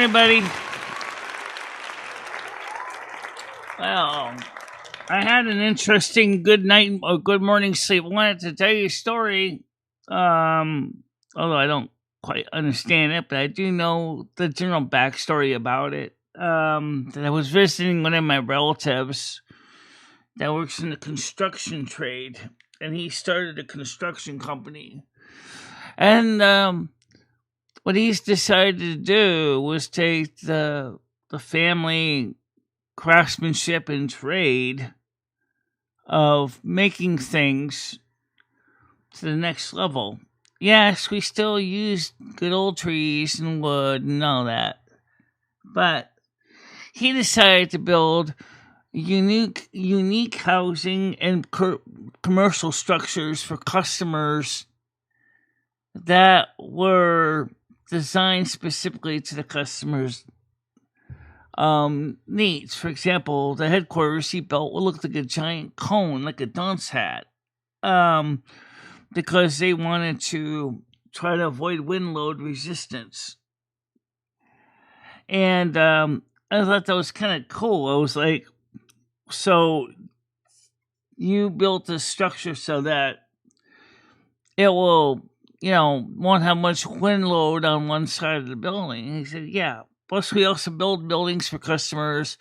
everybody. Well, I had an interesting good night or good morning sleep. I wanted to tell you a story. Although I don't quite understand it, but I do know the general backstory about it. That I was visiting one of my relatives that works in the construction trade, and he started a construction company. And what he's decided to do was take the family craftsmanship and trade of making things to the next level. Yes, we still use good old trees and wood and all that, but he decided to build unique housing and commercial structures for customers that were designed specifically to the customers' needs. For example, the headquarters he built would look like a giant cone, like a dunce hat, because they wanted to try to avoid wind load resistance. And I thought that was kind of cool. I was like, so you built a structure so that it will, won't have much wind load on one side of the building. And he said, yeah. Plus, we also build buildings for customers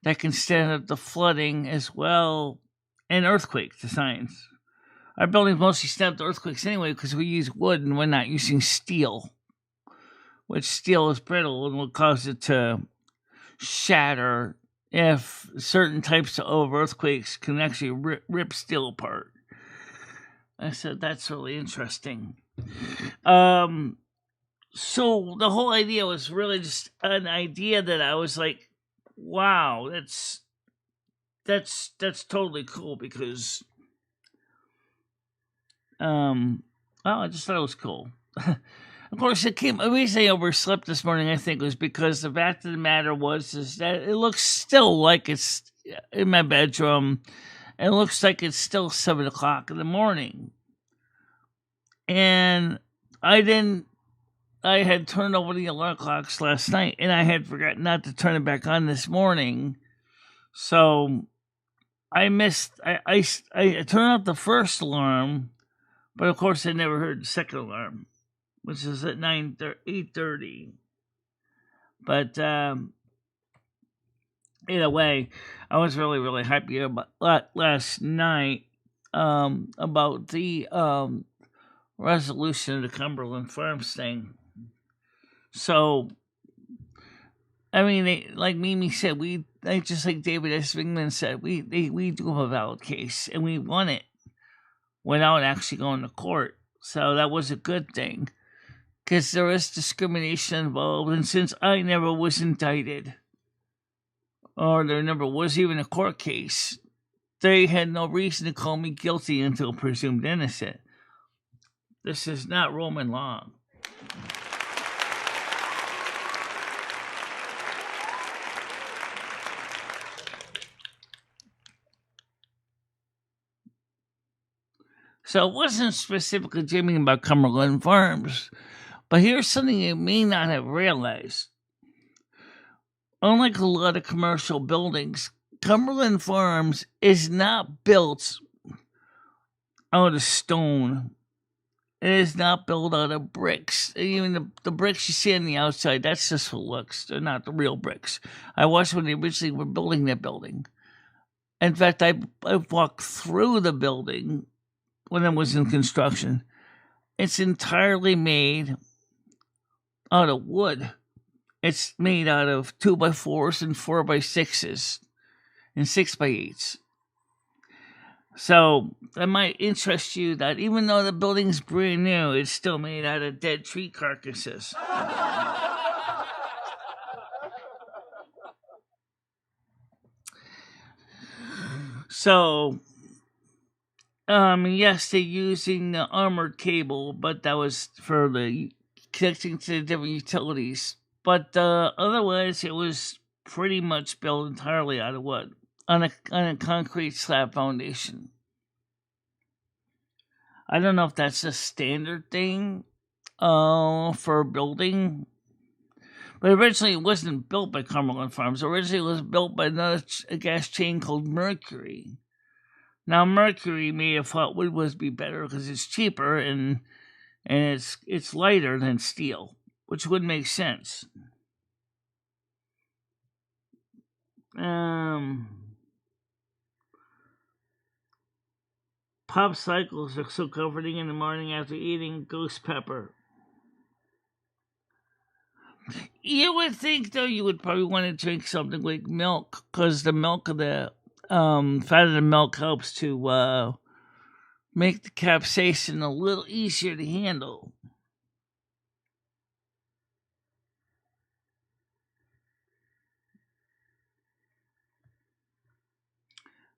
that can stand up the flooding as well and earthquake designs. Our buildings mostly stand up to earthquakes anyway because we use wood and we're not using steel, which steel is brittle and will cause it to shatter if certain types of earthquakes can actually rip steel apart. I said, that's really interesting. So the whole idea was really just an idea that I was like, wow, that's totally cool because I just thought it was cool. Of course, the reason I overslept this morning, I think, was because the fact of the matter is that it looks still like it's in my bedroom. It looks like it's still 7 o'clock in the morning. And I had turned over the alarm clocks last night, and I had forgotten not to turn it back on this morning. So I missed. I turned off the first alarm, but of course I never heard the second alarm, which is at 8:30. But either way, I was really, really happy about last night about the resolution of the Cumberland Farms thing. So, I mean, like Mimi said, just like David S. Vingman said, we do have a valid case, and we won it without actually going to court. So that was a good thing, because there was discrimination involved, and since I never was indicted, or there never was even a court case, they had no reason to call me guilty until presumed innocent. This is not Roman law. So it wasn't specifically dreaming about Cumberland Farms, but here's something you may not have realized. Unlike a lot of commercial buildings, Cumberland Farms is not built out of stone. It is not built out of bricks. Even the bricks you see on the outside, that's just for looks. They're not the real bricks. I watched when they originally were building that building. In fact, I walked through the building when it was in construction. It's entirely made out of wood. It's made out of 2x4s and 4x6s and 6x8s. So that might interest you that even though the building's brand new, it's still made out of dead tree carcasses. So, yes, they're using the armored cable, but that was for the connecting to the different utilities. But otherwise, it was pretty much built entirely out of wood on a concrete slab foundation. I don't know if that's a standard thing for building, But originally it wasn't built by Cumberland Farms. Originally it was built by another gas chain called Mercury. Now Mercury may have thought wood would be better because it's cheaper and it's lighter than steel, which would make sense. Popsicles are so comforting in the morning after eating ghost pepper. You would think, though, you would probably want to drink something like milk, because the milk of the fat of the milk helps to make the capsaicin a little easier to handle.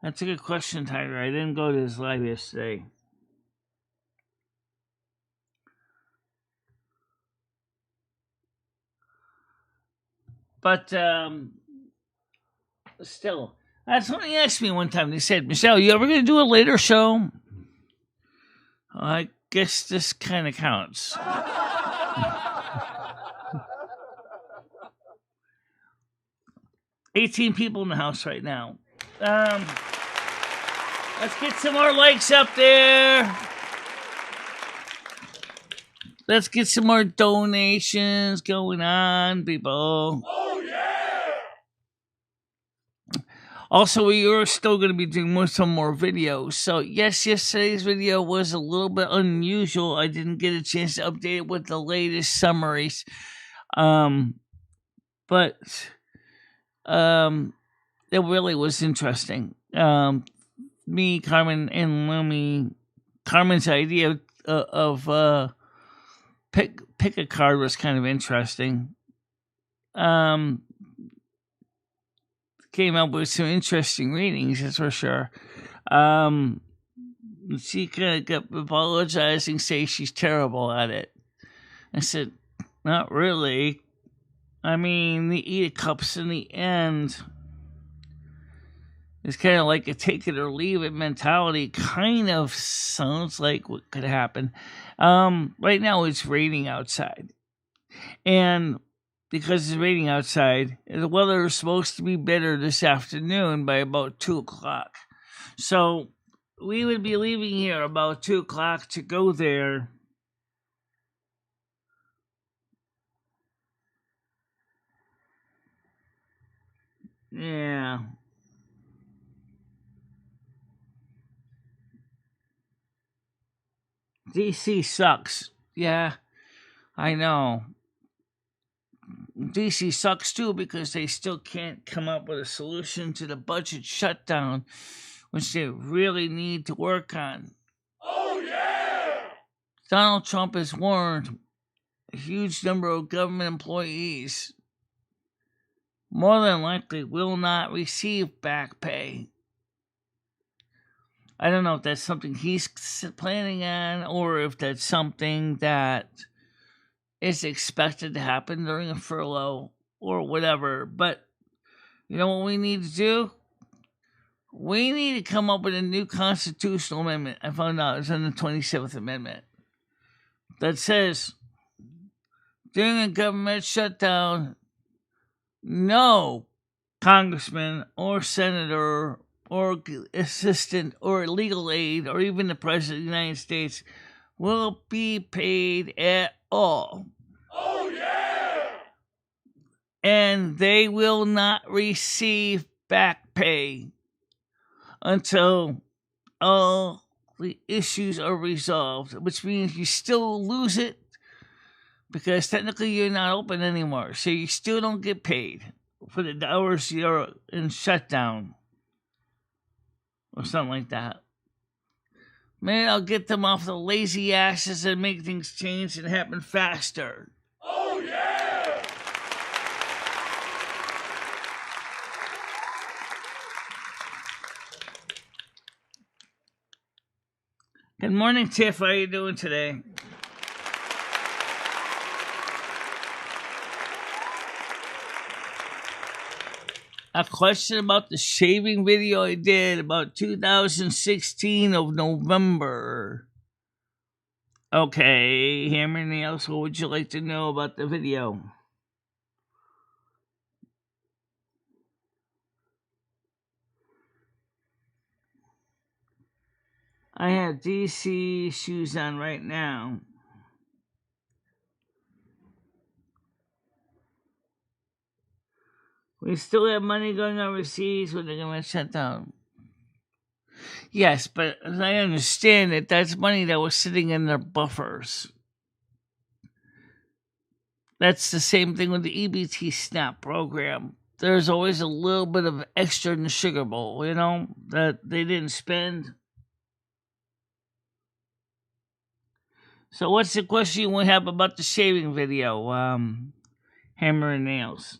That's a good question, Tiger. I didn't go to his live yesterday. But still, that's what they asked me one time. They said, "Michelle, you ever going to do a later show?" I guess this kind of counts. 18 people in the house right now. Let's get some more likes up there. Let's get some more donations going on, people. Oh, yeah! Also, we are still going to be doing some more videos. So, yes, yesterday's video was a little bit unusual. I didn't get a chance to update it with the latest summaries. But it really was interesting. Me, Carmen, and Lumi, Carmen's idea of pick a card was kind of interesting. Came up with some interesting readings, that's for sure. She kind of kept apologizing, saying she's terrible at it. I said, not really. I mean, the Eight of Cups in the end is kind of like a take it or leave it mentality. Kind of sounds like what could happen. Right now it's raining outside. And because it's raining outside, the weather is supposed to be better this afternoon by about 2 o'clock. So we would be leaving here about 2 o'clock to go there. Yeah. DC sucks. Yeah, I know. DC sucks too because they still can't come up with a solution to the budget shutdown, which they really need to work on. Oh, yeah! Donald Trump has warned a huge number of government employees more than likely will not receive back pay. I don't know if that's something he's planning on or if that's something that is expected to happen during a furlough or whatever. But you know what we need to do? We need to come up with a new constitutional amendment. I found out it's in the 27th Amendment that says during a government shutdown, no congressman or senator or assistant or legal aid or even the president of the United States will be paid at all. Oh, yeah! And they will not receive back pay until all the issues are resolved, which means you still lose it because technically you're not open anymore. So you still don't get paid for the hours you're in shutdown or something like that. Maybe I'll get them off the lazy asses and make things change and happen faster. Oh, yeah! Good morning, Tiff. How are you doing today? A question about the shaving video I did about 2016 of November. Okay, Hammer Nails, what would you like to know about the video? I have DC shoes on right now. We still have money going overseas when they're going to shut down. Yes, but as I understand it, that's money that was sitting in their buffers. That's the same thing with the EBT SNAP program. There's always a little bit of extra in the sugar bowl, that they didn't spend. So what's the question you want to have about the shaving video, Hammer and Nails?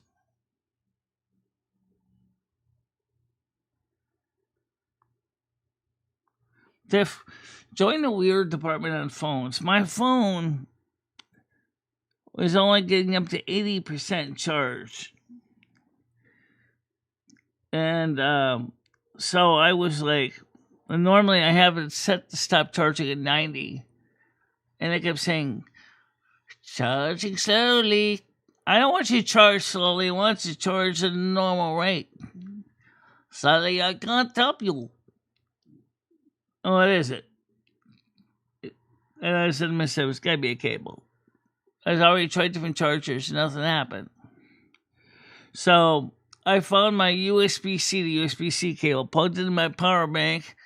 Join the weird department on phones. My phone was only getting up to 80% charge. And so I was like, normally I have it set to stop charging at 90. And it kept saying, charging slowly. I don't want you to charge slowly. I want you to charge at a normal rate. Sorry, I can't help you. Oh, what is it? And I said to myself, it's got to be a cable. I already tried different chargers, nothing happened. So I found my USB-C, the USB-C cable, plugged into my power bank,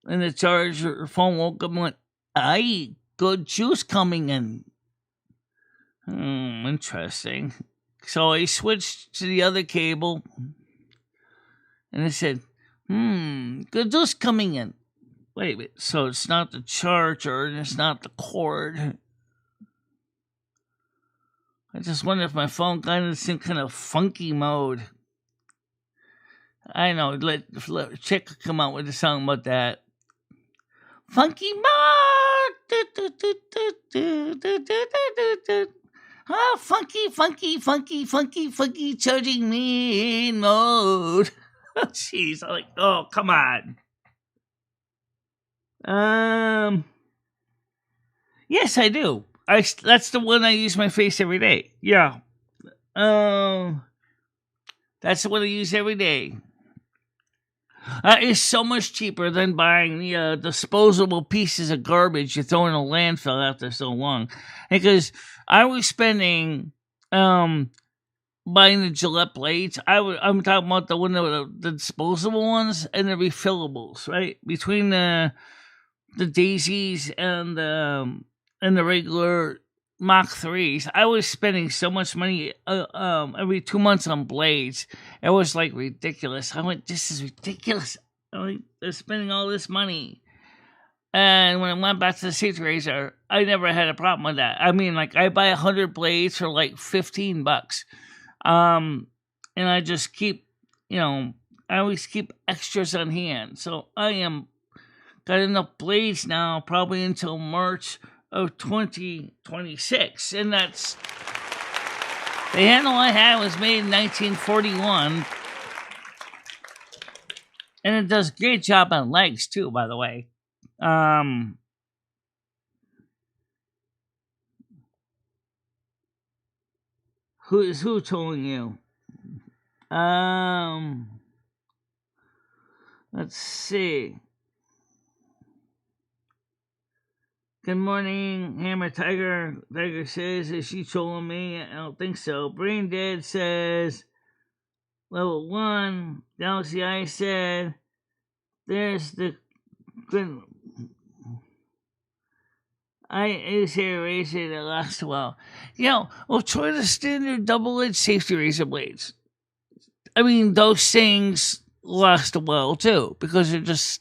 and the charger phone woke up and went, aye, good juice coming in. Interesting. So I switched to the other cable, and it said, good juice coming in. Wait a minute, so it's not the charger, and it's not the cord. I just wonder if my phone got in some kind of funky mode. I know, let Chick come out with a song about that. Funky mode! Oh, funky charging me in mode. Jeez, I'm like, oh, come on. Yes, I do. That's the one I use my face every day. Yeah. That's the one I use every day. It's so much cheaper than buying the disposable pieces of garbage you throw in a landfill after so long. Because I was spending buying the Gillette blades. I'm talking about the disposable ones and the refillables, right? Between the daisies and the regular Mach 3s, I was spending so much money every 2 months on blades. It was like ridiculous. I went, this is ridiculous. They're spending all this money. And when I went back to the safety razor, I never had a problem with that. I mean, like, I buy 100 blades for like $15. And I just keep, I always keep extras on hand. So I got enough blades now, probably until March of 2026, and that's the handle I had was made in 1941, and it does a great job on legs too, by the way. Who telling you? Let's see. Good morning, Hammer Tiger. Tiger says, is she trolling me? I don't think so. Brain Dead says, level 1. Galaxy Eye said, there's the good. I is here razor that lasts a while. Well, try the standard double-edged safety razor blades. I mean, those things last a while too, because they're just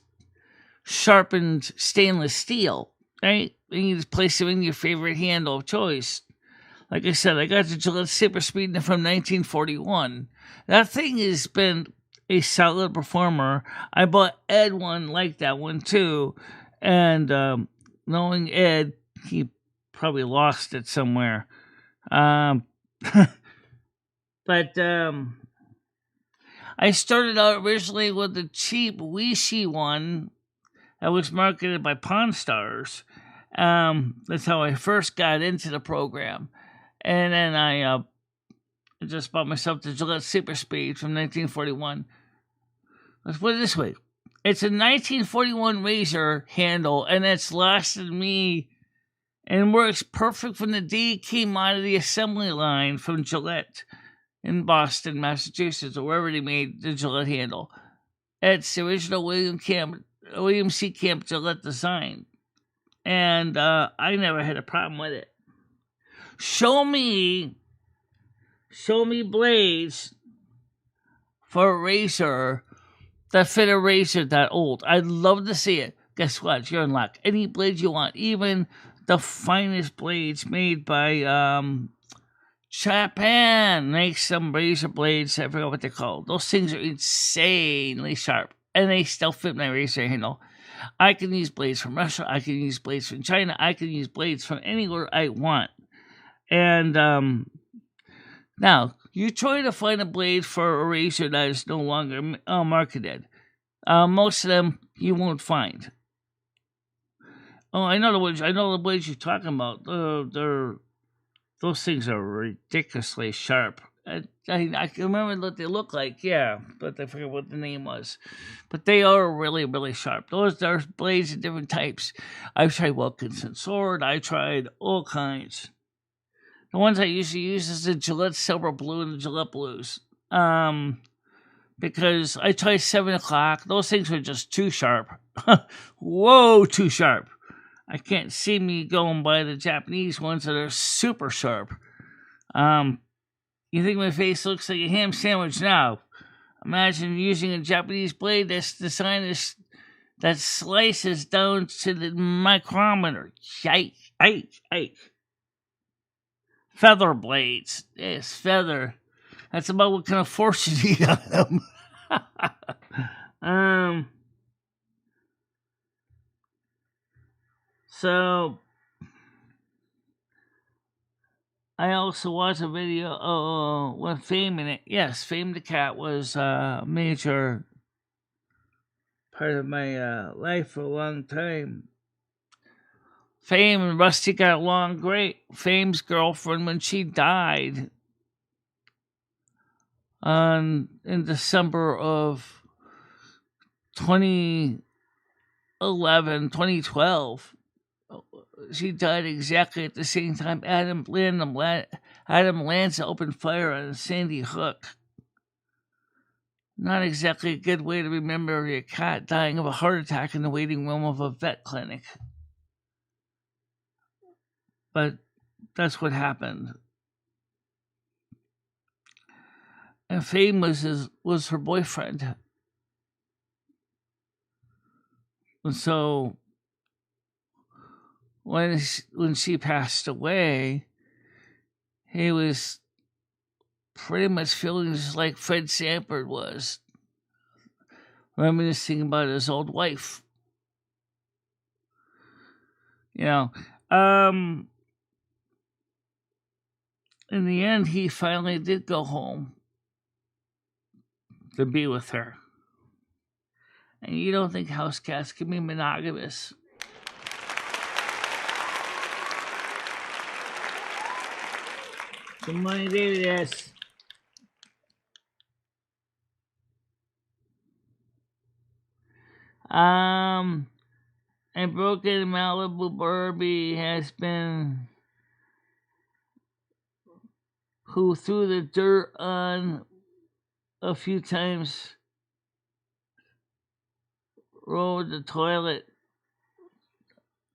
sharpened stainless steel. Right? And you just place them in your favorite handle of choice. Like I said, I got the Gillette Super Speed from 1941. That thing has been a solid performer. I bought Ed one like that one too. And knowing Ed, he probably lost it somewhere. But I started out originally with the cheap Weishi one that was marketed by Pawn Stars. That's how I first got into the program. And then I just bought myself the Gillette Super Speed from 1941. Let's put it this way. It's a 1941 razor handle, and it's lasted me and works perfect from the day it came out of the assembly line from Gillette in Boston, Massachusetts, or wherever they made the Gillette handle. It's the original William C. Camp Gillette design, and I never had a problem with it. Show me blades for a razor that fit a razor that old. I'd love to see it. Guess what? You're in luck. Any blades you want, even the finest blades made by Japan makes some razor blades. I forgot what they're called. Those things are insanely sharp, and they still fit my razor handle. I can use blades from Russia. I can use blades from China. I can use blades from anywhere I want. And now, you try to find a blade for a razor that is no longer marketed. Most of them you won't find. Oh, I know the blades. I know the blades you're talking about. Those things are ridiculously sharp. I can remember what they look like, yeah, but I forget what the name was. But they are really, really sharp. There's blades of different types. I've tried Wilkinson Sword. I tried all kinds. The ones I usually use is the Gillette Silver Blue and the Gillette Blues. Because I tried 7 o'clock. Those things were just too sharp. Whoa, too sharp. I can't see me going by the Japanese ones that are super sharp. You think my face looks like a ham sandwich now? Imagine using a Japanese blade that's designed that slices down to the micrometer. Yike. Feather blades. Yes, feather. That's about what kind of force you need on them. So, I also watched a video with Fame in it. Yes, Fame the cat was a major part of my life for a long time. Fame and Rusty got along great. Fame's girlfriend, when she died in December of 2012, she died exactly at the same time Adam Lanza opened fire on Sandy Hook. Not exactly a good way to remember your cat dying of a heart attack in the waiting room of a vet clinic. But that's what happened. And Fame was her boyfriend. And so when she passed away, he was pretty much feeling just like Fred Sanford was, reminiscing about his old wife. In the end, he finally did go home to be with her. And you don't think house cats can be monogamous? Good morning, David S. And Broken Malibu Barbie has been who threw the dirt on a few times, rolled the toilet.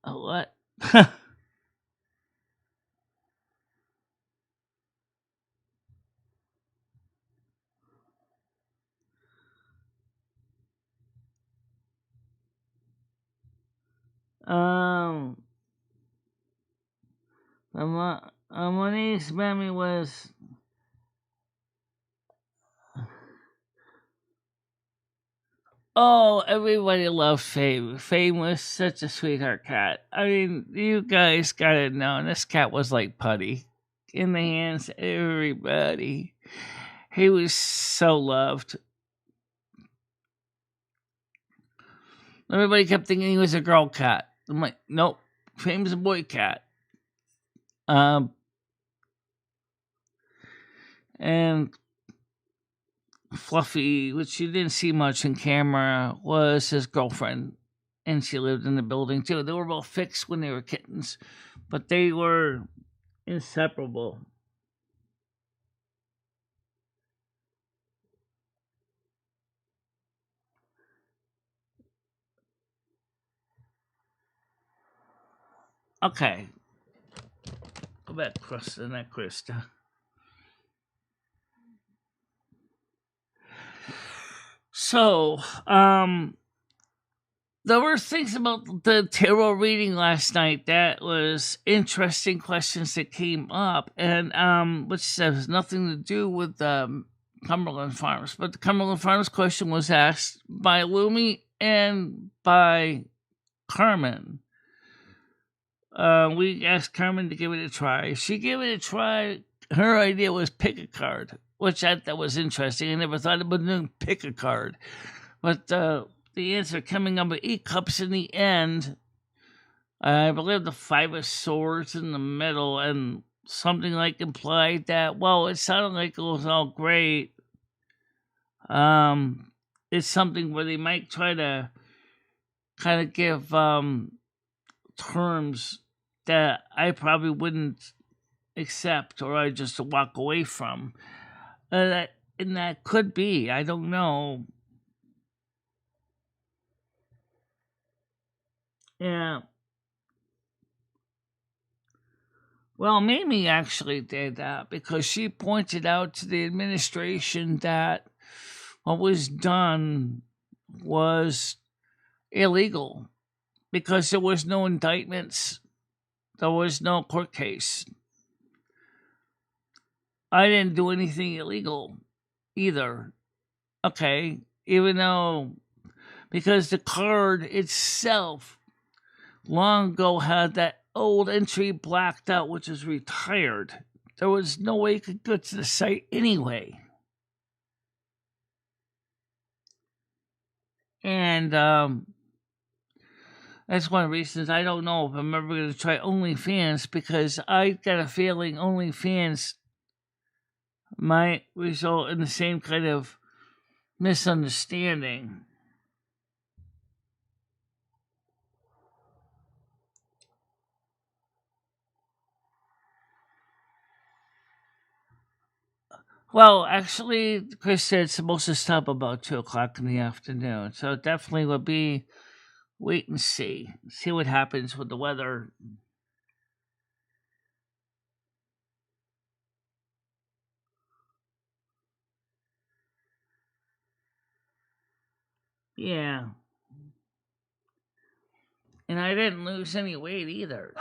What? Monique's memory was everybody loved Fame. Fame was such a sweetheart cat. I mean, you guys gotta know, this cat was like putty in the hands of everybody. He was so loved. Everybody kept thinking he was a girl cat. I'm like, nope, Fame's a boy cat. And Fluffy, which you didn't see much in camera, was his girlfriend, and she lived in the building too. They were both fixed when they were kittens, but they were inseparable. Okay, go back across the neck, Krista. So, there were things about the tarot reading last night that was interesting questions that came up, and which has nothing to do with Cumberland Farms. But the Cumberland Farms question was asked by Lumi and by Carmen. We asked Carmen to give it a try. She gave it a try. Her idea was pick a card, which I thought was interesting. I never thought about doing pick a card. But the answer coming up with 8 cups in the end, I believe the 5 of swords in the middle, and something like implied that, well, it sounded like it was all great. It's something where they might try to kind of give terms that I probably wouldn't accept, or I just walk away from. And that could be. I don't know. Yeah. Well, Mamie actually did that because she pointed out to the administration that what was done was illegal because there was no indictments. There was no court case. I didn't do anything illegal either. Okay, even though, because the card itself long ago had that old entry blacked out, which is retired. There was no way you could get to the site anyway. And that's one of the reasons I don't know if I'm ever going to try OnlyFans, because I got a feeling OnlyFans might result in the same kind of misunderstanding. Well, actually, Chris said it's supposed to stop about 2 o'clock in the afternoon, so it definitely would be wait and see what happens with the weather. Yeah. And I didn't lose any weight either.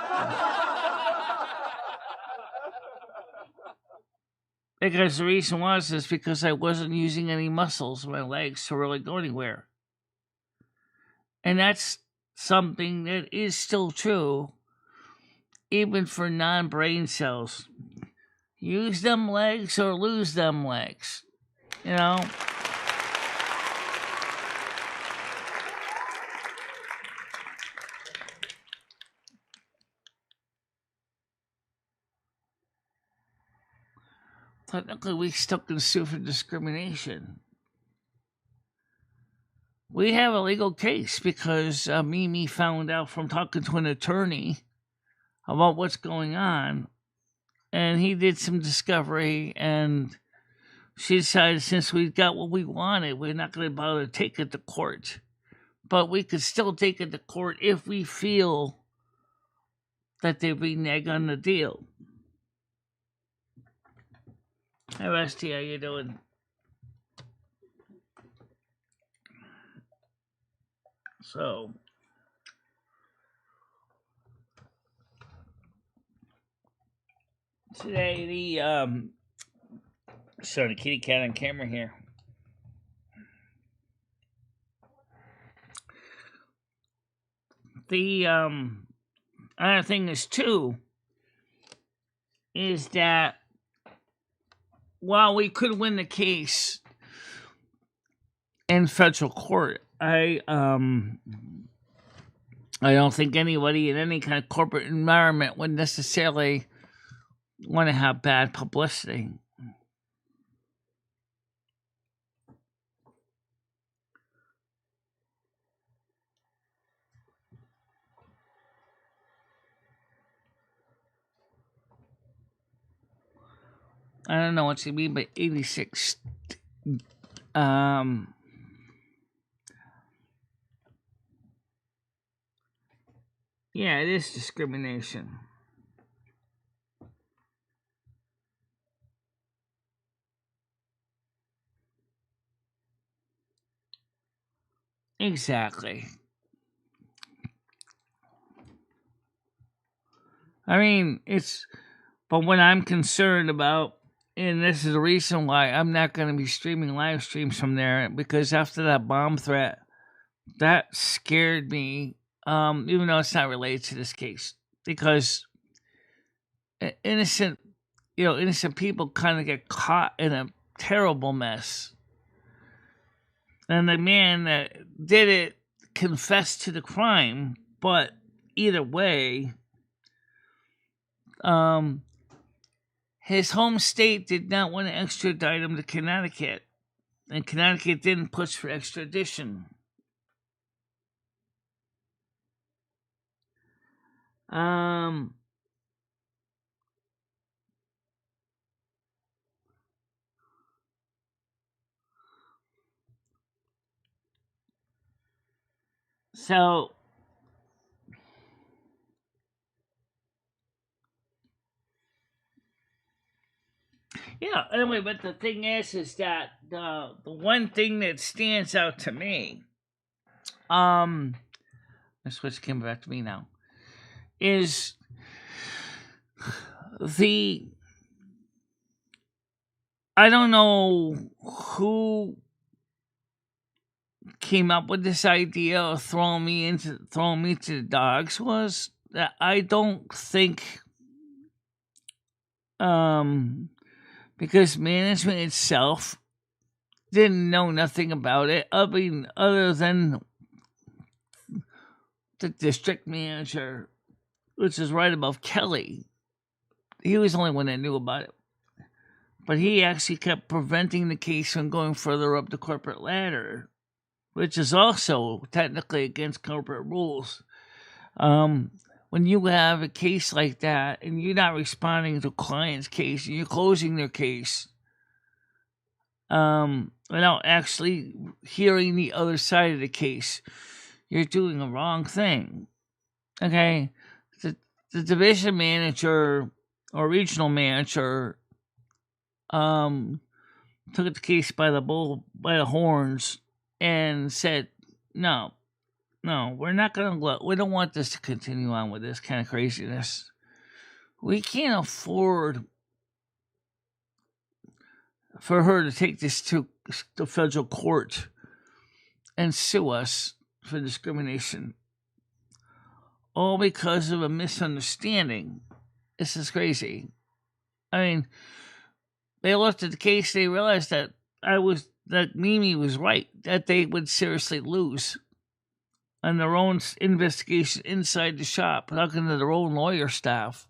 Because the reason is because I wasn't using any muscles in my legs to really go anywhere. And that's something that is still true, even for non-brain cells. Use them legs or lose them legs. You know? Technically, we still can sue for discrimination. We have a legal case because Mimi found out from talking to an attorney about what's going on, and he did some discovery, and she decided since we got what we wanted, we're not going to bother to take it to court. But we could still take it to court if we feel that they renege on the deal. Hi, Rusty, how you doing? So, today the kitty cat on camera here. The other thing is too is that while we could win the case in federal court, I don't think anybody in any kind of corporate environment would necessarily want to have bad publicity. I don't know what you mean by 86. Yeah, it is discrimination. Exactly. I mean, but what I'm concerned about, and this is the reason why I'm not going to be streaming live streams from there, because after that bomb threat, that scared me, even though it's not related to this case, because innocent people kind of get caught in a terrible mess. And the man that did it confessed to the crime, but either way, his home state did not want to extradite him to Connecticut, and Connecticut didn't push for extradition. So yeah, anyway, but the thing is that the one thing that stands out to me, the switch came back to me now, is I don't know who came up with this idea of throwing me to the dogs. Was that I don't think, because management itself didn't know nothing about it. I mean, other than the district manager, which is right above Kelly. He was the only one that knew about it. But he actually kept preventing the case from going further up the corporate ladder, which is also technically against corporate rules. When you have a case like that and you're not responding to a client's case and you're closing their case without actually hearing the other side of the case, you're doing a wrong thing. Okay? The division manager or regional manager took the case by the horns and said, no, we don't want this to continue on with this kind of craziness. We can't afford for her to take this to the federal court and sue us for discrimination, all because of a misunderstanding. This is crazy. I mean, they looked at the case, they realized that Mimi was right, that they would seriously lose on their own investigation inside the shop, talking to their own lawyer staff.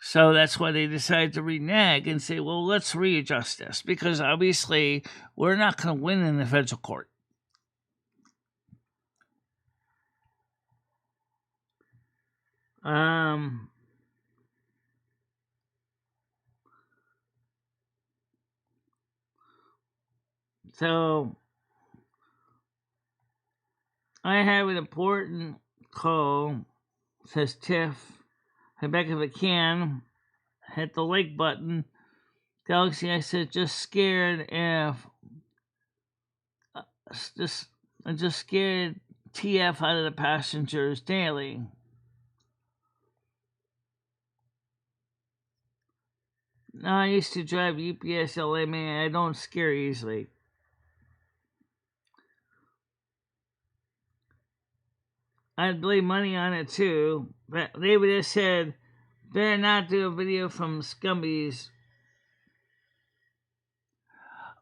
So that's why they decided to renege and say, well, let's readjust this, because obviously we're not going to win in the federal court. So I have an important call, says Tiff. Head back if I can. Hit the like button. Galaxy, I said, just scared if. I just scared TF out of the passengers daily. No, I used to drive UPS LA, man. I don't scare easily. I'd lay money on it too. But they would have said, better not do a video from Scumbies.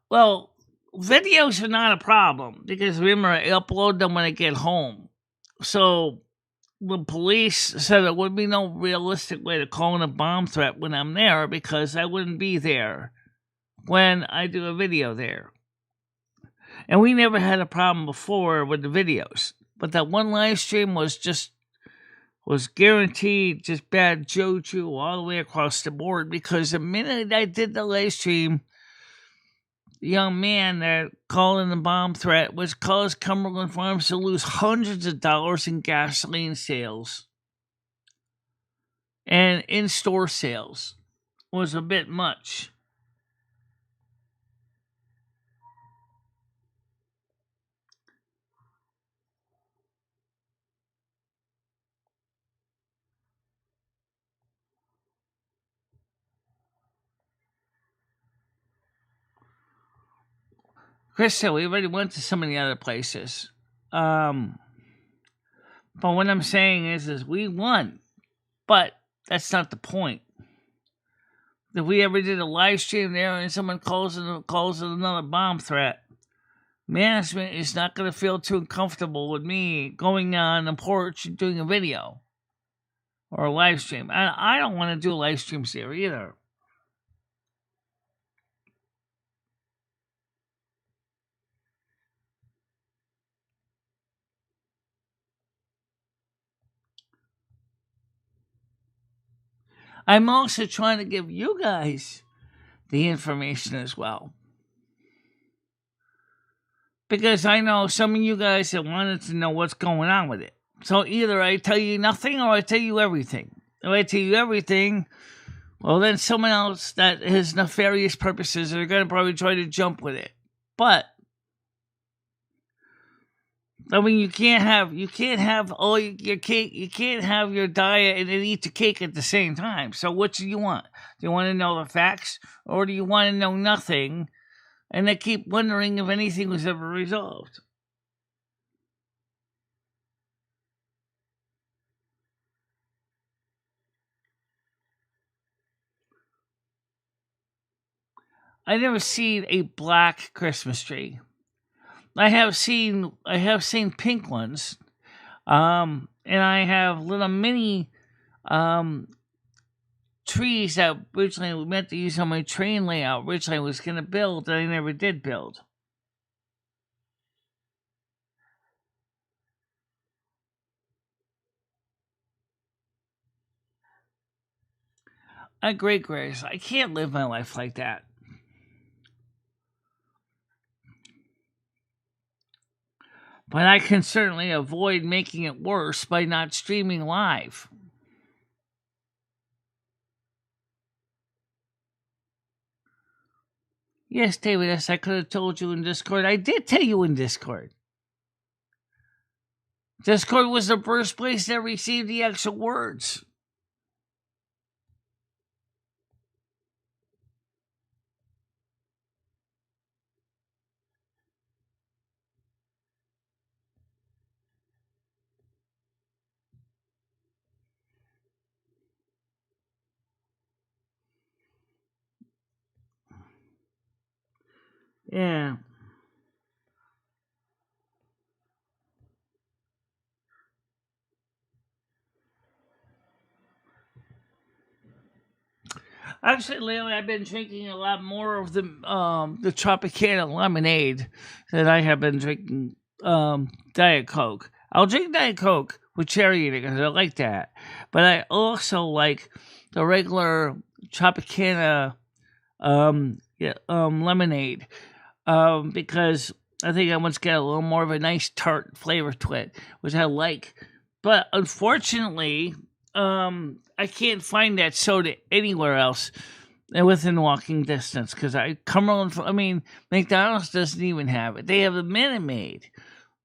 Well, videos are not a problem because remember, I upload them when I get home. So the police said it would be no realistic way to call in a bomb threat when I'm there because I wouldn't be there when I do a video there. And we never had a problem before with the videos. But that one live stream was just was guaranteed just bad juju all the way across the board, because the minute I did the live stream, the young man that called in the bomb threat was caused Cumberland Farms to lose hundreds of dollars in gasoline sales. And in-store sales was a bit much. Chris said we already went to so many other places. But what I'm saying is we won. But that's not the point. If we ever did a live stream there and someone calls it another bomb threat, management is not going to feel too uncomfortable with me going on the porch and doing a video or a live stream. And I don't want to do live streams there either. I'm also trying to give you guys the information as well. Because I know some of you guys that wanted to know what's going on with it. So either I tell you nothing or I tell you everything. If I tell you everything, well, then someone else that has nefarious purposes are going to probably try to jump with it. But I mean, you can't have all your cake. You can't have your diet and then eat the cake at the same time. So, what do you want? Do you want to know the facts, or do you want to know nothing, and they keep wondering if anything was ever resolved? I never seen a black Christmas tree. I have seen pink ones, and I have little mini trees that originally we meant to use on my train layout. Originally, I was going to build, that I never did build. A great grace. I can't live my life like that. But I can certainly avoid making it worse by not streaming live. Yes, David, yes, I could have told you in Discord. I did tell you in Discord. Discord was the first place that received the actual words. Yeah. Actually, lately I've been drinking a lot more of the Tropicana lemonade than I have been drinking Diet Coke. I'll drink Diet Coke with cherry in it because I like that, but I also like the regular Tropicana lemonade because I think I once got a little more of a nice tart flavor to it, which I like. But unfortunately, I can't find that soda anywhere else within walking distance because McDonald's doesn't even have it. They have a Minute Maid,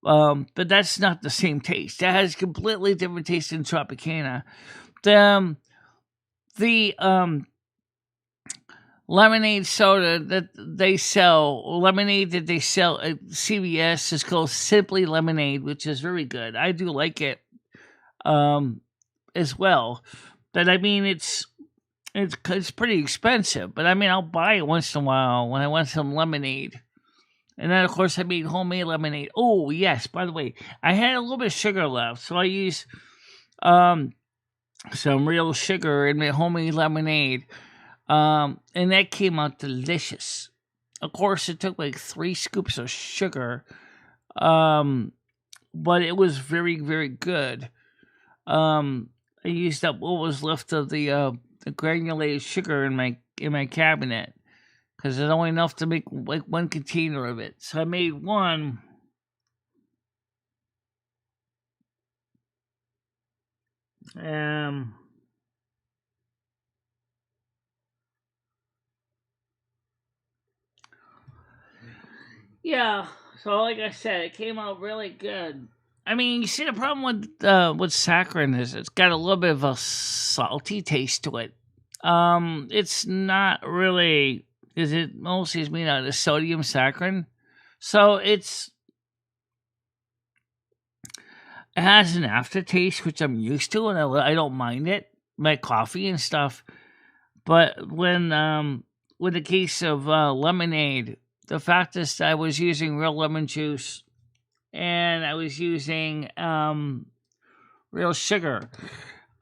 but that's not the same taste. That has completely different taste than Tropicana. The lemonade soda that they sell, lemonade that they sell at CVS is called Simply Lemonade, which is very good. I do like it as well. But I mean, it's pretty expensive. But I mean, I'll buy it once in a while when I want some lemonade. And then, of course, I made homemade lemonade. Oh, yes, by the way, I had a little bit of sugar left. So I used some real sugar in my homemade lemonade. And that came out delicious. Of course, it took like 3 scoops of sugar. But it was very, very good. Um, I used up what was left of the granulated sugar in my cabinet because there's only enough to make like one container of it. So I made one. Um, yeah. So like I said, it came out really good. I mean, you see the problem with saccharin is it's got a little bit of a salty taste to it. It's not really because it mostly is made out of sodium saccharin, so it has an aftertaste which I'm used to, and I don't mind it, like coffee and stuff. But with the case of lemonade, the fact is that I was using real lemon juice and I was using real sugar.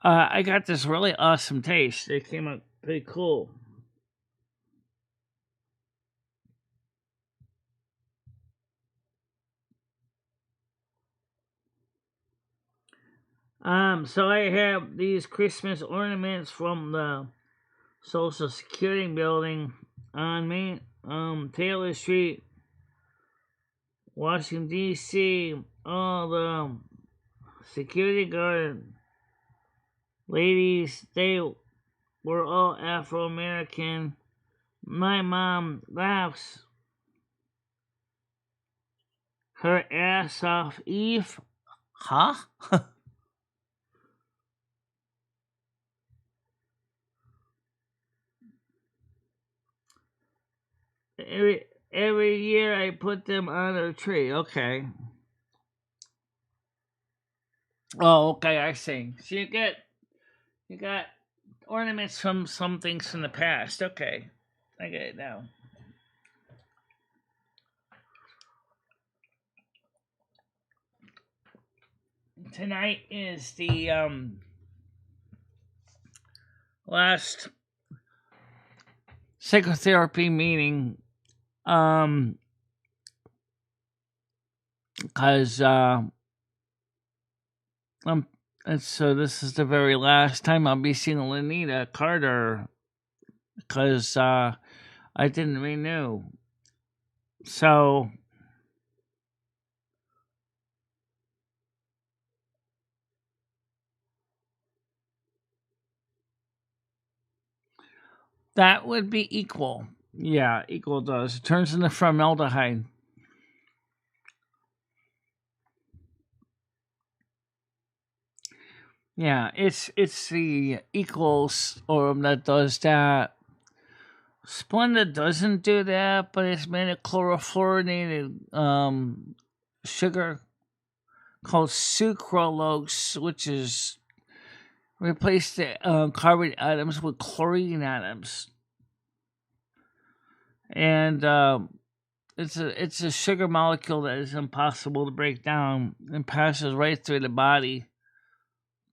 I got this really awesome taste. It came out pretty cool. So I have these Christmas ornaments from the Social Security building on Main, Taylor Street, Washington D.C. All the security guard ladies, they were all Afro American. My mom laughs her ass off. Eve, huh? Every year I put them on her tree. Okay. Oh, okay. I see. So you got ornaments from some things from the past. Okay, I get it now. Tonight is the last psychotherapy meeting. Um, cause um, and so this is the very last time I'll be seeing Lanita Carter, cause I didn't renew. So that would be equal. Yeah, equal does. It turns into formaldehyde. Yeah, it's the equals or that does that. Splenda doesn't do that, but it's made of chlorofluorinated sugar called sucralose, which is replace the carbon atoms with chlorine atoms, and it's a sugar molecule that is impossible to break down and passes right through the body.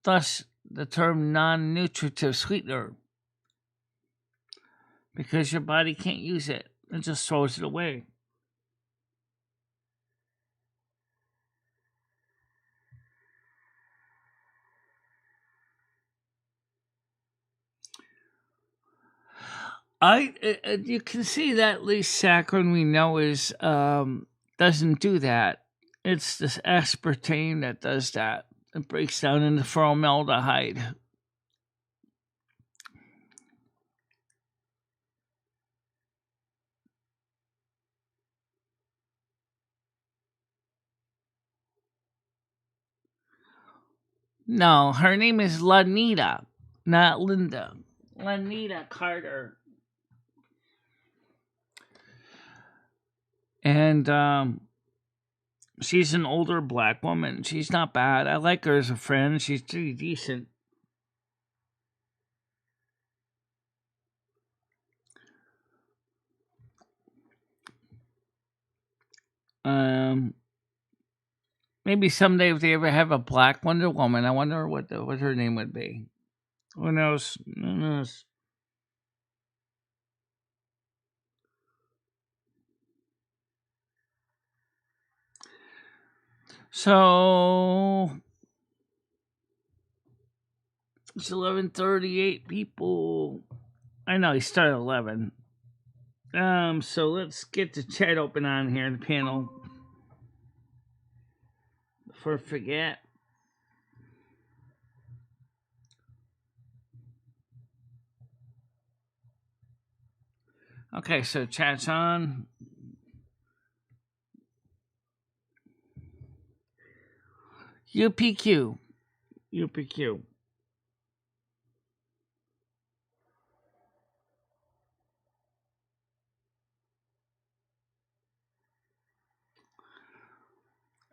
Thus, the term non-nutritive sweetener, because your body can't use it; it just throws it away. You can see that at least saccharin we know is doesn't do that. It's this aspartame that does that. It breaks down into formaldehyde. No, her name is Lanita, not Linda. Lanita Carter, and she's an older black woman. She's not bad. I like her as a friend. She's pretty decent. Um, Maybe someday if they ever have a black Wonder Woman, I wonder what her name would be. Who knows? Who knows? So It's 11:38 people. I know he started at 11. So let's get the chat open on here, the panel. Before I forget. Okay, so chat's on. UPQ. UPQ.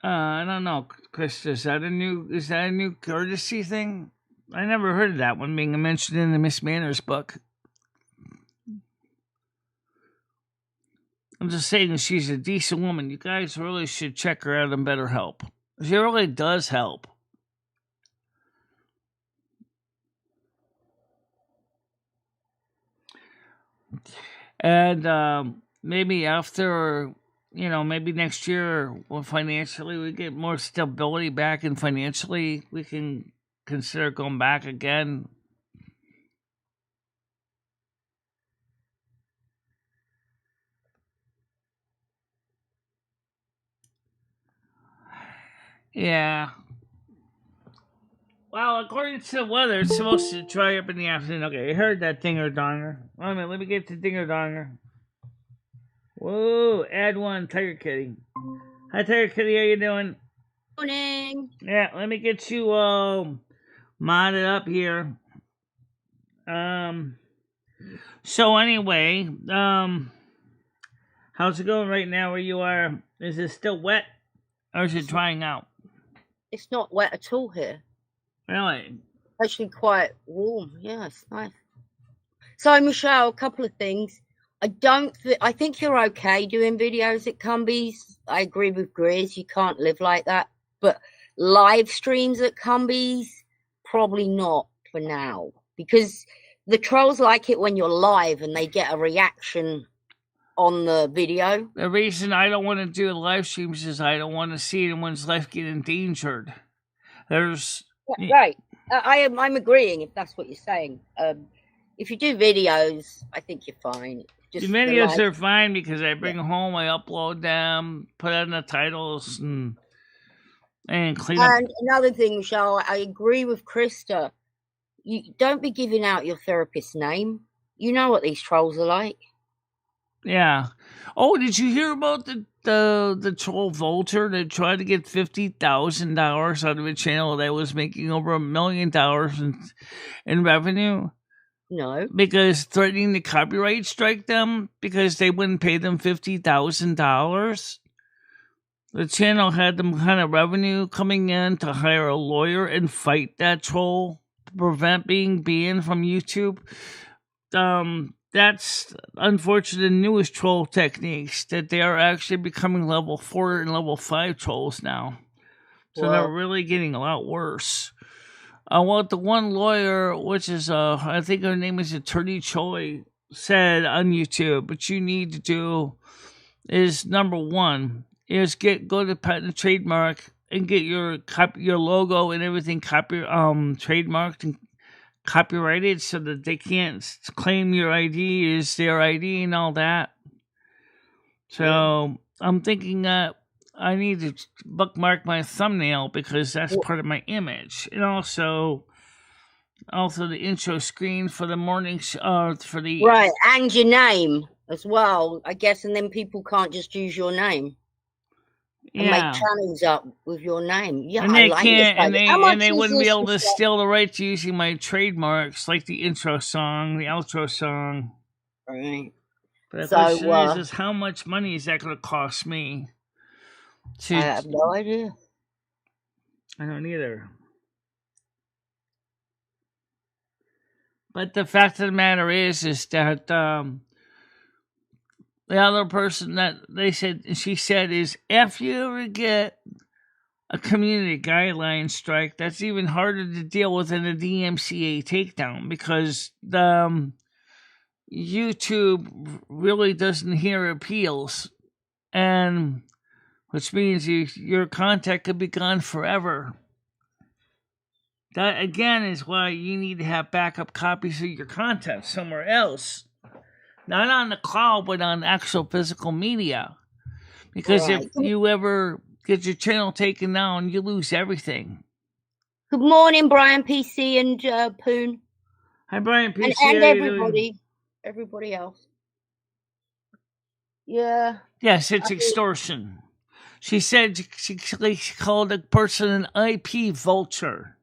I don't know, Chris. Is that a new courtesy thing? I never heard of that one being mentioned in the Miss Manners book. I'm just saying she's a decent woman. You guys really should check her out on BetterHelp. She really does help. And maybe after, maybe next year, when financially we get more stability back, and financially we can consider going back again. Yeah. Well, according to the weather, it's supposed to dry up in the afternoon. Okay, I heard that dinger donger. Wait a minute, let me get the dinger donger. Whoa, add one, Tiger Kitty. Hi, Tiger Kitty, how you doing? Morning. Yeah, let me get you modded up here. So anyway, how's it going right now where you are? Is it still wet, or is it drying out? It's not wet at all here. Really? Actually quite warm. Yeah, it's nice. So, Michelle, a couple of things. I think you're okay doing videos at Cumbies. I agree with Grizz. You can't live like that. But live streams at Cumbies, probably not for now. Because the trolls like it when you're live and they get a reaction on the video. The reason I don't want to do live streams is I don't want to see anyone's life get endangered. Right. I'm agreeing if that's what you're saying. If you do videos, I think you're fine. The videos are fine because I bring them home, I upload them, put in the titles, and clean up. And another thing, Michelle, I agree with Krista. You don't be giving out your therapist's name. You know what these trolls are like. Yeah. Oh, did you hear about the troll Vulture that tried to get $50,000 out of a channel that was making over $1 million in revenue? No. Because threatening to copyright strike them because they wouldn't pay them $50,000. The channel had them kind of revenue coming in to hire a lawyer and fight that troll to prevent being banned from YouTube. That's unfortunate newest troll techniques that they are actually becoming level 4 and level 5 trolls now. So they're really getting a lot worse. What the one lawyer, which is I think her name is Attorney Choi, said on YouTube, what you need to do is number one is go to patent and trademark and get your logo and everything trademarked and copyrighted so that they can't claim your ID is their ID and all that. So I'm thinking that I need to bookmark my thumbnail because that's part of my image, and also the intro screen for the morning for the right, and your name as well, I guess, and then people can't just use your name. And make channels up with your name. Yeah, and they can't, and they wouldn't be able to steal the rights to using my trademarks, like the intro song, the outro song. Right. But the question is how much money is that going to cost me? I have no idea. I don't either. But the fact of the matter is that the other person that she said is, if you ever get a community guideline strike, that's even harder to deal with than a DMCA takedown because YouTube really doesn't hear appeals, and which means your content could be gone forever. That again is why you need to have backup copies of your content somewhere else, not on the cloud, but on actual physical media. Because if Right. you ever get your channel taken down, you lose everything. Good morning, Brian PC and Poon. Hi, Brian PC. And how you doing? everybody else. Yeah. Yes, it's extortion. She said she called a person an IP vulture.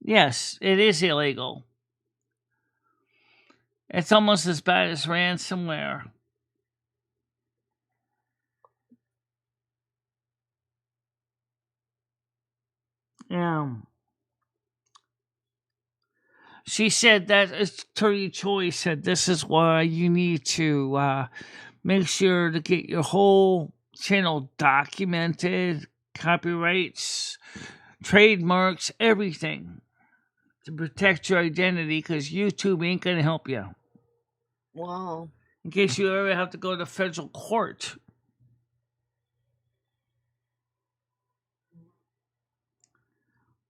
Yes, it is illegal. It's almost as bad as ransomware. Yeah. She said that Attorney Choi said this is why you need to make sure to get your whole channel documented, copyrights, trademarks, everything to protect your identity because YouTube ain't going to help you. Wow. In case you ever have to go to federal court.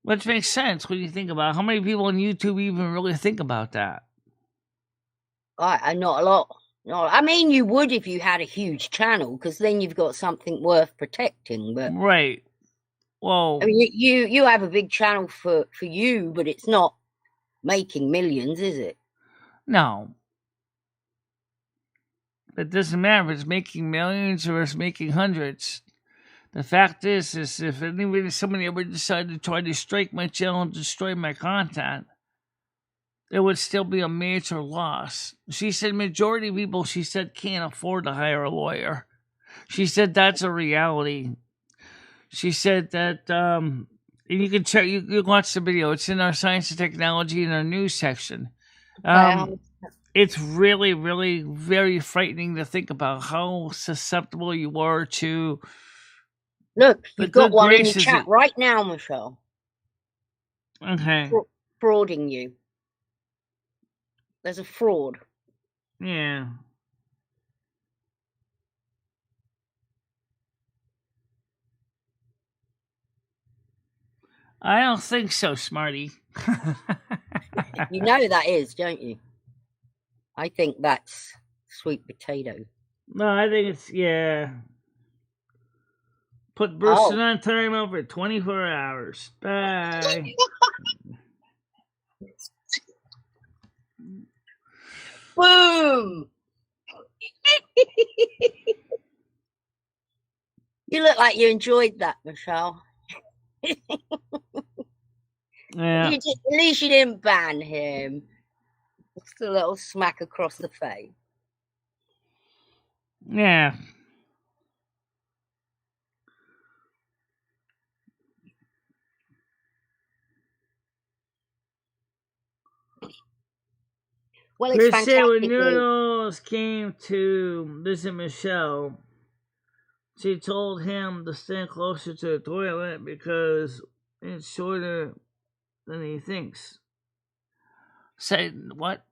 Which makes sense when you think about it. How many people on YouTube even really think about that? Not a lot. No, I mean, you would if you had a huge channel, because then you've got something worth protecting. But right. Well, I mean, you have a big channel for you, but it's not making millions, is it? No. It doesn't matter if it's making millions or it's making hundreds. The fact is if somebody ever decided to try to strike my channel and destroy my content, it would still be a major loss. She said majority of people, she said, can't afford to hire a lawyer. She said that's a reality. She said that, and you can check, you watch the video. It's in our science and technology in our news section. It's really, really very frightening to think about how susceptible you are to. Look, you've got one in your chat right now, Michelle. Okay. Frauding you. There's a fraud. Yeah. I don't think so, Smarty. You know that is, don't you? I think that's sweet potato. No, I think it's, yeah. Put bursting on time over 24 hours. Bye. Boom! You look like you enjoyed that, Michelle. Yeah. At least you didn't ban him. Just a little smack across the face. Yeah. Well, it's fantastic. When Noodles came to visit Michelle, she told him to stand closer to the toilet because it's shorter than he thinks. Say what?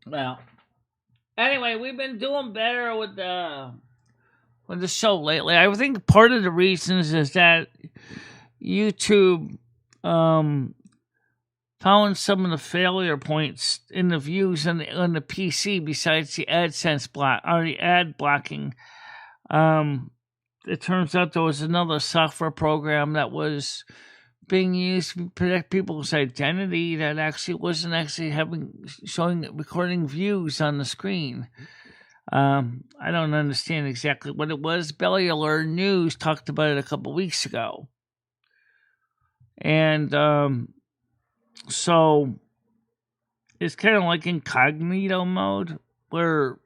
Well, anyway, we've been doing better with the show lately. I think part of the reasons is that YouTube found some of the failure points in the views on the PC besides the AdSense block or the ad blocking. It turns out there was another software program that was being used to protect people's identity that actually wasn't actually recording views on the screen. I don't understand exactly what it was. Belly Alert News talked about it a couple weeks ago. And so it's kind of like incognito mode where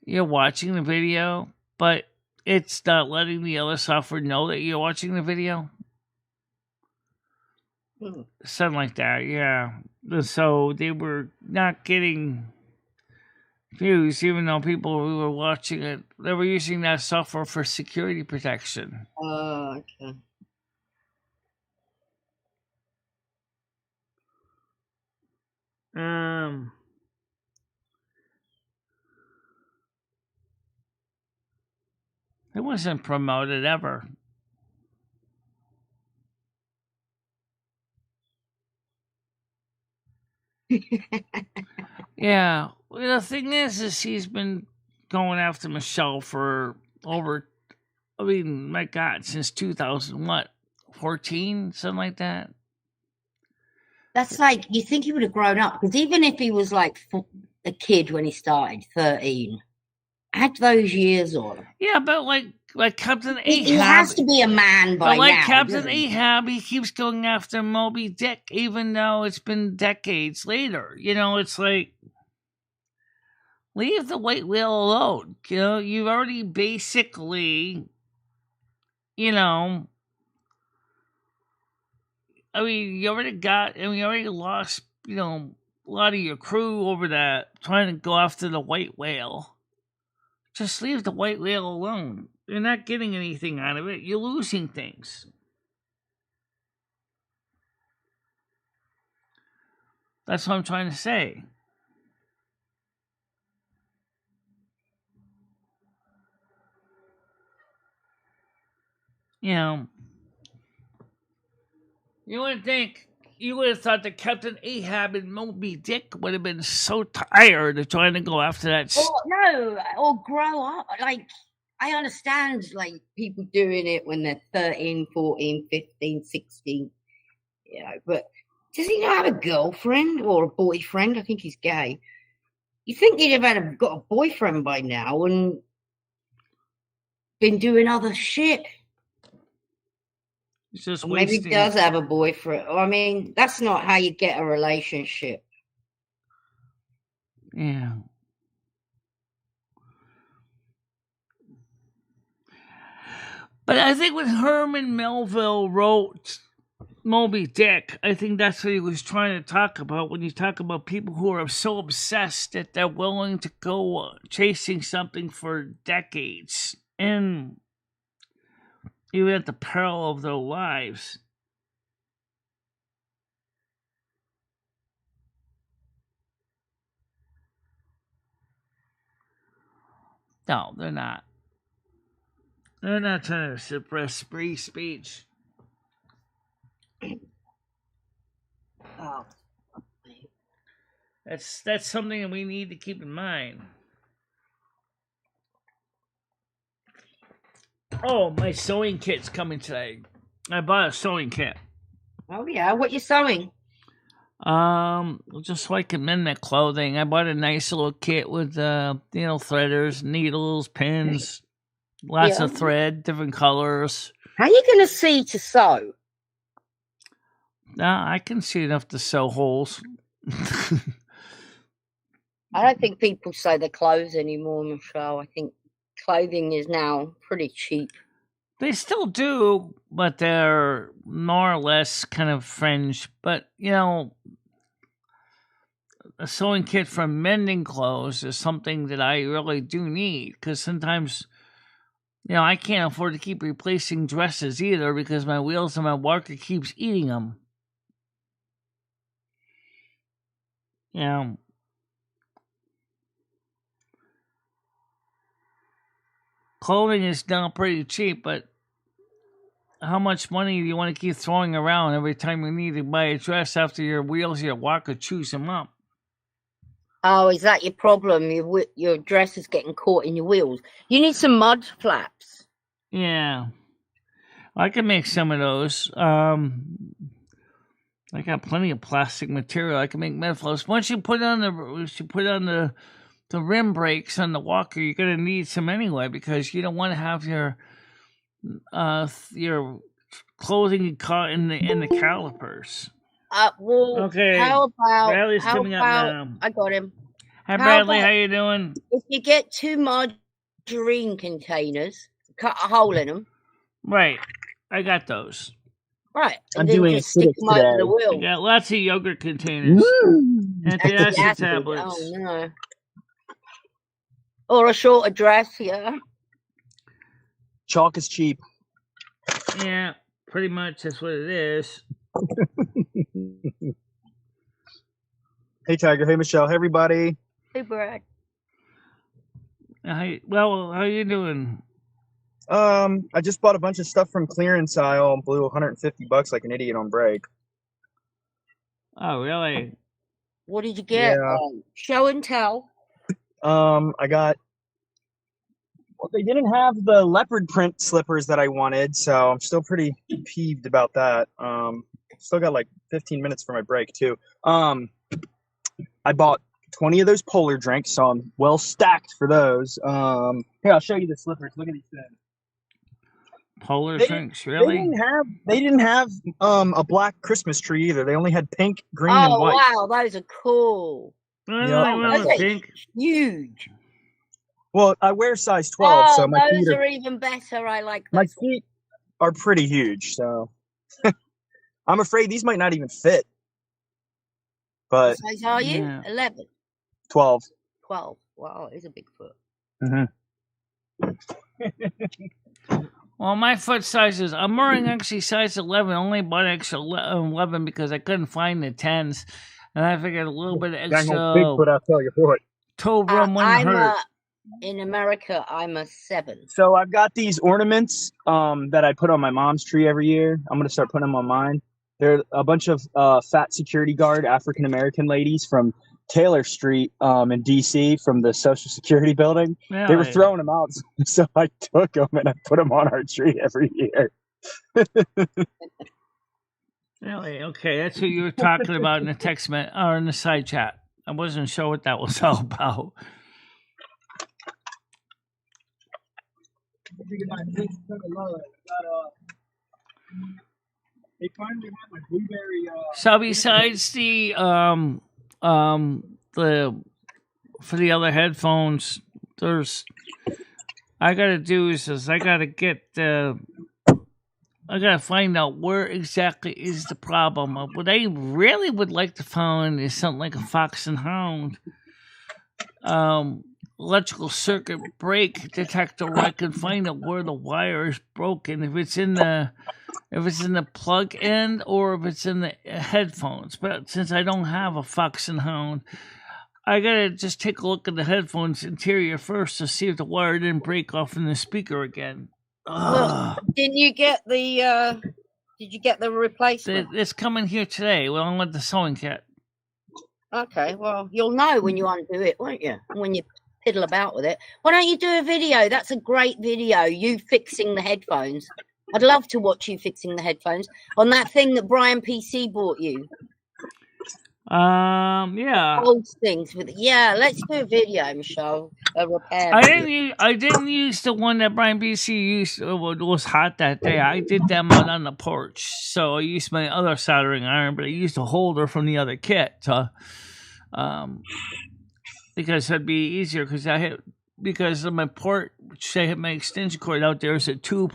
you're watching the video, but it's not letting the other software know that you're watching the video. Something like that, yeah. So they were not getting views, even though people who were watching it, they were using that software for security protection. Oh, okay. wasn't promoted ever. Yeah. Well, the thing is he's been going after Michelle for over, I mean, my God, since 2000, what, 14, something like that. That's like, you think he would have grown up, because even if he was like a kid when he started, 13, add those years on. Yeah, but like Captain Ahab, He has to be a man by but like now. Captain doesn't he? Ahab, he keeps going after Moby Dick, even though it's been decades later. You know, it's like, leave the white whale alone. You know, you've already basically, you know, I mean, you already got, and you already lost, you know, a lot of your crew over that, trying to go after the white whale. Just leave the white whale alone. You're not getting anything out of it. You're losing things. That's what I'm trying to say. You know, you would think, you would have thought that Captain Ahab and Moby Dick would have been so tired of trying to go after that. Or grow up. Like, I understand, like, people doing it when they're 13, 14, 15, 16, you know, but does he not have a girlfriend or a boyfriend? I think he's gay. You think he'd have got a boyfriend by now and been doing other shit? He's just Maybe he wasting. does have a boyfriend. I mean, that's not how you get a relationship. Yeah. But I think when Herman Melville wrote Moby Dick, I think that's what he was trying to talk about when you talk about people who are so obsessed that they're willing to go chasing something for decades, and even at the peril of their lives. No, they're not. They're not trying to suppress free speech. Oh. That's something that we need to keep in mind. Oh, my sewing kit's coming today. I bought a sewing kit. Oh yeah, what you sewing? Just so I can mend my clothing. I bought a nice little kit with threaders, needles, pins, lots of thread, different colors. How are you gonna see to sew? I can see enough to sew holes. I don't think people sew their clothes anymore, Michelle. I think clothing is now pretty cheap. They still do, but they're more or less kind of fringe. But, a sewing kit for mending clothes is something that I really do need, because sometimes, I can't afford to keep replacing dresses either because my wheels and my walker keeps eating them. Clothing is now pretty cheap, but how much money do you want to keep throwing around every time you need to buy a dress after your wheels, your walker chews them up? Oh, is that your problem? Your dress is getting caught in your wheels. You need some mud flaps. Yeah, I can make some of those. I got plenty of plastic material. I can make mud flaps. Once you put on the rim brakes on the walker, you're gonna need some anyway, because you don't want to have your clothing caught in the calipers. Okay. How about coming up now. I got him. Hi, Bradley. How you doing? If you get 2 margarine containers, cut a hole in them. Right. I got those. Right. I'm doing just stick them over the wheel. I got lots of yogurt containers. Antacid tablets. Oh, no. Or a shorter dress, yeah. Chalk is cheap. Yeah, pretty much that's what it is. Hey, Tiger. Hey, Michelle. Hey, everybody. Hey, Brad. How you doing? I just bought a bunch of stuff from clearance aisle and blew $150 like an idiot on break. Oh, really? What did you get? Yeah. Show and tell. I got. Well, they didn't have the leopard print slippers that I wanted, so I'm still pretty peeved about that. Still got like 15 minutes for my break too. I bought 20 of those Polar drinks, so I'm well stacked for those. Here, I'll show you the slippers. Look at these things. Polar They drinks, really? They didn't have a black Christmas tree either. They only had pink, green, and white. Oh wow, those are cool. Really? Yeah. Well, Those are pink? huge. Well, I wear size 12, so my those feet are even better. I like my those. feet are pretty huge, so I'm afraid these might not even fit. But What size are you? Yeah. 11, 12. 12. Wow, it is a big foot. Well, my foot size is, I'm wearing actually size 11. Only bought extra 11 because I couldn't find the 10s. And I figured a little bit of Dang extra old Bigfoot, I'll tell you what. toe room wouldn't hurt. In America, I'm a 7. So I've got these ornaments that I put on my mom's tree every year. I'm going to start putting them on mine. They're a bunch of fat security guard African-American ladies from Taylor Street in D.C. from the Social Security building. Really? They were throwing them out, so I took them and I put them on our tree every year. Really? Okay, that's who you were talking about in the text or in the side chat. I wasn't sure what that was all about. They finally had my blueberry. So besides the for the other headphones, I gotta find out where exactly is the problem. What I really would like to find is something like a Fox and Hound electrical circuit break detector where I can find out where the wire is broken, if it's in the plug end or if it's in the headphones. But since I don't have a Fox and Hound, I gotta just take a look at the headphones interior first to see if the wire didn't break off in the speaker again. Well, didn't you get the? Did you get the replacement? It's coming here today, along with the sewing kit. Okay, well, you'll know when you undo it, won't you? When you piddle about with it. Why don't you do a video? That's a great video. You fixing the headphones. I'd love to watch you fixing the headphones on that thing that Brian PC bought you. Yeah. Old things with let's do a video, Michelle. A repair. I didn't use the one that Brian BC used. It was hot that day. I did them out on the porch, so I used my other soldering iron, but I used a holder from the other kit to, because it'd be easier because of my port, which I had my extension cord out there is a two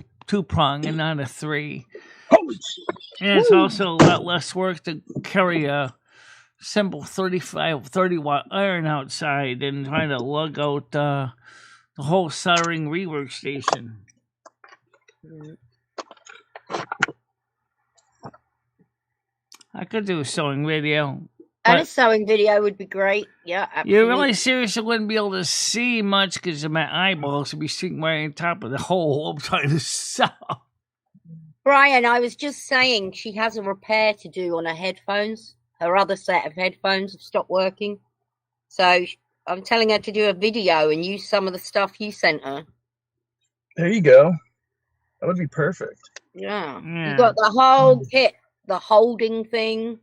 prong and not a 3. And it's also a lot less work to carry a simple 30 watt iron outside and trying to lug out the whole soldering rework station. I could do a sewing video. And a sewing video would be great. Yeah, absolutely. You really seriously wouldn't be able to see much because of my eyeballs would be sitting right on top of the hole I'm trying to sew. Brian, I was just saying she has a repair to do on her headphones. Her other set of headphones have stopped working. So I'm telling her to do a video and use some of the stuff you sent her. There you go. That would be perfect. Yeah. You got the whole kit, the holding thing,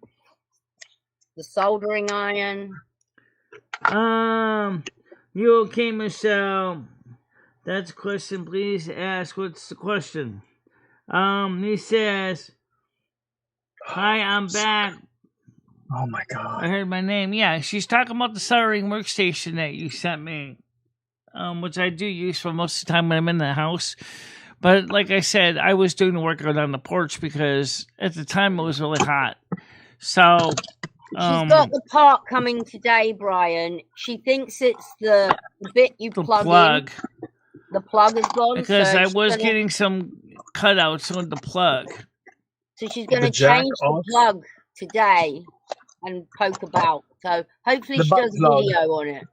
the soldering iron. You okay, Michelle? That's a question. Please ask. What's the question? He says, "Hi, I'm back." Oh my God. I heard my name. Yeah, she's talking about the soldering workstation that you sent me, which I do use for most of the time when I'm in the house. But like I said, I was doing the work out on the porch because at the time it was really hot. So she's got the part coming today, Brian. She thinks it's the bit you plug in. The plug is gone. Because I was getting some cutouts on the plug. So she's going to change the plug today and poke about. So hopefully she does a video on it.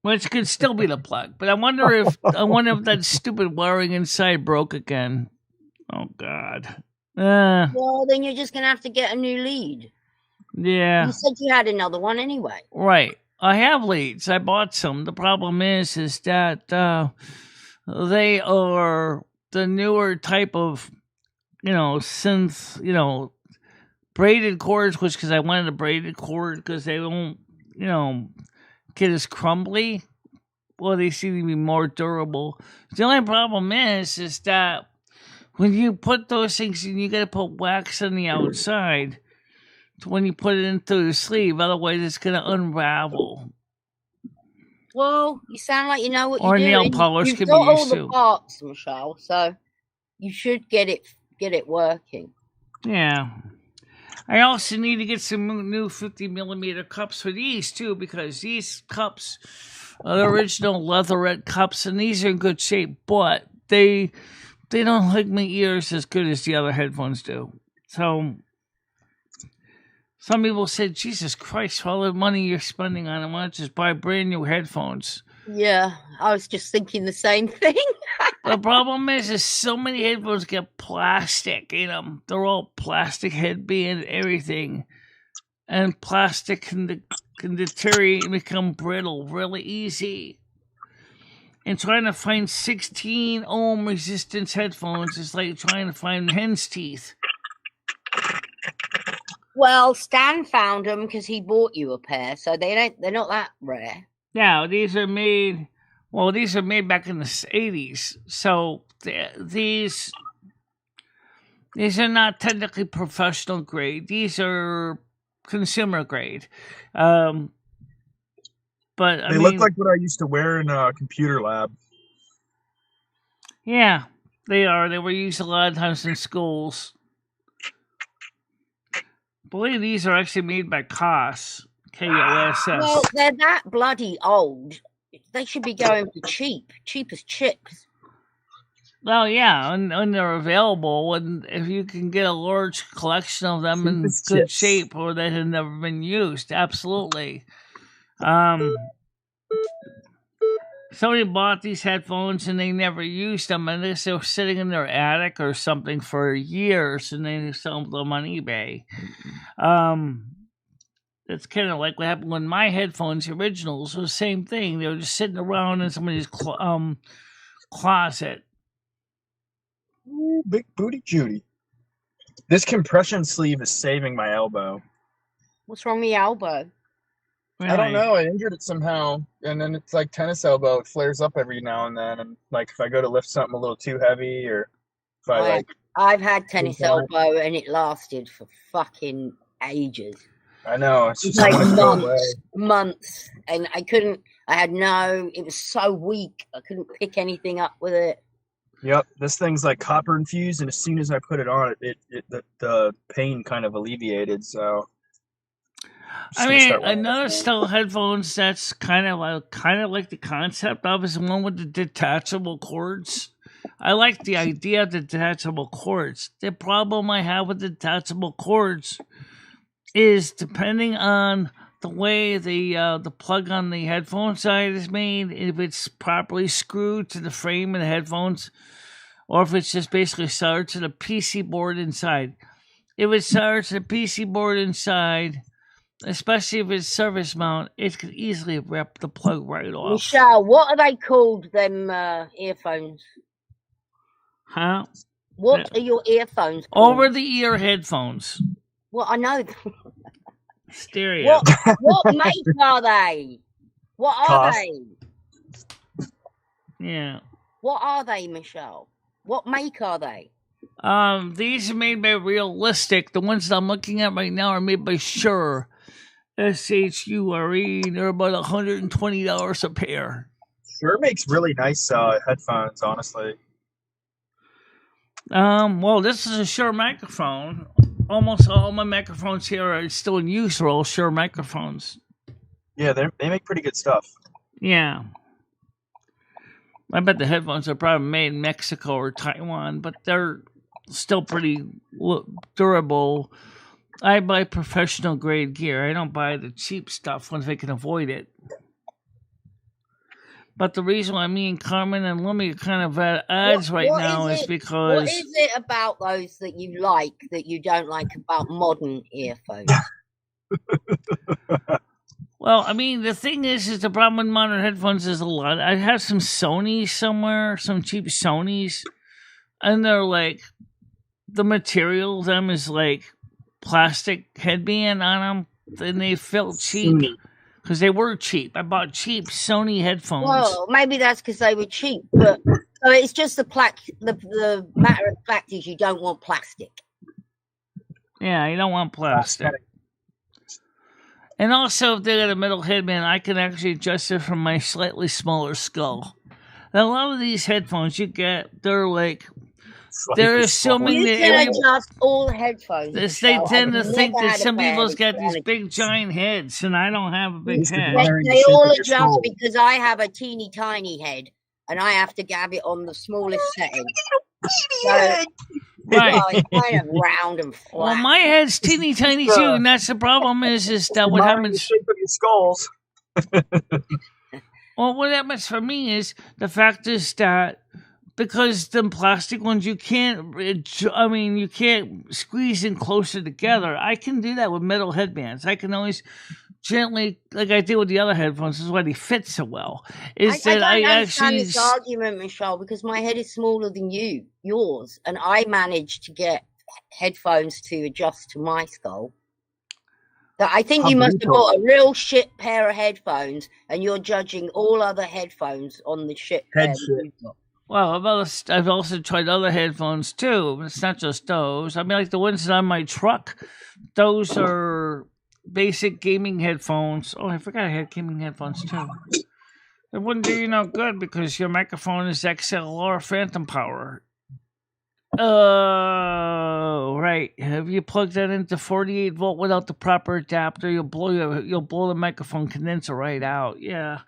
which could still be the plug. But I wonder if that stupid wiring inside broke again. Oh God. Well, then you're just gonna have to get a new lead. Yeah. You said you had another one anyway. Right. I have leads. I bought some. The problem is that they are the newer type of, synth, braided cords, which because I wanted a braided cord because they won't, get as crumbly. Well, they seem to be more durable. The only problem is that when you put those things in, you got to put wax on the outside when you put it into the sleeve. Otherwise, it's going to unravel. Well, you sound like you know what Or you're nail doing. polish You've could got be all used the too. parts, Michelle, so you should get it working. Yeah. I also need to get some new 50mm cups for these too, because these cups are the original leatherette cups, and these are in good shape, but they don't hug my ears as good as the other headphones do. So some people said, Jesus Christ, for all the money you're spending on them, why don't you just buy brand new headphones? Yeah, I was just thinking the same thing. The problem is so many headphones get plastic in them. They're all plastic headband, everything. And plastic can deteriorate and become brittle really easy. And trying to find 16 ohm resistance headphones is like trying to find hen's teeth. Well, Stan found them because he bought you a pair, so they're not that rare. Now, these are made back in the 80s. So these are not technically professional grade. These are consumer grade. But they look like what I used to wear in a computer lab. Yeah, they are. They were used a lot of times in schools. I believe these are actually made by KOSS. KOSS. Well, they're that bloody old. They should be going for cheap as chips. Well, yeah, and they're available, and if you can get a large collection of them in good shape or that have never been used, absolutely. Somebody bought these headphones and they never used them, and they were sitting in their attic or something for years, and they sold them on eBay. It's kind of like what happened when my headphones, the originals, were the same thing. They were just sitting around in somebody's closet. Ooh, big booty Judy. This compression sleeve is saving my elbow. What's wrong with your elbow? I don't know. I injured it somehow, and then it's like tennis elbow. It flares up every now and then, and like if I go to lift something a little too heavy, or if I've had tennis elbow, and it lasted for fucking ages. I know. It's just like months, and it was so weak. I couldn't pick anything up with it. Yep, this thing's like copper infused, and as soon as I put it on, the pain kind of alleviated. So, I mean, another style of headphones that's kind of like the concept of is the one with the detachable cords. I like the idea of the detachable cords. The problem I have with the detachable cords is depending on the way the plug on the headphone side is made, if it's properly screwed to the frame of the headphones, or if it's just basically soldered to the PC board inside. If it's soldered to the PC board inside, especially if it's service mount, it could easily rip the plug right off. Michelle, what are they called, them earphones? Huh? What are your earphones called? Over-the-ear headphones. Well, I know. Stereo. What make are they? What are they? Yeah. What are they, Michelle? What make are they? These are made by Realistic. The ones that I'm looking at right now are made by Shure. SHURE. They're about $120 a pair. Shure makes really nice headphones, honestly. Well, this is a Shure microphone. Almost all my microphones here are still in use. Are all Shure microphones. Yeah, they make pretty good stuff. Yeah. I bet the headphones are probably made in Mexico or Taiwan, but they're still pretty durable. I buy professional grade gear. I don't buy the cheap stuff when I can avoid it. But the reason why me and Carmen and Lummy are kind of at odds right now is what because is it about those that you like that you don't like about modern earphones? well, I mean, the thing is the problem with modern headphones is a lot. I have some Sonys somewhere, some cheap Sonys, and they're like, the material of them is like plastic headband on them, and they felt cheap because they were cheap. I bought cheap Sony headphones. Well, maybe that's because they were cheap, but so it's just the matter of fact is you don't want plastic. Yeah, you don't want plastic. And also, if they got a metal headband, I can actually adjust it from my slightly smaller skull. Now, a lot of these headphones you get, they're like, they're assuming You that can adjust all headphones. they tend to I've think never that had a some pair people's that's got these managed big giant heads, and I don't have a big head. They all adjust because I have a teeny tiny head, and I have to have it on the smallest setting. So, Right. well, it's kind of round and flat. Well, my head's teeny tiny too, and that's the problem. Is that what Admiring the happens? shape of your skulls. Well, what happens for me is the fact is that because the plastic ones you can't squeeze in closer together. I can do that with metal headbands. I can always gently, like I did with the other headphones. This is why they fit so well. I don't understand this argument, Michelle, because my head is smaller than yours, and I managed to get headphones to adjust to my skull. So I think you must have bought a real shit pair of headphones, and you're judging all other headphones on the shit pair that you've got. Well, I've also tried other headphones too. It's not just those. I mean, like the ones that on my truck, those are basic gaming headphones. Oh, I forgot I had gaming headphones too. It wouldn't do you no good because your microphone is XLR Phantom Power. Oh, right. Have you plugged that into 48 volt without the proper adapter? You'll blow the microphone condenser right out. Yeah.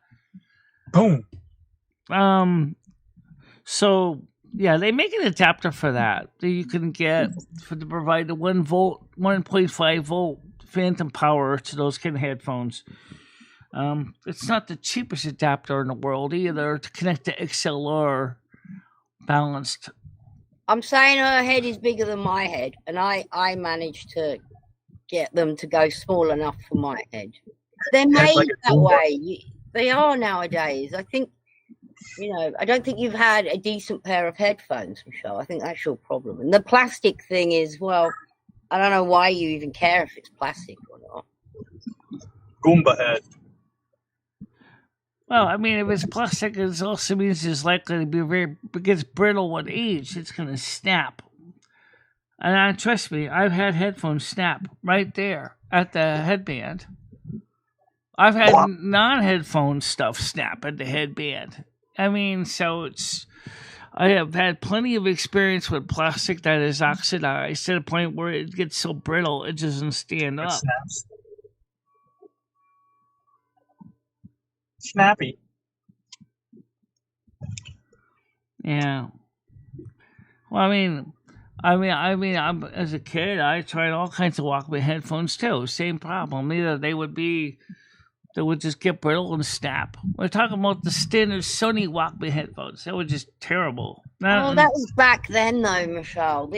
Boom. So yeah, they make an adapter for that you can get to provide the 1.5 volt phantom power to those kind of headphones. It's not the cheapest adapter in the world either to connect to XLR balanced. I'm saying her head is bigger than my head, and I managed to get them to go small enough for my head. They're made that way. They are nowadays. I think. I don't think you've had a decent pair of headphones, Michelle. I think that's your problem. And the plastic thing is, well, I don't know why you even care if it's plastic or not. Goomba head. Well, I mean, if it's plastic, it also means it's likely to be it gets brittle with age. It's going to snap. And trust me, I've had headphones snap right there at the headband. I've had non-headphone stuff snap at the headband. I mean, I have had plenty of experience with plastic that is oxidized to the point where it gets so brittle it doesn't stand up. Snaps. Snappy. Yeah. Well, I mean, I'm, as a kid, I tried all kinds of Walkman headphones too. Same problem. Either they would just get brittle and snap. We're talking about the standard Sony Walkman headphones. They were just terrible. That was back then, though, Michelle.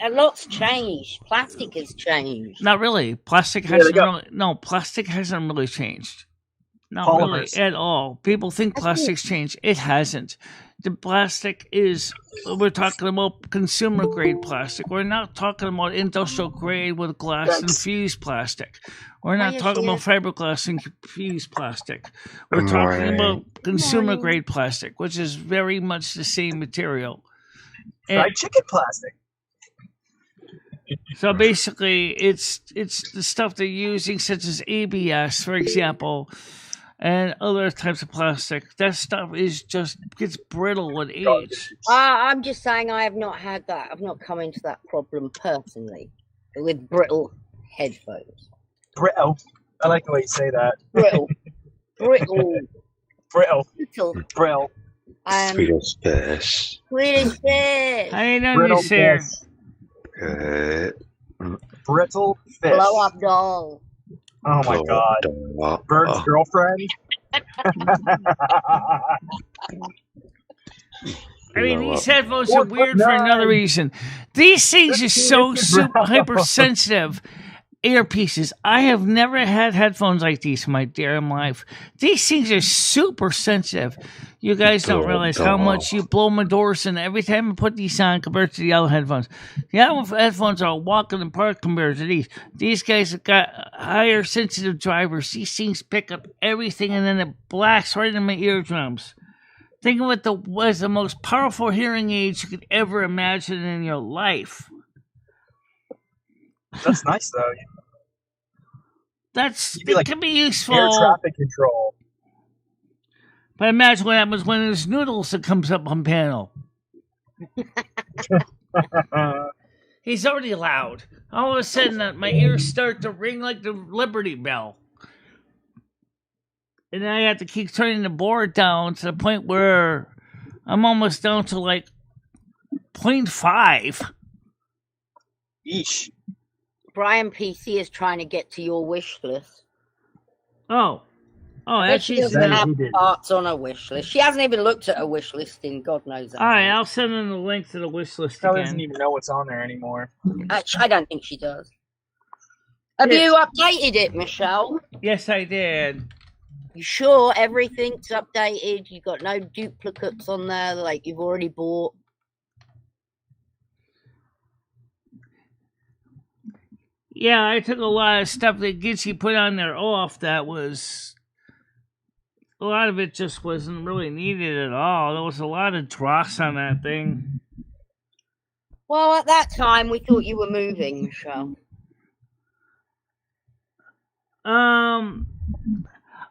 A lot's changed. Plastic has changed. Not really. Plastic hasn't really changed. Not really at all. People think plastic's changed. It hasn't. The plastic we're talking about consumer grade plastic. We're not talking about industrial grade with glass infused plastic. We're not talking about fiberglass infused plastic. We're talking about consumer grade plastic, which is very much the same material. Fried chicken plastic. So basically, it's the stuff they're using, such as ABS, for example, and other types of plastic. That stuff gets brittle with age. I'm just saying I have not had that. I've not come into that problem personally with brittle headphones. Brittle. I like the way you say that. Brittle. Swedish fish. Swedish fish. How you doing, sir? Good. Brittle fish. Blow up doll. Oh my god. Bird's girlfriend. I mean, You know these what? headphones are weird for another reason. These things are so super hypersensitive earpieces. I have never had headphones like these in my damn life. These things are super sensitive. You guys don't realize how much you blow my doors in every time I put these on compared to the other headphones. The other headphones are a walk in the park compared to these. These guys have got higher sensitive drivers. These things pick up everything and then it blasts right in my eardrums. Think of it as the most powerful hearing aids you could ever imagine in your life. That's nice though. You'd be It like can be air useful. traffic control. But imagine what happens when there's noodles that comes up on panel. He's already loud. All of a sudden, my ears start to ring like the Liberty Bell. And then I have to keep turning the board down to the point where I'm almost down to like 0.5. Yeesh. Brian PC is trying to get to your wish list. Oh, But she actually, doesn't That have he did. parts on her wish list. She hasn't even looked at her wish list in God knows how all right, long. I'll send in the link to the wish list Probably doesn't again. even know what's on there anymore. I don't think she does. Have Yes. you updated it, Michelle? Yes, I did. You sure everything's updated? You got no duplicates on there like you've already bought? Yeah, I took a lot of stuff that Gitsy put on there off that was... A lot of it just wasn't really needed at all. There was a lot of dross on that thing. Well, at that time we thought you were moving, Michelle.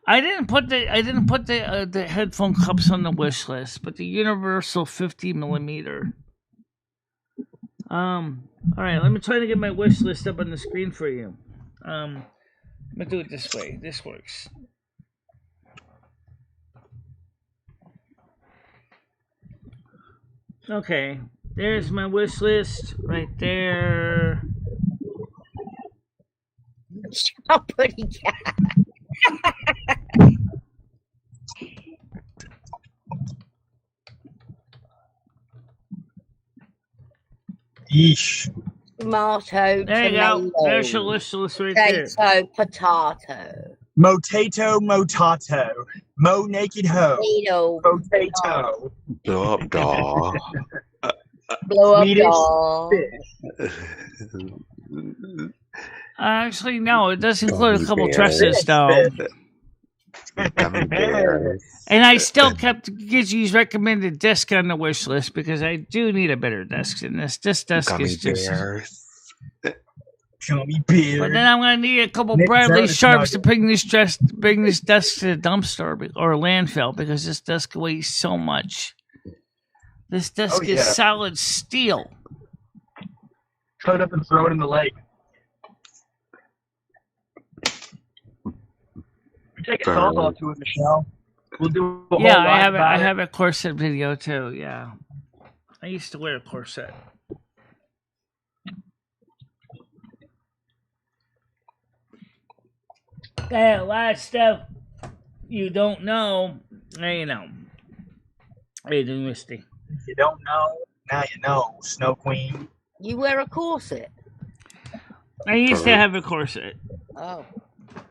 I didn't put the headphone cups on the wish list, but the universal 50mm. All right, let me try to get my wish list up on the screen for you. I'm gonna do it this way. This works. Okay, there's my wish list right there. How pretty cat. Yeesh. Tomato, There you go. tomato, There's your wish list right there. potato, potato, Motato, motato. Mo naked hoe. potato, Potato. Blow up doll. blow up Swedish doll. fish. Actually, no, it does include a Gummy couple bears. dresses, though. Gummy bears. And I still kept Gidgey's recommended desk on the wish list because I do need a better desk than this. This desk Gummy is just. bears. Gummy bear. But then I'm gonna need a couple Nick Bradley Curtis Sharps to nugget. bring this desk to the dumpster or landfill because this desk weighs so much. This desk Oh, is yeah. solid steel. Cut it up and throw it in the lake. We take a softball to it, Michelle. We'll do a whole Yeah, live about I it. have a corset video too. Yeah, I used to wear a corset. Yeah, a lot of stuff you don't know. Now you know. Hey, Misty. If you don't know, now you know, Snow Queen. You wear a corset. I used to have a corset. Oh.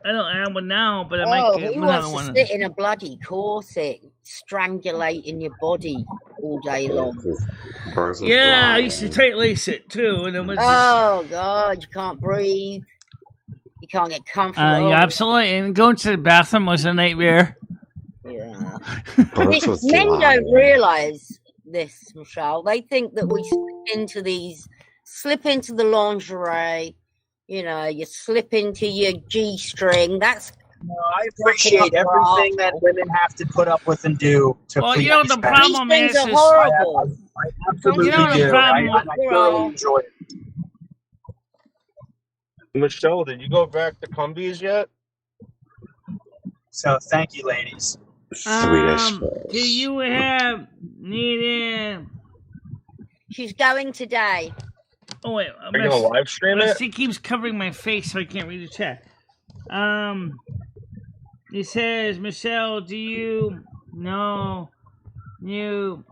I don't have one now, but I might Oh, get who another wants to one. sit in a bloody corset, strangulating your body all day long? Birds of Yeah, I fly. used to tight lace it too, and it was. Oh God, you can't breathe. You can't get comfortable. Yeah, absolutely. And going to the bathroom was a nightmare. Yeah. Birds with Men fly. don't realise this, Michelle. They think that we slip into the lingerie. You know, you slip into your G-string. That's No, I appreciate everything that women have to put up with and do to Well, please you know the men. problem these is, things are is horrible. I absolutely You know the do. problem I with- thoroughly enjoy it. Michelle, did you go back to Cumbies yet? So thank you, ladies. Swedish do fish. you have needed? She's going today. Oh wait, Are you gonna live stream it? He keeps covering my face, so I can't read the chat. He says, Michelle, do you know you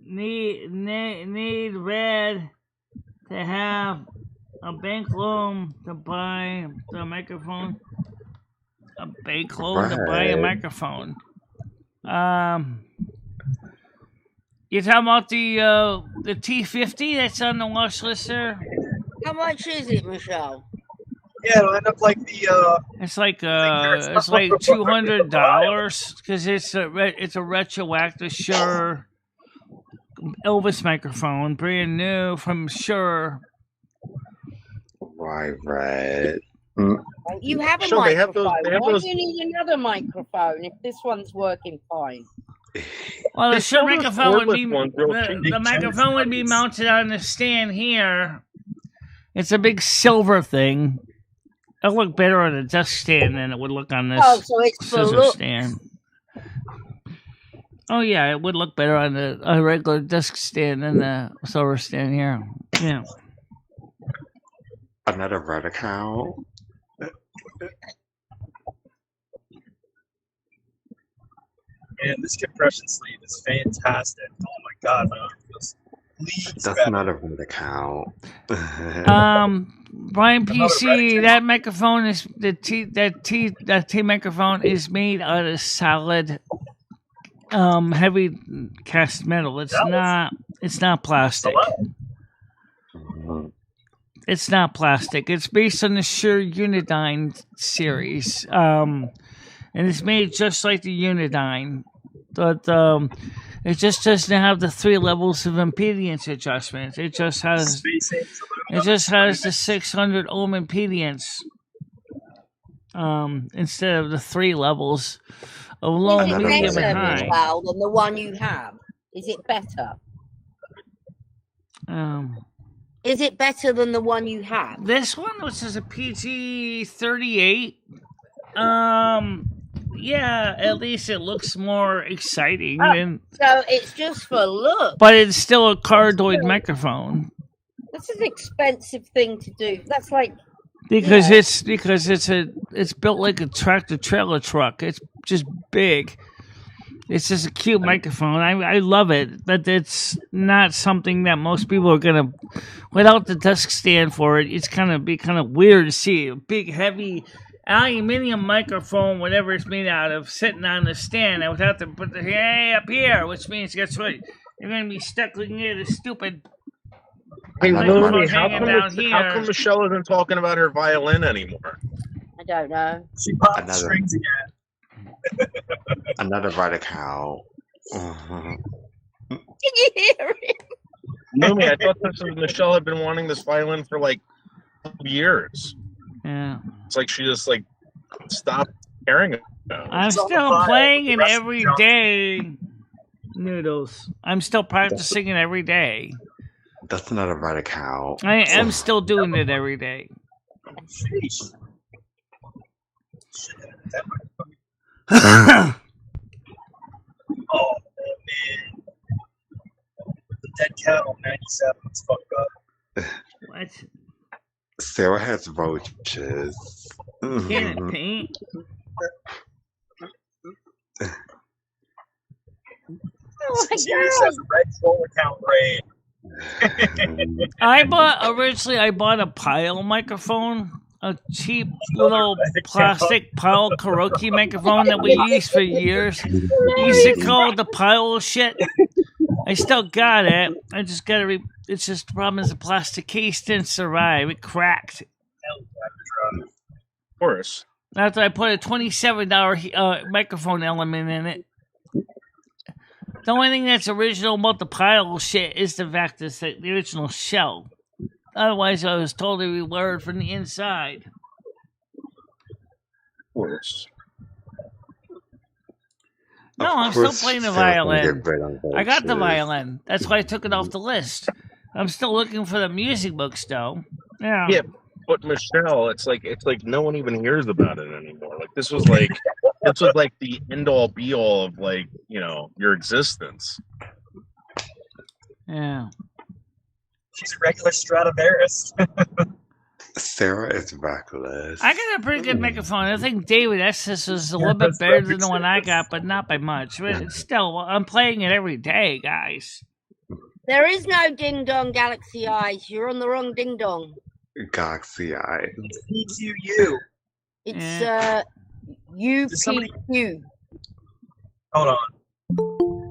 need Red to have a bank loan to buy the microphone? A bank loan to buy a Red. microphone. You talking about the T50 that's on the watch list there? How much is it, Michelle? Yeah, it'll end up like the It's like $200 because it's a retroactive Shure Elvis microphone, brand new from Shure. Why, Red? You have a Michelle, they have microphone. those- they have Why those- do you need another microphone if this one's working fine? Well, the They Shure sell those microphone would be cordless ones real cheap. the microphone would be mounted on the stand here. It's a big silver thing. It'll look better on a desk stand than it would look on this Oh, so it's for scissor look. stand. Oh yeah, it would look better on a regular desk stand than the silver stand here. Yeah. Another Red account? man, this compression sleeve is fantastic. Oh my god, my arm feels leagues That's better. not a Red account. Brian PC, that microphone is that T microphone is made out of solid heavy cast metal. It's not plastic. Mhm. It's not plastic. It's based on the Shure Unidyne series. And it's made just like the Unidyne. But it just doesn't have the 3 levels of impedance adjustment. It just has the 600 ohm impedance instead of the 3 levels of low, Is it medium, better, and high. Michelle, than the one you have? Is it better? Is it better than the one you have? This one, which is a PG-38, yeah, at least it looks more exciting than, So it's just for look. but it's still a cardioid microphone That's an expensive thing to do. That's like because Yeah. it's built like a tractor trailer truck. It's just big. It's just a cute microphone. I love it, but it's not something that most people are gonna. Without the desk stand for it, it's kind of weird to see a big, heavy aluminium microphone, whatever it's made out of, sitting on the stand. I would have to put the hey up here, which means guess what? You're gonna be stuck looking at a stupid. Hey, Microphone Lumi, hanging down here. how come Michelle isn't talking about her violin anymore? I don't know. She popped the Another- strings again. Another Red account. Mhm. Can you hear it? Lumi, I thought Michelle had been wanting this violin for like years. Yeah, It's like she just like stopped caring about it. I'm It's on the still file. playing it Rest every junk. day. Noodles. I'm still practicing it every day. That's not a Red account. I am still doing it every day. Sheesh. Oh man, the dead cattle '97. It's fucked up. What? Sarah has roaches. Can it Mhm. paint? Oh my Serious god! has a red soul account raid. I bought a Pile microphone, a cheap little plastic Pile karaoke microphone that we used for years. We used to call it the Pile shit. I still got it. I just got to. It's just the problem is the plastic case didn't survive. It cracked. Of course. After I put a $27 microphone element in it. The only thing that's original about the Pile shit is the fact that it's the original shell. Otherwise, I was totally rewired from the inside. Of course. No, Of I'm still course playing the Sarah can violin. get rid of I got the roaches. violin. That's why I took it off the list. I'm still looking for the music books, though. Yeah. Yeah, but Michelle, it's like no one even hears about it anymore. Like this was like the end all be all of like, you know, your existence. Yeah. She's a regular Stradivarius. Sarah is reckless. I got a pretty good microphone. I think David Estes is a little bit that's better right. than the one I got, but not by much. But it's still, I'm playing it every day, guys. There is no Ding Dong Galaxy Eyes. You're on the wrong Ding Dong. Galaxy Eye. PQU. It's Does somebody- UPQ. Hold on.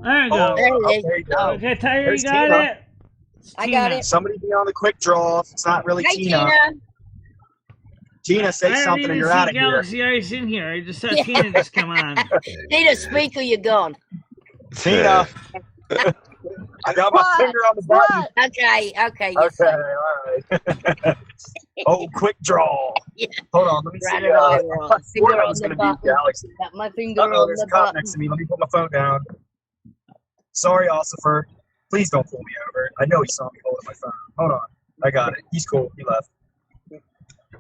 There you go. There it is. there you go. Oh. Okay, Tyler, you There's got Tina. it? It's I got Tina. it. Somebody be on the quick draw. If it's not really Hey, Tina. Tina. Tina, I say didn't something even and you're see out of here. Galaxy Eyes in here. I just saw Yeah. Tina just come on. Tina, speak or you're gone. Tina. I got my What? finger on the button. What? Okay, Okay, yes, all sir. right. Oh, quick draw. Yeah. Hold on, let me Right see. on, I right. thought Finger Ford on was the going to beat button. Galaxy. Got my finger Uh-oh, on there's the a cop button. next to me. Let me put my phone down. Sorry, Ossifer. Please don't pull me over. I know he saw me holding my phone. Hold on. I got it. He's cool. He left.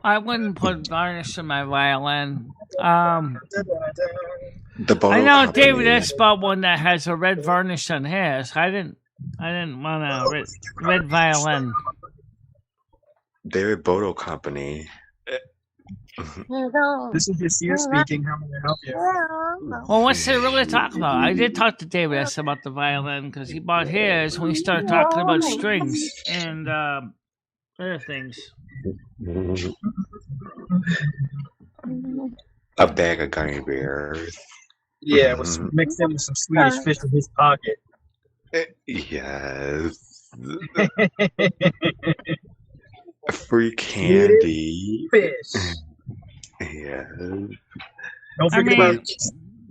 I wouldn't put varnish in my violin. The Bono I know Company. David S bought one that has a red varnish on his. I didn't want a red violin. David Bodo Company. This is Yasir speaking. How may I help you? Well, what's there really to talk about? I did talk to David S about the violin because he bought his when we started talking about strings and other things. A bag of gummy bears. Yeah, it was mixed in with some Swedish fish in his pocket. Yes. Free candy. Fish. Yes. Don't I forget mean- about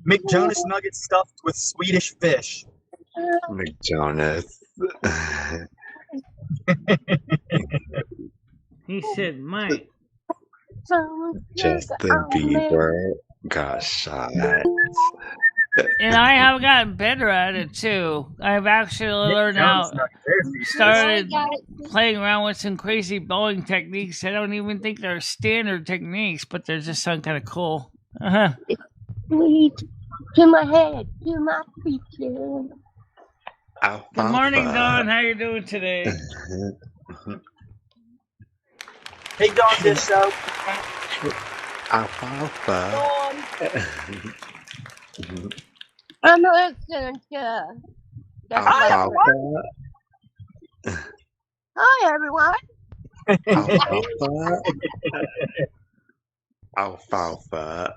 McJonas nuggets stuffed with Swedish fish. McJonas. He said, Mike. Justin Bieber got shot. And I have gotten better at it too. I've actually learned how, started playing around with some crazy bowling techniques. I don't even think they're standard techniques, but they're just sound kind of cool. Uh-huh. Sweet to my head, to my feet. Good morning, Don. How you doing today? Hey, Don Dish Show. Alfalfa. I'm an excellent Alfalfa. Hi, everyone. Alfalfa. Alfalfa.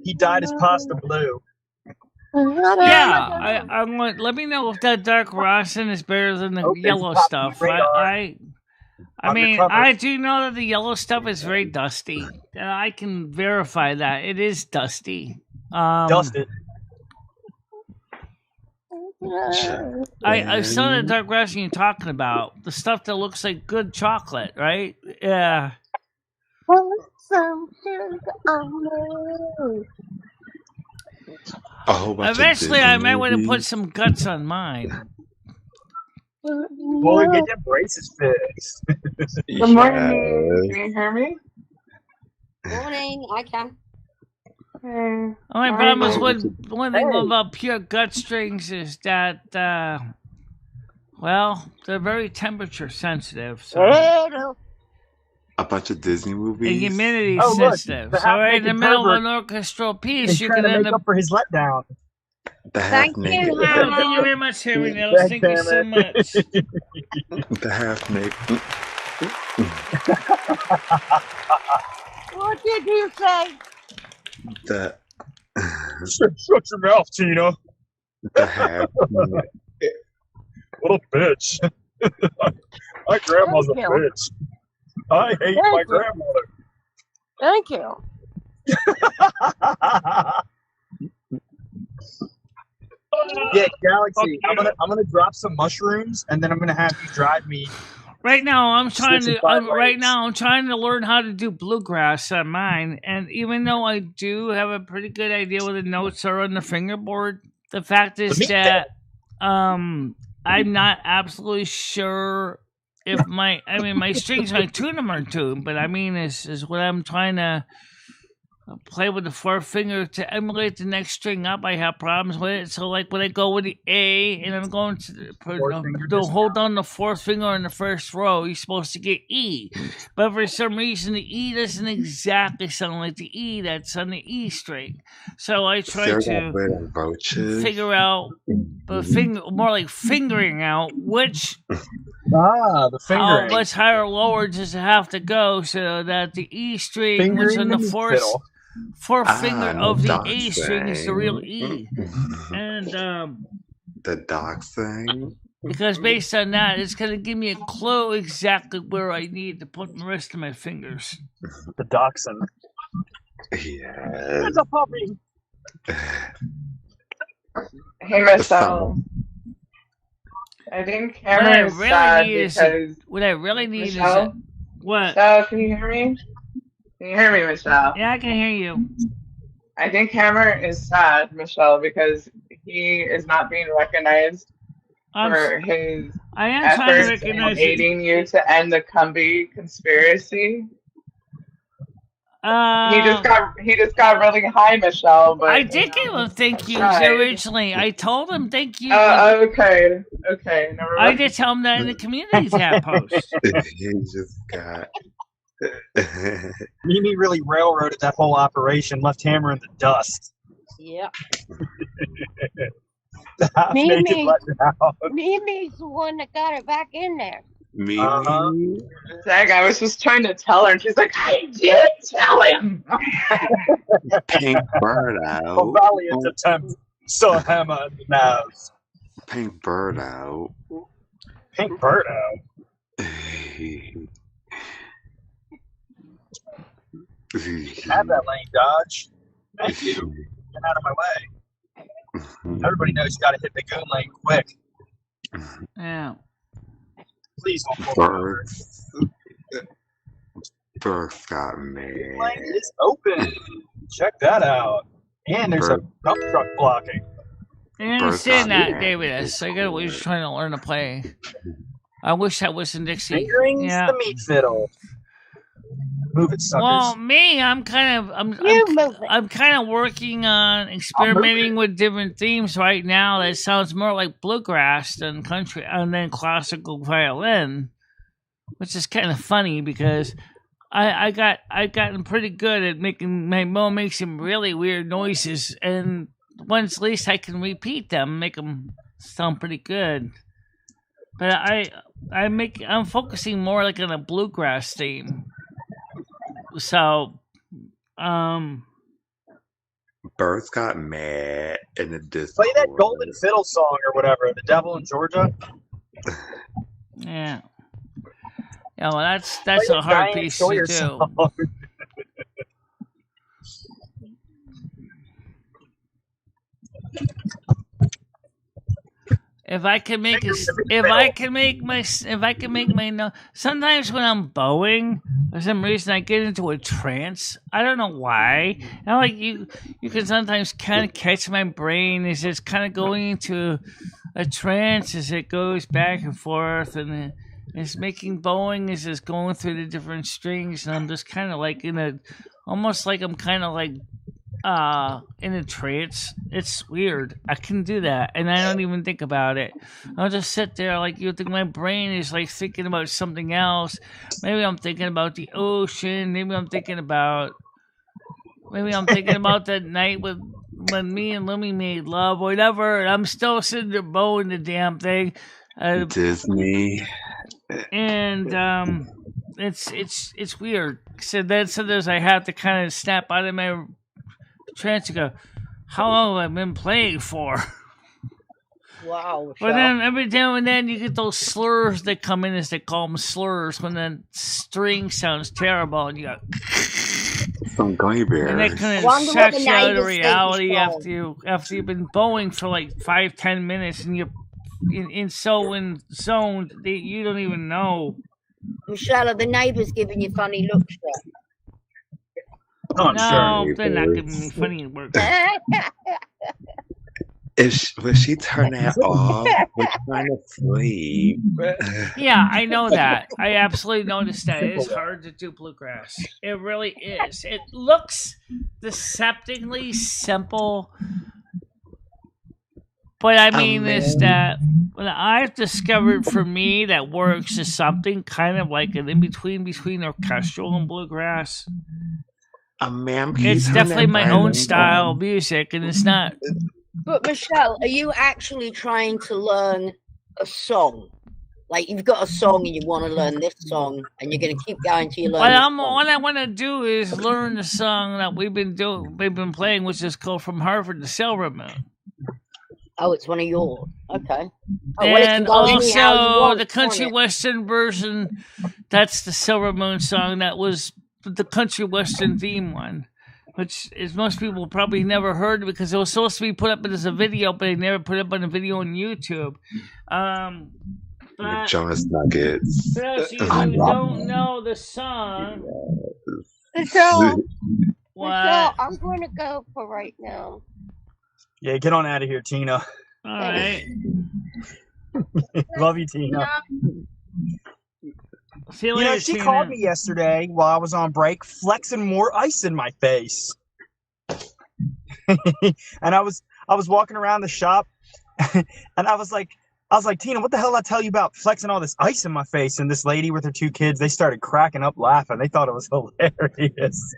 He dyed his pasta blue. Yeah, I want. Let me know if that dark Rossin is better than the Okay, yellow pop stuff. radar. I mean, Undercover. I do know that the yellow stuff is very dusty, and I can verify that it is dusty. Dust it. I saw the dark Rossin you're talking about, the stuff that looks like good chocolate, right? Yeah. Some sugar on A whole bunch of Eventually, I Disney might want to movies. put some guts on mine. Well, get your braces fixed. Yes. Can you hear me? Morning, I can. Only problem is one thing about pure gut strings is that, well, they're very temperature sensitive, so A bunch of Disney and movies. humidity Oh, look, sensitive. the So right in the half-naked middle of pervert an orchestral piece, He's you trying can to end make up. up for his letdown. The Thank half naked. you, Oh, Hannah. thank you very much, Harry Nels. Thank you so much. The half naked. What did you say? The Shut your mouth, Tina. the half. What a bitch. My grandma's a Thank you. bitch. I hate Thank my you. grandmother. Thank you. Yeah, Galaxy. I'm gonna drop some mushrooms and then I'm gonna have you drive me. Right now, I'm trying Switching to. five Right lanes. now, I'm trying to learn how to do bluegrass on mine. And even though I do have a pretty good idea what the notes are on the fingerboard, the fact is Me that I'm not absolutely sure if my. I mean, my strings, my tune them are tuned, but I mean, is what I'm trying to play with the forefinger to emulate the next string up. I have problems with it. So, like when I go with the A and I'm going to hold down the fourth finger in the first row, you're supposed to get E. But for some reason, the E doesn't exactly sound like the E that's on the E string. So I try to figure out, more like fingering out which. The fingering. How much higher or lower does it have to go so that the E string, Fingering which on the the fourth finger of the dog A string is the real E. thing. And The dog thing. because based on that, it's going to give me a clue exactly where I need to put the rest of my fingers. The dachshund. Yes. It's a puppy. Hey, Michelle. I think Cameron is sad because What I really need Michelle? is what? Michelle, can you hear me? Can you hear me, Michelle? Yeah, I can hear you. I think Cameron is sad, Michelle, because he is not being recognized for his I am trying to efforts in recognize you. aiding you to end the Cumby conspiracy. He just got really high, Michelle. But I did give him thank yous tried. originally. I told him thank you. Okay, never I mind. did tell him that in the community tab post. He just got. Mimi really railroaded that whole operation, left Hammer in the dust. Yep. The half-naked Mimi. letting out. Mimi's the one that got it back in there. Me. Dang, I was just trying to tell her, and she's like, I did tell him. Pink bird A out. valiant attempt. Saw Hammer in the nose. Pink bird out. Pink bird out. Have that lane dodge. Thank you. Get out of my way. Everybody knows you gotta hit the goon lane quick. Yeah. Please don't pull me over. Birth got The me. lane is open. Check that out. And there's a dump truck blocking. I understand that, David. I was trying to learn to play. I wish that was in Dixie. Fingering's Yeah. the meat fiddle. Move it, suckers. Well, me, I'm kind of working on experimenting with different themes right now. That sounds more like bluegrass than country, and then classical violin, which is kind of funny because I've gotten pretty good at making my mom makes some really weird noises, and once at least I can repeat them, make them sound pretty good. But I'm focusing more like on a bluegrass theme. So, Birth got mad in the Discord. Play that Golden Fiddle song or whatever. The Devil in Georgia. yeah. Yeah, well, that's Play a the hard Diane piece Sawyer to do. song. If I can make my no, sometimes when I'm bowing, for some reason I get into a trance. I don't know why. And like you can sometimes kind of catch my brain as it's kind of going into a trance as it goes back and forth, and it's making bowing as it's going through the different strings, and I'm just kind of like almost like I'm kind of like in a trance. It's weird. I can do that, and I don't even think about it. I'll just sit there like you think my brain is like thinking about something else. Maybe I'm thinking about the ocean. Maybe I'm thinking about that night when me and Lumi made love, whatever. And I'm still sitting there bowing the damn thing. Disney. And it's weird. So then sometimes I have to kind of snap out of my trance to go, how long have I been playing for? Wow. But then every now and then you get those slurs that come in, as they call them, slurs, when the string sounds terrible, and you go, Some gummy bears. and that kind of Wonder what sucks the you out of neighbors think reality is after you've been bowing for like 5-10 minutes, and you're zoned that you don't even know. Michelle, are the neighbours giving you funny looks? Oh, I'm No, sure. they're not giving me funny work. Will she turn that off? We're trying to sleep. Yeah, I know that. I absolutely noticed that. It is hard to do bluegrass. It really is. It looks deceptively simple. But I mean, is that what I've discovered for me that works is something kind of like an in between orchestral and bluegrass. It's definitely my own style of music, and it's not. But Michelle, are you actually trying to learn a song? Like you've got a song and you want to learn this song, and you're going to keep going till you learn. What I want to do is learn the song that we've been playing, which is called "From Harvard to Silver Moon." Oh, it's one of yours. Okay. Oh, and also the country western version. That's the Silver Moon song. That was the country western theme one, which is most people probably never heard because it was supposed to be put up as a video, but they never put up on a video on YouTube. But Jonas Nuggets. For those of you who don't know the song, Michelle, what? I'm going to go for right now. Yeah, get on out of here, Tina. All right. Love you, Tina. See you later, she Tina. called me yesterday while I was on break, flexing more ice in my face. And I was walking around the shop, and I was like, Tina, what the hell did I tell you about flexing all this ice in my face? And this lady with her 2 kids, they started cracking up laughing. They thought it was hilarious.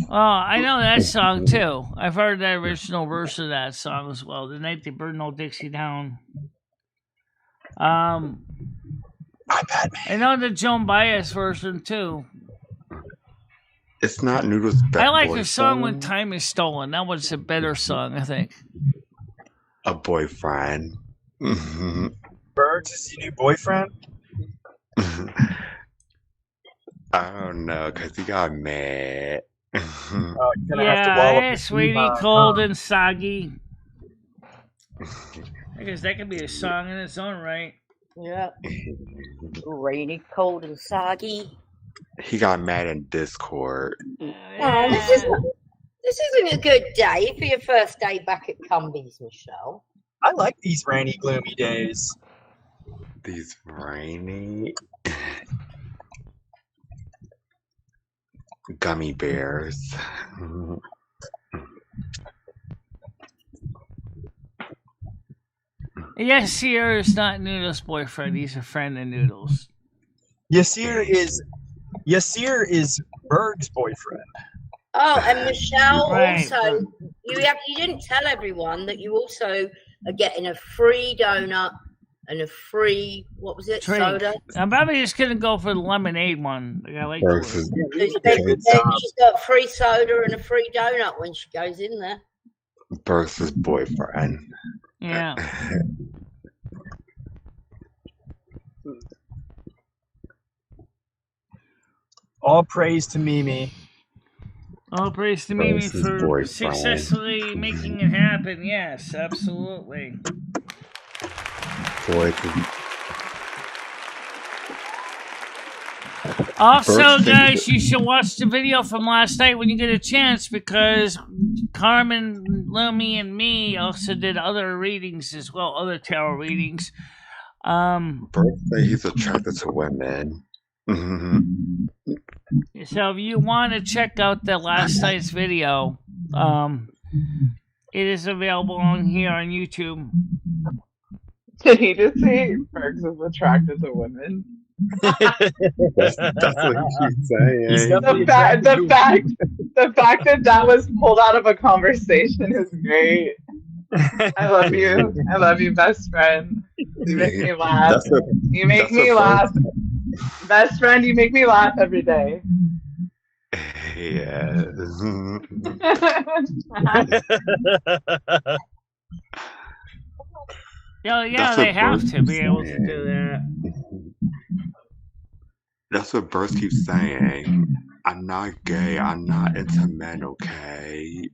Oh, I know that song too. I've heard that original verse of that song as well. The night they burned old Dixie down. I know the Joan Baez version too. It's not Noodles. I like the song "When Time Is Stolen." That was a better song, I think. A boyfriend. Birds is your new boyfriend? I don't know, because he got mad. Yeah, it's really cold and soggy. I guess that could be a song in its own right. Yeah. Rainy, cold, and soggy. He got mad in Discord. Oh, this isn't a good day for your first day back at Cumbies, Michelle. I like these rainy, gloomy days. These rainy... gummy bears. Yasir is not Noodles' boyfriend. He's a friend of Noodles. Yasir is Berg's boyfriend. Oh, and Michelle Right. also, you didn't tell everyone that you also are getting a free donut and a free, what was it, Drink. soda? I'm probably just gonna go for the lemonade one. Like, I like Berg's the She's got a free soda and a free donut when she goes in there. Berg's boyfriend. yeah. All praise to Mimi. All praise to Mimi Berg's for boyfriend. successfully making it happen. Yes, absolutely. Also, Birthday. guys, you should watch the video from last night when you get a chance because Carmen, Lumi, and me also did other readings as well, other tarot readings. Birthday, he's attracted to women. So if you want to check out the last night's video, it is available on here on YouTube. Did he just say Bergs is attracted to women? That's what she's saying. The fact that was pulled out of a conversation is great. I love you. I love you, best friend. You make me laugh. You make me laugh. Best friend, you make me laugh every day. Yeah. Yeah, That's they what have Bert to be keeps able to saying. do that. That's what Burst keeps saying. I'm not gay. I'm not into men, okay?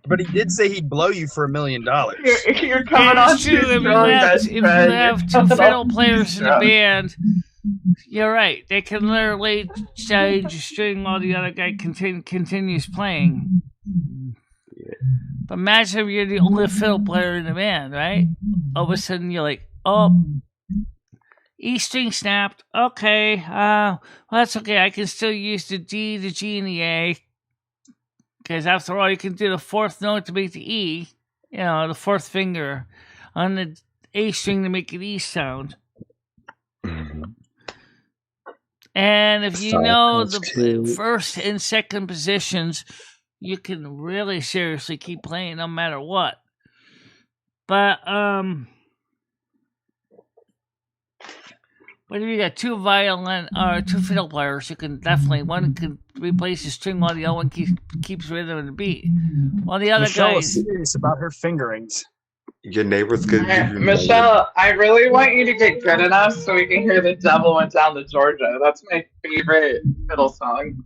But he did say he'd blow you for $1 million. You're coming And on it's too true, if you strong, have, best if you friend. have You're two coming fiddle on too players in a strong. band, you're right. They can literally change a string while the other guy continues playing. But imagine if you're the only fiddle player in the band, right? All of a sudden you're like, oh, E string snapped. Okay, well, that's okay. I can still use the D, the G, and the A. Because after all, you can do the fourth note to make the E. You know, the fourth finger on the A string to make an E sound. And if you know the first and second positions, you can really seriously keep playing no matter what. But if you got two violin or two fiddle players, you can definitely one can replace the string while the other one keeps rhythm and the beat. While the other Michelle guy is serious about her fingerings. Your neighbor's gonna give you Michelle, I really want you to get good enough so we can hear The Devil Went Down to Georgia. That's my favorite fiddle song.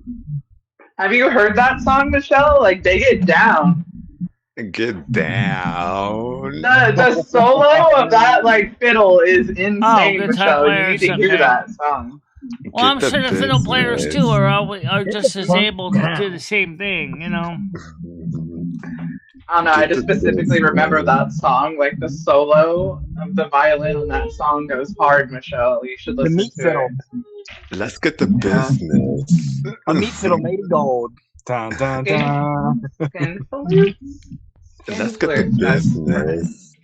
Have you heard that song, Michelle? Like, they get down. Get down. The solo of that like fiddle is insane, Michelle. You need to hear that song. Well, I'm sure the fiddle players too are just as able to do the same thing, you know. I don't know. I just specifically remember that song. Like the solo of the violin on that song goes hard, Michelle. You should listen meat to fiddle. it. Let's get the business. A meat fiddle made of gold. Dun, dun, dun. Let's get the business.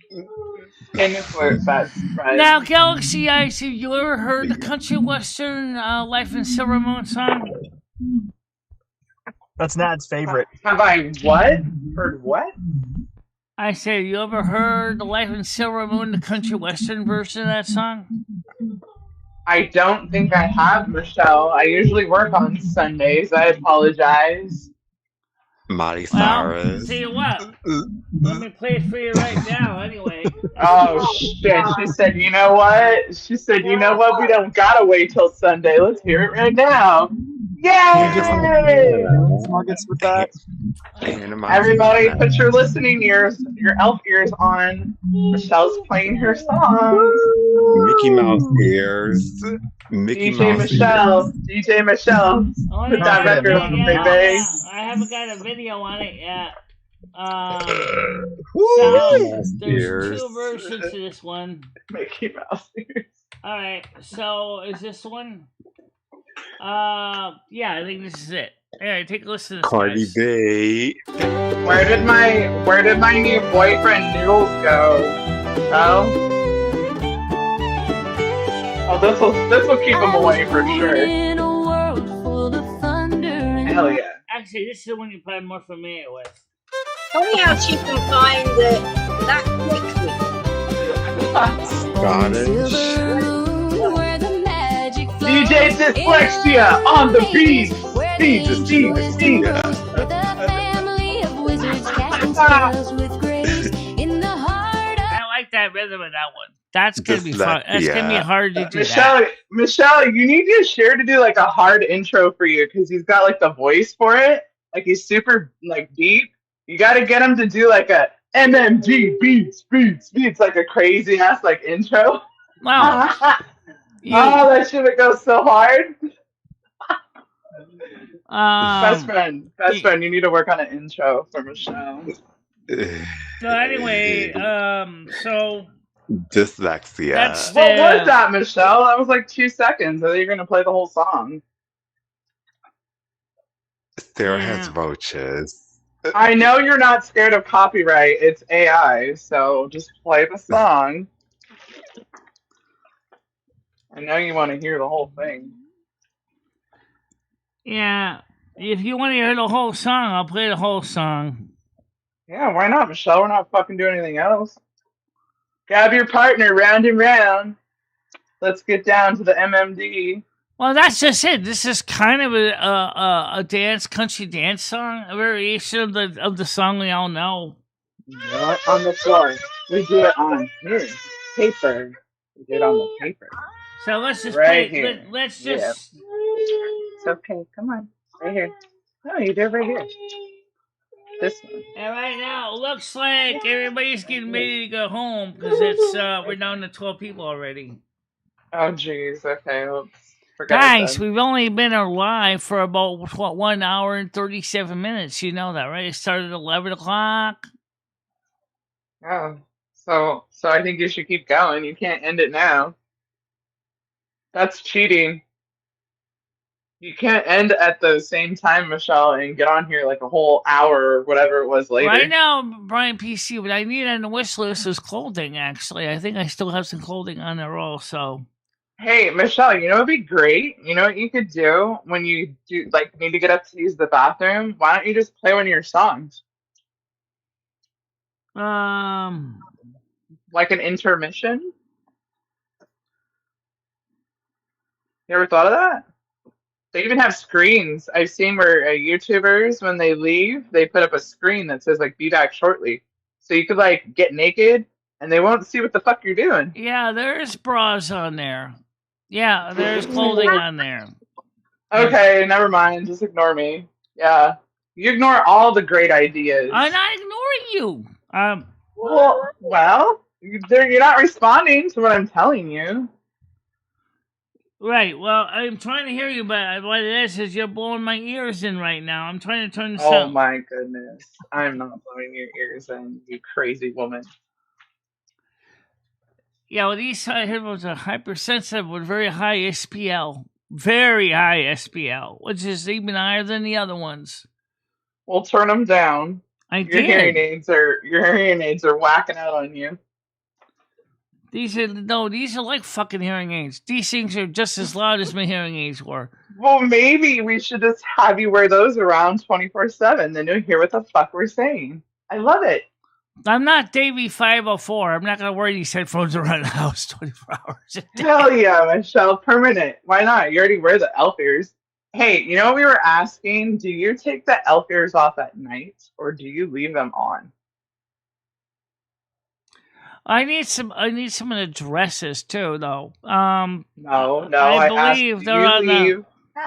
Now, Galaxy Ice, have you ever heard the country western Life in Silver Moon song? That's Nad's favorite. Have I what? Heard what? I said, you ever heard the Life in Silver Moon, the country western version of that song? I don't think I have, Michelle. I usually work on Sundays. I apologize. Miley Well, Cyrus. tell you what, let me play it for you right now anyway. Oh, shit. She said, you know what? She said, you know what? We don't gotta wait till Sunday. Let's hear it right now. Yay! Nuggets with that. Everybody, put your listening ears, your elf ears on. Michelle's playing her songs. Mickey Mouse ears. Mickey DJ Mouse Michelle. ears. DJ Michelle. Oh, Put that record on, baby. I haven't got a video on it yet. Woo! There's two versions to this one. Mickey Mouse ears. Alright, so is this one? Yeah, I think this is it. Alright, take a listen to this. Cardi guys. B. Where did my new boyfriend Noodles go? Oh? Oh, this will keep him away for sure. Hell yeah. Actually, this is the one you're probably more familiar with. Tell me how she can find that quickly. Scottish. DJ Dyslexia on the beat. Steve. I like that rhythm of that one. That's gonna be fun. That's gonna be hard to do. Michelle, you need your share to do like a hard intro for you because he's got like the voice for it. Like he's super like deep. You got to get him to do like a MMG beats, like a crazy ass like intro. Wow. Oh, that shit would go so hard. Best friend, you need to work on an intro for Michelle. So anyway, so Dyslexia. What was that, Michelle? That was like 2 seconds. I thought you were gonna play the whole song. Sarah has roaches. I know you're not scared of copyright. It's AI, so just play the song. I know you want to hear the whole thing. Yeah, if you want to hear the whole song, I'll play the whole song. Yeah, why not, Michelle? We're not fucking doing anything else. Grab your partner, round and round. Let's get down to the MMD. Well, that's just it. This is kind of a country dance song, a variation of the song we all know. What? On the floor. We do it on here. Paper. We do it on the paper. So let's just right play. Here. Let's just. Yeah. It's okay. Come on. Right here. No, you do it right here. This one. And right now, it looks like everybody's getting ready to go home because it's we're down to 12 people already. Oh, jeez. Okay, let's forget it Guys, then. we've only been alive for about, what, 1 hour and 37 minutes. You know that, right? It started at 11 o'clock. Oh, so I think you should keep going. You can't end it now. That's cheating. You can't end at the same time, Michelle, and get on here like a whole hour or whatever it was Right later. now, Brian PC, what I need on the wish list is clothing, actually. I think I still have some clothing on there also. Hey, Michelle, you know what'd be great? You know what you could do when you do like need to get up to use the bathroom? Why don't you just play one of your songs? Like an intermission? You ever thought of that? They even have screens. I've seen where YouTubers, when they leave, they put up a screen that says like "Be back shortly," so you could like get naked and they won't see what the fuck you're doing. Yeah, there's bras on there. Yeah, there's clothing on there. Okay, never mind. Just ignore me. Yeah, you ignore all the great ideas. I'm not ignoring you. Well, you're not responding to what I'm telling you. Right. Well, I'm trying to hear you, but what it is you're blowing my ears in right now. I'm trying to turn this Oh up. my goodness, I'm not blowing your ears in, you crazy woman. Yeah, well, these headphones are hypersensitive with very high SPL. Very high SPL, which is even higher than the other ones. We'll turn them down. Your hearing aids are whacking out on you. These are like fucking hearing aids. These things are just as loud as my hearing aids were. Well, maybe we should just have you wear those around 24/7. Then you'll hear what the fuck we're saying. I love it. I'm not Davey 504. I'm not gonna wear these headphones around the house 24 hours a day. Hell yeah, Michelle, permanent. Why not? You already wear the elf ears. Hey, you know what we were asking? Do you take the elf ears off at night, or do you leave them on? I need some of the dresses too, though. No. I believe asked, they're on the.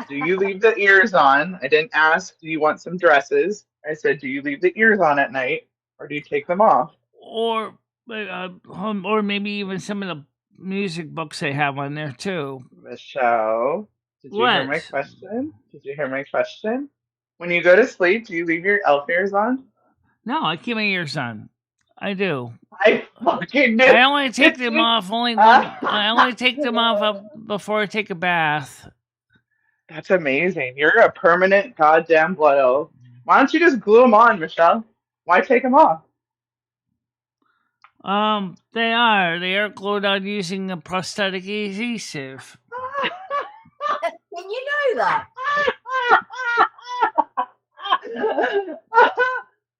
Do you leave the ears on? I didn't ask, do you want some dresses? I said, do you leave the ears on at night, or do you take them off? Or maybe even some of the music books they have on there too. Michelle, did you hear my question? Did you hear my question? When you go to sleep, do you leave your elf ears on? No, I keep my ears on. I do. I fucking knew. I only take them off I only take them off before I take a bath. That's amazing. You're a permanent goddamn blood elf. Why don't you just glue them on, Michelle? Why take them off? They are glued on using a prosthetic adhesive. Can you know that?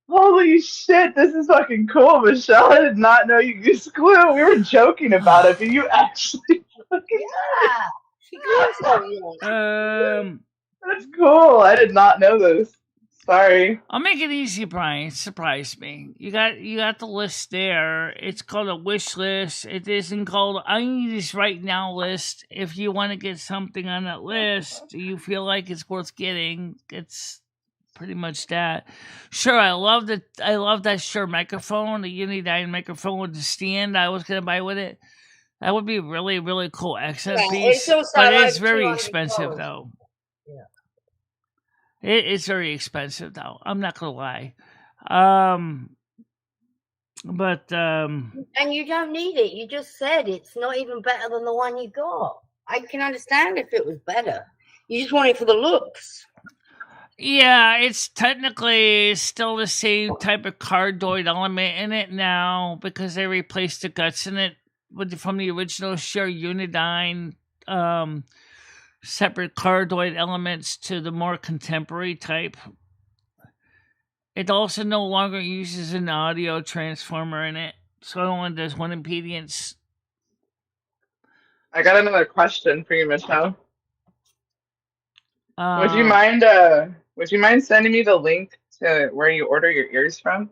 Holy shit, this is fucking cool, Michelle. I did not know you used glue. We were joking about it, but you actually fucking Yeah. She glues everything. That's cool. I did not know this. Sorry. I'll make it easy, Brian. It surprised me. You got the list there. It's called a wish list. It isn't called I need this right now list. If you want to get something on that list, you feel like it's worth getting. It's pretty much that. Sure, I love that Shure microphone, the Unidyne microphone with the stand I was gonna buy with it. That would be really, really cool accent piece. But it's very expensive though. Yeah. It's very expensive though. I'm not gonna lie. And you don't need it. You just said it's not even better than the one you got. I can understand if it was better. You just want it for the looks. Yeah, it's technically still the same type of cardioid element in it now because they replaced the guts in it from the original Shure Unidyne separate cardioid elements to the more contemporary type. It also no longer uses an audio transformer in it, so it only does one impedance. I got another question for you, Michelle. Would you mind sending me the link to where you order your ears from?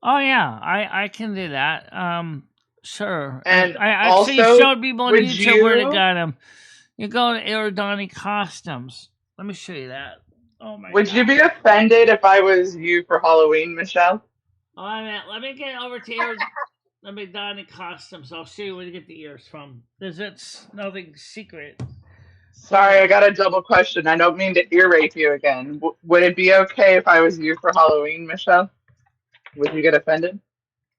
Oh yeah, I can do that. Sure. And I actually showed people on YouTube where they got them. You go to Aerodonic Costumes. Let me show you that. Oh my God. Would you be offended if I was you for Halloween, Michelle? Oh, let me get over to Let me don the costumes. I'll show you where to get the ears from. It's nothing secret. Sorry, I got a double question. I don't mean to ear rape you again. Would it be okay if I was you for Halloween, Michelle? Would you get offended?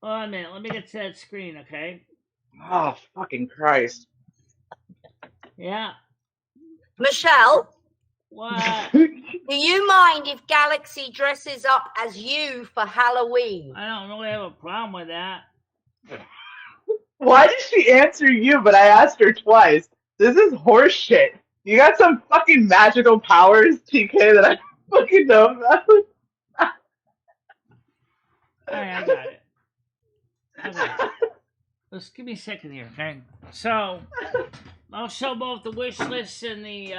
Hold on a minute. Let me get to that screen, okay? Oh, fucking Christ. Yeah. Michelle, What? do you mind if Galaxy dresses up as you for Halloween? I don't really have a problem with that. Why did she answer you, but I asked her twice? This is horse shit. You got some fucking magical powers, TK, that I fucking know about. Alright, I got it. Okay. Just give me a second here, okay? So, I'll show both the wish list and the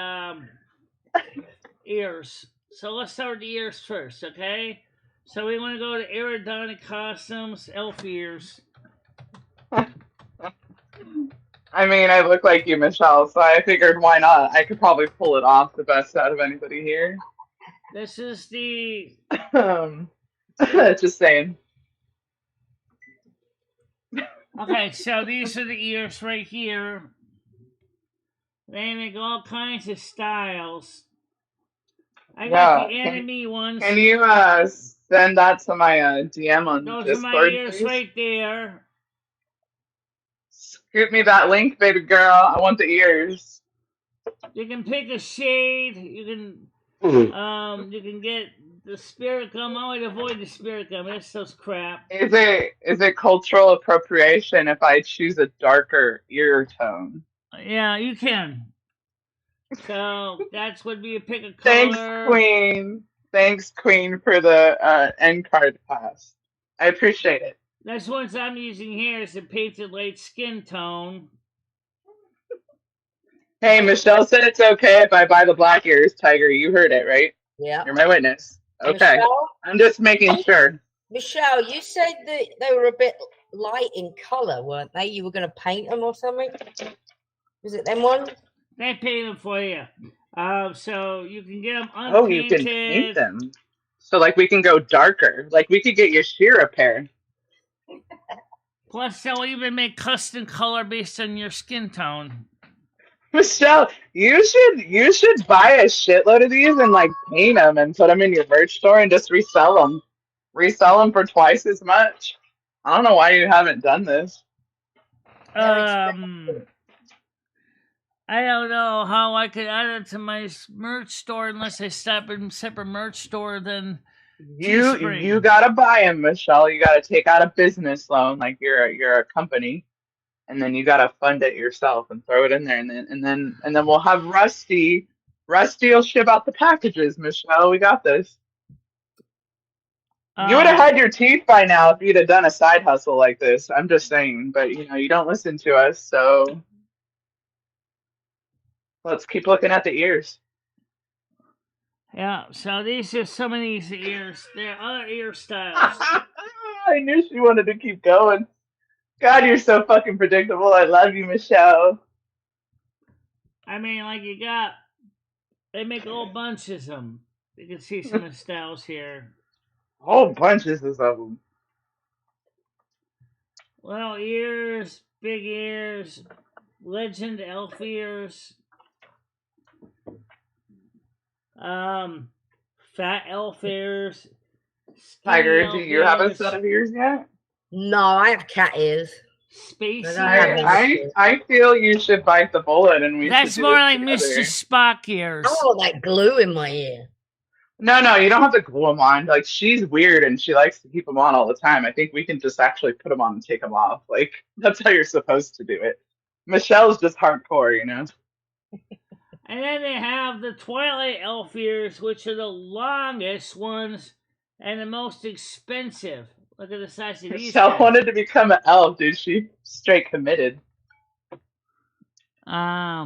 ears. So let's start with the ears first, okay? So we want to go to Aerodonic Costumes, elf ears. I mean, I look like you, Michelle, so I figured why not? I could probably pull it off the best out of anybody here. This is the... Just saying. Okay, so these are the ears right here. They make all kinds of styles. I got the enemy ones. Can you send that to my DM on Those Discord, are my ears please? right there. Scoot me that link, baby girl. I want the ears. You can pick a shade. You can get the spirit gum. I would avoid the spirit gum. It's so crap. Is it cultural appropriation if I choose a darker ear tone? Yeah, you can. So that's would be a pick a color. Thanks, Queen. Thanks, Queen, for the end card pass. I appreciate it. This ones I'm using here is a painted light skin tone. Hey, Michelle said it's okay if I buy the black ears, Tiger. You heard it, right? Yeah. You're my witness. Okay. Michelle? I'm just making sure. Michelle, you said that they were a bit light in color, weren't they? You were going to paint them or something? Was it them ones? They paint them for you. So you can get them unpainted. Oh, you can paint them. So, like, we can go darker. Like, we could get your sheer a pair. Plus, they'll even make custom color based on your skin tone. Michelle, you should buy a shitload of these and like paint them and put them in your merch store and just resell them. Resell them for twice as much. I don't know why you haven't done this. I don't know how I could add it to my merch store unless I stop in a separate merch store. Then you gotta buy them, Michelle. You gotta take out a business loan, like you're a company. And then you gotta fund it yourself and throw it in there, and then we'll have Rusty. Rusty will ship out the packages. Michelle, we got this. You would have had your teeth by now if you'd have done a side hustle like this. I'm just saying, but you don't listen to us, so let's keep looking at the ears. Yeah. So these are some of these ears. There are other ear styles. I knew she wanted to keep going. God, you're so fucking predictable. I love you, Michelle. I mean, like they make whole bunches of them. You can see some of the styles here. Whole bunches of them. Little ears, big ears, legend elf ears, fat elf ears. Tiger, do you have a set of ears yet? No, I have cat ears. Space ears. I feel you should bite the bullet and we That's should do more this like together. Mr. Spock ears. I want that glue in my ear. No, you don't have to glue them on. Like, she's weird and she likes to keep them on all the time. I think we can just actually put them on and take them off. Like, that's how you're supposed to do it. Michelle's just hardcore, And then they have the Twilight elf ears, which are the longest ones and the most expensive. Look at the size of these. Michelle wanted to become an elf, dude. She straight committed. $100?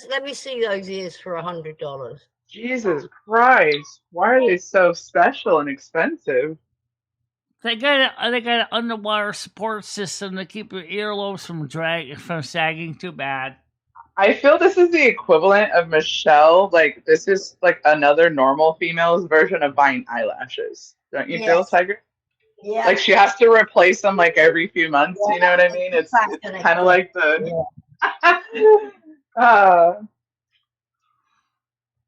Let me see those ears for $100. Jesus Christ! Why are they so special and expensive? They got an underwater support system to keep your earlobes from sagging too bad. I feel this is the equivalent of Michelle. Like, this is like another normal female's version of buying eyelashes. Don't you feel, Tiger? Yeah. Like she has to replace them like every few months. You know what I mean? It's kind of like the. uh,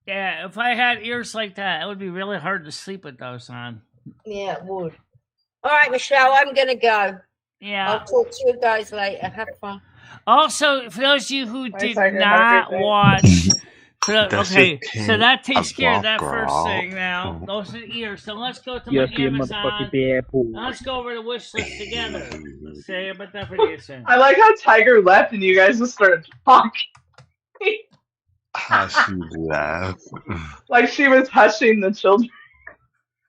Yeah, if I had ears like that, it would be really hard to sleep with those on. Yeah, it would. All right, Michelle, I'm gonna go. Yeah. I'll talk to you guys later. Have fun. Also, for those of you who Bye, did Tiger. Have a not great day. watch, That's okay, just so that a takes care of that golf first girl. thing now. Those are the ears. So let's go to You my ugly Amazon. motherfucking bear pool. Now let's go over the wish list together. Say about that producer. I like how Tiger left and you guys just started talking. How she left. Like she was hushing the children.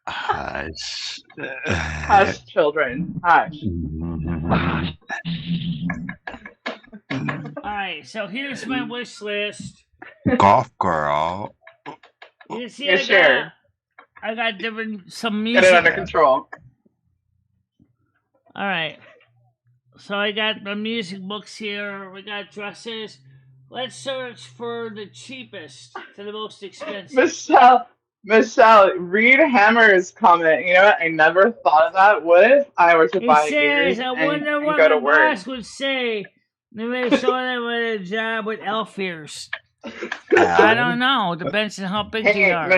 Hush. Hush, children. Hush. Alright, so here's my wish list. Golf girl. You see, Yeah, sure. I got different some Get music. it under control. Alright. So I got my music books here. We got dresses. Let's search for the cheapest to the most expensive. Michelle, read Hammer's comment. You know what? I never thought of that. What if I were to He buy says, ears I and wonder what go to my work? boss would say. Maybe someone with a job with elf ears. I don't know. Depends on how big they Hey, are.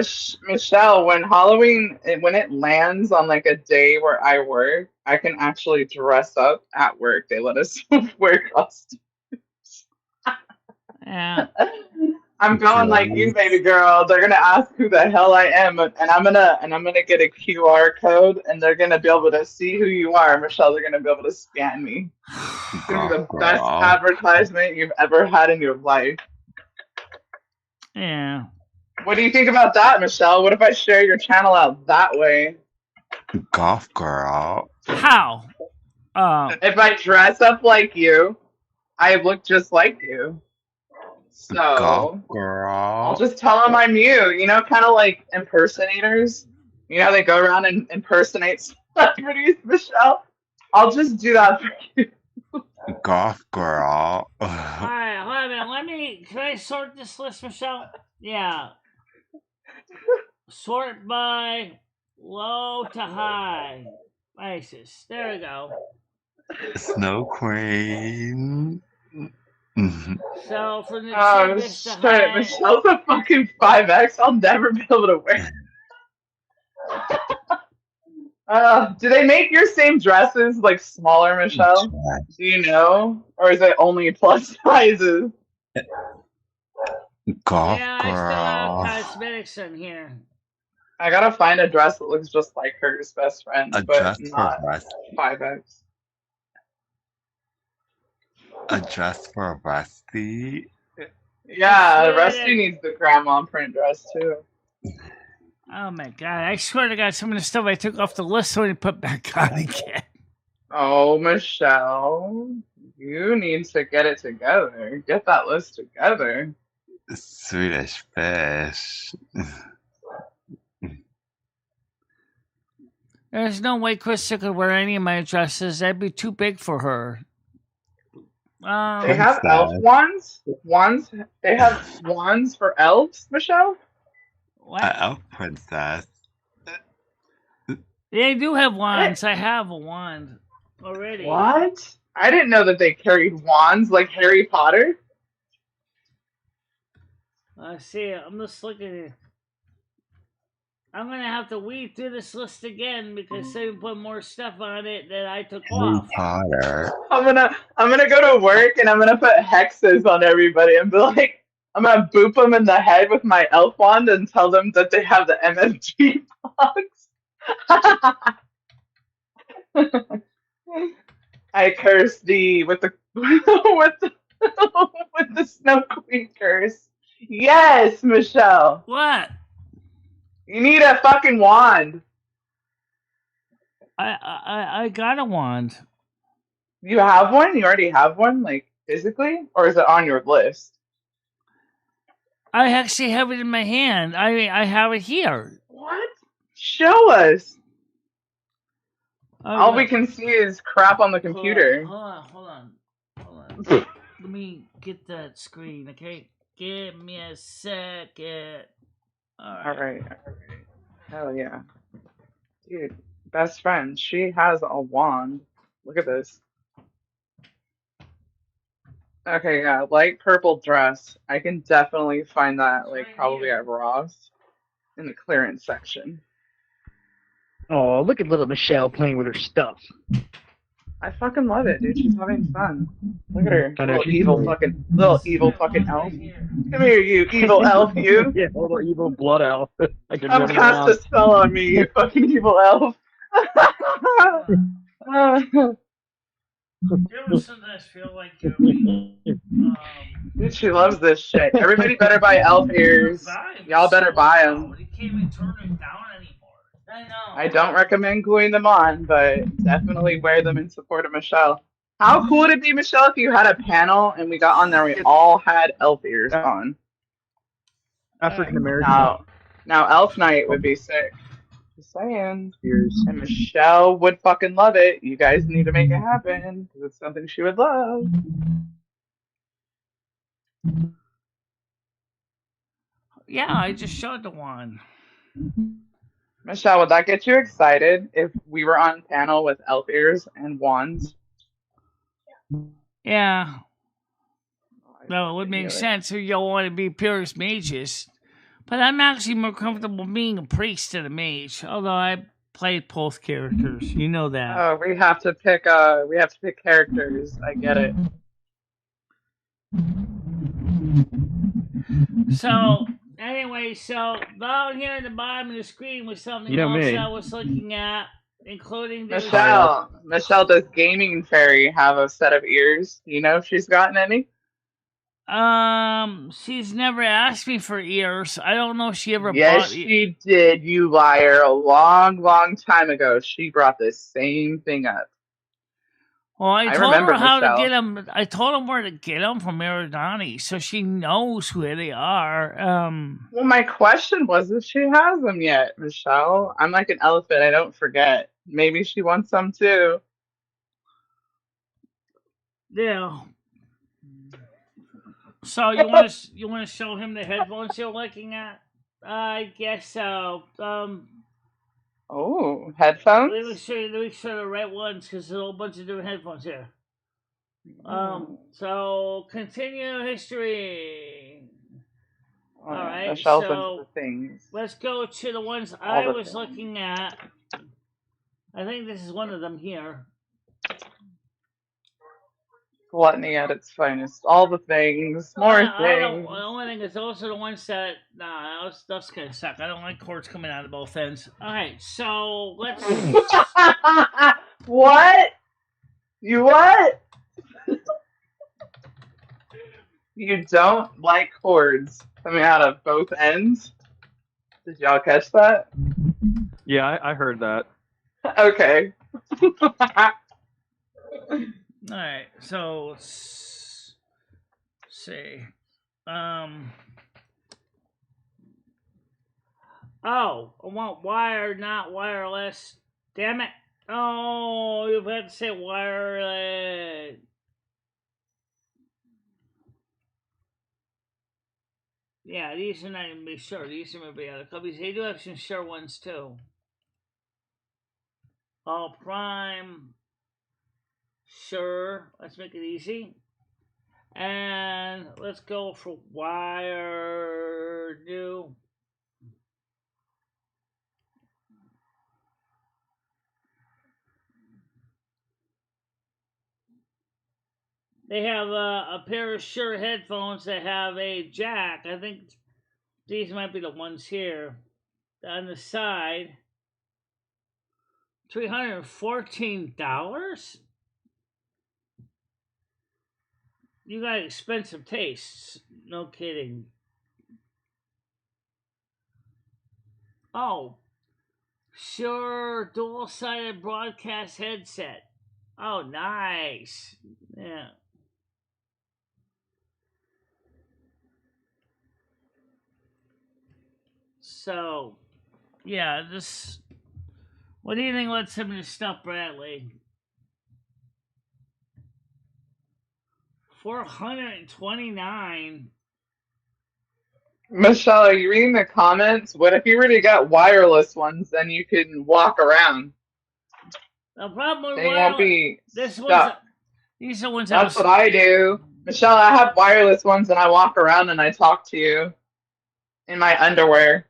Michelle, when Halloween, when it lands on like a day where I work, I can actually dress up at work. They let us wear costumes. Yeah. I'm going like you, baby girl. They're gonna ask who the hell I am, and I'm gonna get a QR code, and they're gonna be able to see who you are, Michelle. They're gonna be able to scan me. It's gonna be the best advertisement you've ever had in your life. Yeah. What do you think about that, Michelle? What if I share your channel out that way? Golf girl. How? If I dress up like you, I look just like you. So Golf girl. I'll just tell them I'm you. You know, kind of like impersonators. You know, they go around and impersonate celebrities, Michelle. I'll just do that for you. Golf girl. Alright, hold on a minute. Can I sort this list, Michelle? Yeah. Sort by low to high. Isis. There we go. Snow Queen. So from the Oh, cheapest to shit. high. Michelle's a fucking 5X. I'll never be able to wear. Do they make your same dresses like smaller, Michelle? Do you know? Or is it only plus sizes? Golf Yeah, I still have girl. cosmetics in here. I gotta find a dress that looks just like hers best friend, A but dress for not Rusty. 5X. A dress for Rusty. Yeah, Yeah. Rusty needs the grandma print dress too. Oh my god, I swear to god, some of the stuff I took off the list so I put back on again. Oh, Michelle, you need to get it together. Get that list together. Swedish fish. There's no way Krista could wear any of my dresses. That'd be too big for her. They have elf wands? Wands? They have wands for elves, Michelle? What? Elf princess. They do have wands. I have a wand already. What? I didn't know that they carried wands like Harry Potter. I see. I'm just looking at it. I'm gonna have to weed through this list again because they put more stuff on it that I took Harry off. Potter. I'm gonna go to work and I'm gonna put hexes on everybody and be like, I'm gonna boop them in the head with my elf wand and tell them that they have the MFG box. I curse thee with the with the Snow Queen curse. Yes, Michelle. What? You need a fucking wand. I got a wand. You have one? You already have one, like physically, or is it on your list? I actually have it in my hand. I have it here. What? Show us. Oh, All no. we can see is crap on the computer. Hold on. Let me get that screen, okay? Give me a second. All right. Hell yeah, dude. Best friend. She has a wand. Look at this. Okay, yeah, light purple dress. I can definitely find that, It's like, right probably here. at Ross in the clearance section. Oh, look at little Michelle playing with her stuff. I fucking love it, dude. She's having fun. Look at her, I know, she's little great. evil fucking One elf. right here. Come here, you evil elf, you. Yeah, little evil blood elf. I can Come run cast around. a spell on me, you fucking evil elf. Do you ever sometimes feel like you're Dude, she loves this shit. Everybody better buy elf ears. Y'all better buy them. You can't even turn it down anymore. I know. I don't recommend gluing them on, but definitely wear them in support of Michelle. How cool would it be, Michelle, if you had a panel and we got on there, we all had elf ears on? African American Now Elf Night would be sick. Just saying. ears. And Michelle would fucking love it. You guys need to make it happen because it's something she would love. Yeah, I just showed the one. Michelle, would that get you excited if we were on panel with elf ears and wands? Yeah. No, it would knew make it. sense if you want to be purest mages. But I'm actually more comfortable being a priest than a mage, although I played both characters. You know that. Oh, we have to pick characters. I get it. So, anyway, down here at the bottom of the screen was something You know else me. I was looking at, including the Michelle, does Gaming Fairy have a set of ears? Do you know if she's gotten any? She's never asked me for ears. I don't know if she ever Yes, bought she did, you liar. A long, long time ago, she brought this same thing up. Well, I told remember, her how Michelle. to get them. I told her where to get them from Aerodani, so she knows where they are. Well, my question was if she has them yet, Michelle. I'm like an elephant. I don't forget. Maybe she wants some too. Yeah. So you want to show him the headphones you're looking at? I guess so. Oh, headphones? Let me show the right ones because there's a whole bunch of different headphones here. So continue history. Oh, All right, Michelle's so into the things. let's go to the ones All I the was things. looking at. I think this is one of them here. Gluttony at its finest. All the things. More I don't. things. The only thing is those are the ones that that's gonna suck. I don't like cords coming out of both ends. All right, so let's. What? You what? You don't like cords coming out of both ends? Did y'all catch that? Yeah, I heard that. Okay. All right, so let's see. Oh, I want wired, not wireless. Damn it! Oh, you've had to say wireless. Yeah, these are not even be sure. These are maybe other companies. They do have some sure ones too. All prime. Sure. Let's make it easy. And let's go for wire new. They have a pair of Shure headphones that have a jack. I think these might be the ones here on the side. $314? You got expensive tastes. No kidding. Oh, Shure dual-sided broadcast headset. Oh, nice. Yeah. So, yeah, this. What do you think lets him to stuff Bradley? $429. Michelle, are you reading the comments? What if you were to get wireless ones, then you can walk around? The problem with They won't be these stuck. are ones That's what I do. Michelle, I have wireless ones and I walk around and I talk to you in my underwear.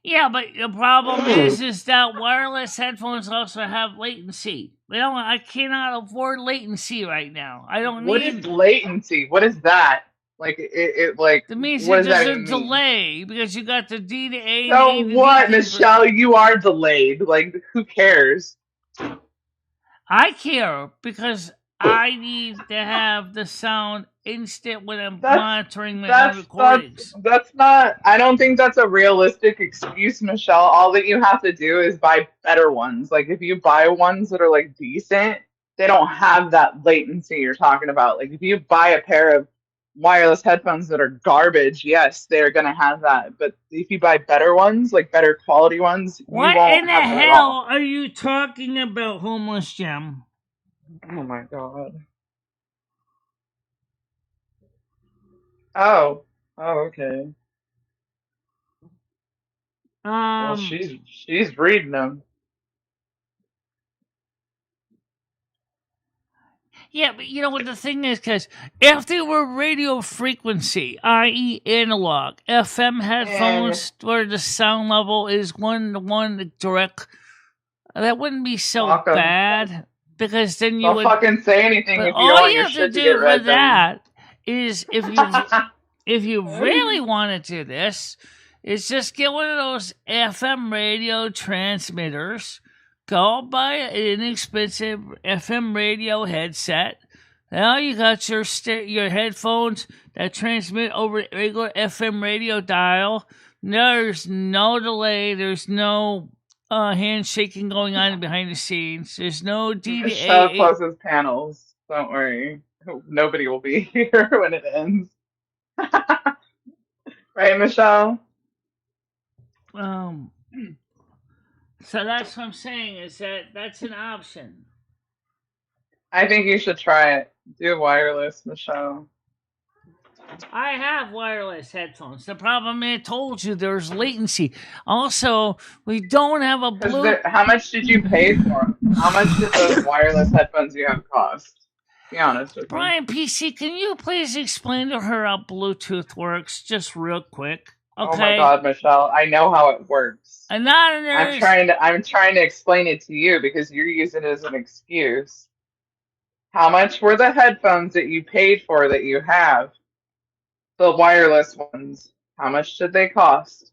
Yeah, but the problem is that wireless headphones also have latency. I cannot afford latency right now. I don't What need. is latency? What is that? Like it like That means what does there's that a mean? delay because you got the D to A. So and A to what, D Michelle? You are delayed. Like who cares? I care because I need to have the sound instant when I'm That's monitoring my own that's recordings. that's not. I don't think that's a realistic excuse, Michelle. All that you have to do is buy better ones. Like if you buy ones that are like decent, they don't have that latency you're talking about. Like if you buy a pair of wireless headphones that are garbage, yes, they're gonna have that. But if you buy better ones, like better quality ones, you What won't in the have that at all. hell are you talking about, Homeless Jim? Oh my god. Oh. Oh, okay. Well, she's reading them. Yeah, but you know what the thing is, because if they were radio frequency, i.e. analog, FM headphones where the sound level is 1-to-1 direct, that wouldn't be so Fuck 'em. bad, because then you Don't would... fucking say anything But if you all don't want you your have to shit to do get for read then. that is, if you really want to do this, is just get one of those FM radio transmitters. Go buy an inexpensive FM radio headset. Now you got your headphones that transmit over the regular FM radio dial. There's no delay. There's no handshaking going on behind the scenes. There's no Michelle DVA. closes panels. Don't worry. Nobody will be here when it ends. Right, Michelle? So that's what I'm saying, is that's an option. I think you should try it. Do wireless, Michelle. I have wireless headphones. The problem, I told you, there's latency. Also, we don't have a Bluetooth. How much did you pay for them? How much did those wireless headphones you have cost? Be honest with me. Brian PC, can you please explain to her how Bluetooth works, just real quick? Okay. Oh my God, Michelle, I know how it works. I'm not a nurse. I'm trying to explain it to you because you're using it as an excuse. How much were the headphones that you paid for that you have? The wireless ones. How much did they cost?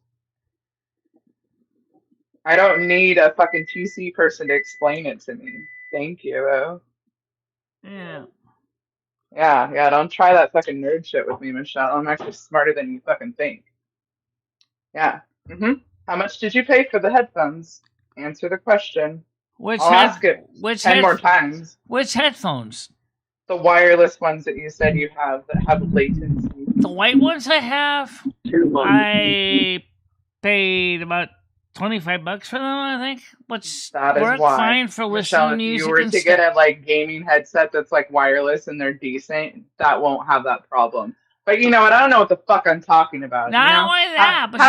I don't need a fucking PC person to explain it to me. Thank you, though. Yeah. Yeah, don't try that fucking nerd shit with me, Michelle. I'm actually smarter than you fucking think. Yeah. How much did you pay for the headphones? Answer the question. I'll ask it 10 more times. Which headphones? The wireless ones that you said you have that have latency. The white ones I have, I paid about $25 for them, I think, which worked fine for listening to music. If you were to get a like gaming headset that's like wireless and they're decent, that won't have that problem. But you know what? I don't know what the fuck I'm talking about. Not only that, but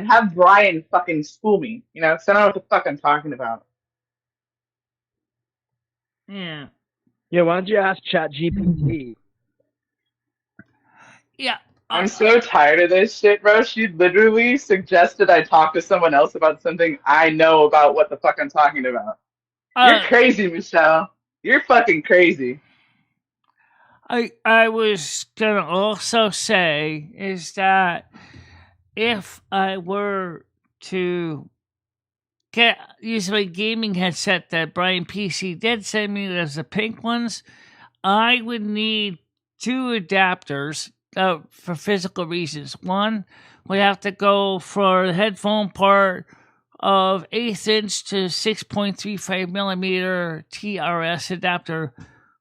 have Brian fucking school me. You know, so I don't know what the fuck I'm talking about. Yeah. Yeah, why don't you ask ChatGPT? Yeah. I'm so tired of this shit, bro. She literally suggested I talk to someone else about something I know about what the fuck I'm talking about. You're crazy, Michelle. You're fucking crazy. I was gonna also say is that if I were to use my gaming headset that Brian PC did send me as the pink ones, I would need 2 adapters for physical reasons. One, we have to go for the headphone part of 1/8 inch to 6.35 millimeter TRS adapter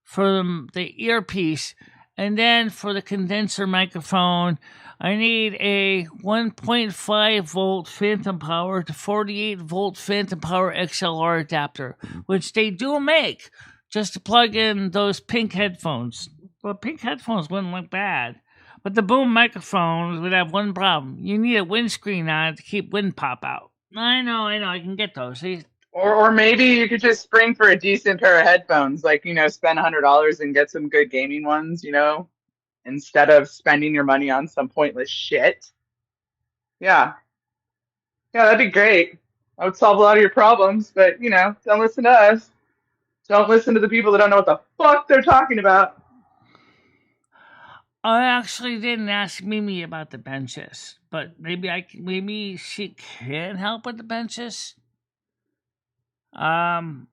for the earpiece, and then for the condenser microphone, I need a 1.5 volt phantom power to 48 volt phantom power XLR adapter, which they do make, just to plug in those pink headphones. Well, pink headphones wouldn't look bad, but the boom microphones would have one problem. You need a windscreen on it to keep wind pop out. I know, I can get those. Or maybe you could just spring for a decent pair of headphones, like, spend $100 and get some good gaming ones, instead of spending your money on some pointless shit. Yeah. Yeah, that'd be great. I would solve a lot of your problems, but, don't listen to us. Don't listen to the people that don't know what the fuck they're talking about. I actually didn't ask Mimi about the benches, but maybe she can help with the benches. Because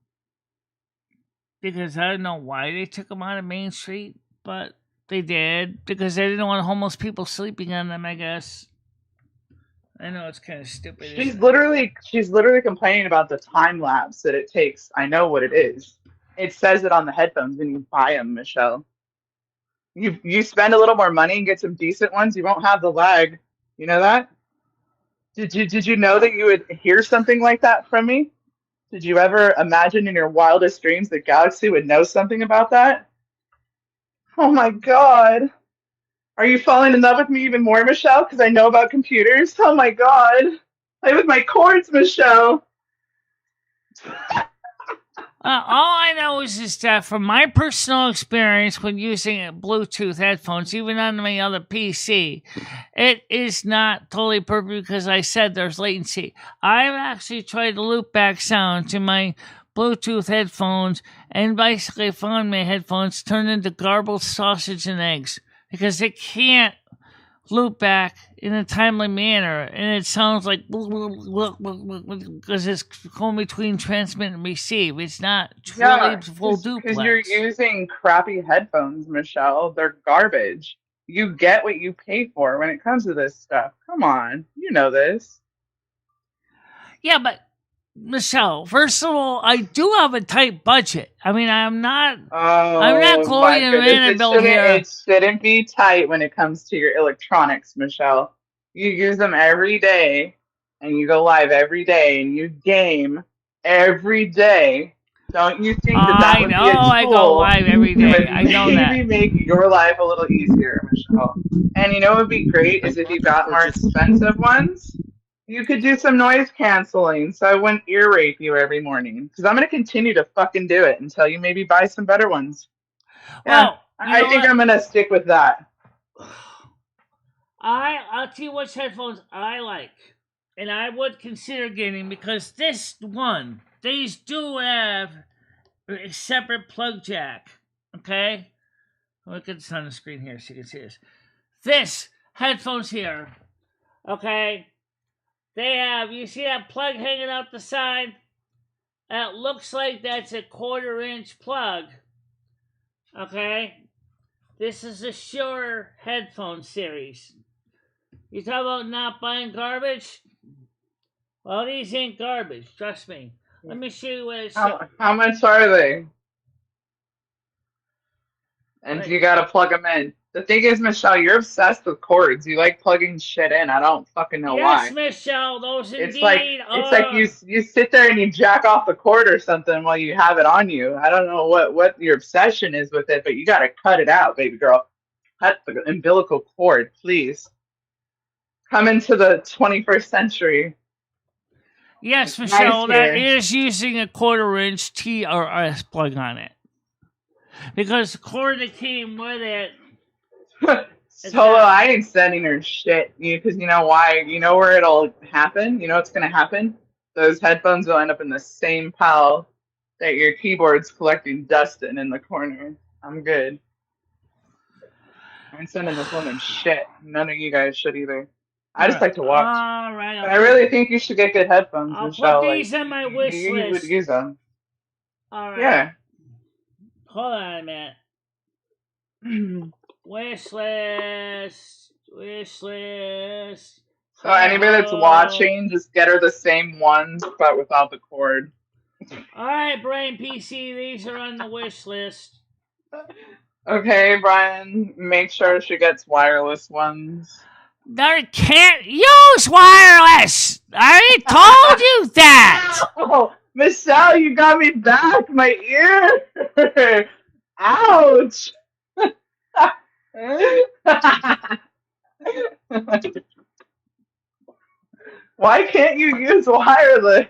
I don't know why they took them out of Main Street, but they did because they didn't want homeless people sleeping on them, I guess. I know it's kind of stupid. She's literally complaining about the time lapse that it takes. I know what it is. It says it on the headphones when you buy them, Michelle. You spend a little more money and get some decent ones, you won't have the lag. You know that? Did you know that you would hear something like that from me? Did you ever imagine in your wildest dreams that Galaxy would know something about that? Oh my god. Are you falling in love with me even more, Michelle? Because I know about computers? Oh my god. Play with my cords, Michelle. All I know is that from my personal experience when using Bluetooth headphones, even on my other PC, it is not totally perfect because I said there's latency. I've actually tried to loop back sound to my Bluetooth headphones and basically found my headphones turn into garbled sausage and eggs because it can't loop back in a timely manner, and it sounds like because it's going between transmit and receive. It's not truly full duplex. Because you're using crappy headphones, Michelle. They're garbage. You get what you pay for when it comes to this stuff. Come on, you know this. Yeah, but Michelle, first of all, I do have a tight budget. I mean, I'm not glorying in Annabelle here. It shouldn't be tight when it comes to your electronics, Michelle. You use them every day, and you go live every day, and you game every day. Don't you think that would be a tool? I go live every day. I know that. Maybe make your life a little easier, Michelle. And you know what would be great is if you got more expensive ones. You could do some noise canceling so I wouldn't ear rape you every morning. Because I'm going to continue to fucking do it until you maybe buy some better ones. Yeah, well, I think I'm going to stick with that. I'll tell you which headphones I like. And I would consider getting because these do have a separate plug jack. Okay? Look at this on the screen here so you can see this. This headphones here. Okay? They have, you see that plug hanging out the side? It looks like that's a 1/4-inch plug. Okay? This is a Shure headphone series. You talk about not buying garbage? Well, these ain't garbage, trust me. Let me show you what it's... How much are they? And you gotta plug them in. The thing is, Michelle, you're obsessed with cords. You like plugging shit in. I don't fucking know why. Yes, Michelle, those it's indeed It's like you sit there and you jack off the cord or something while you have it on you. I don't know what your obsession is with it, but you gotta cut it out, baby girl. Cut the umbilical cord, please. Come into the 21st century. Yes, Michelle, that is using a 1/4-inch TRS plug on it. Because the cord that came with it... Solo, I ain't sending her shit. Because you know why? You know where it'll happen? You know what's going to happen? Those headphones will end up in the same pile that your keyboard's collecting dust in the corner. I'm good. I ain't sending this woman shit. None of you guys should either. I just like to watch. All right. But I really think you should get good headphones, I'll Michelle. put these on my wish list. You would use them. All right. Yeah. Hold on a minute. Wish list. So anybody that's watching, just get her the same ones, but without the cord. All right, Brain PC, these are on the wish list. Okay, Brian, make sure she gets wireless ones. I can't use wireless. I already told you that. Oh, Michelle, you got me back. My ear. Ouch. Why can't you use wireless?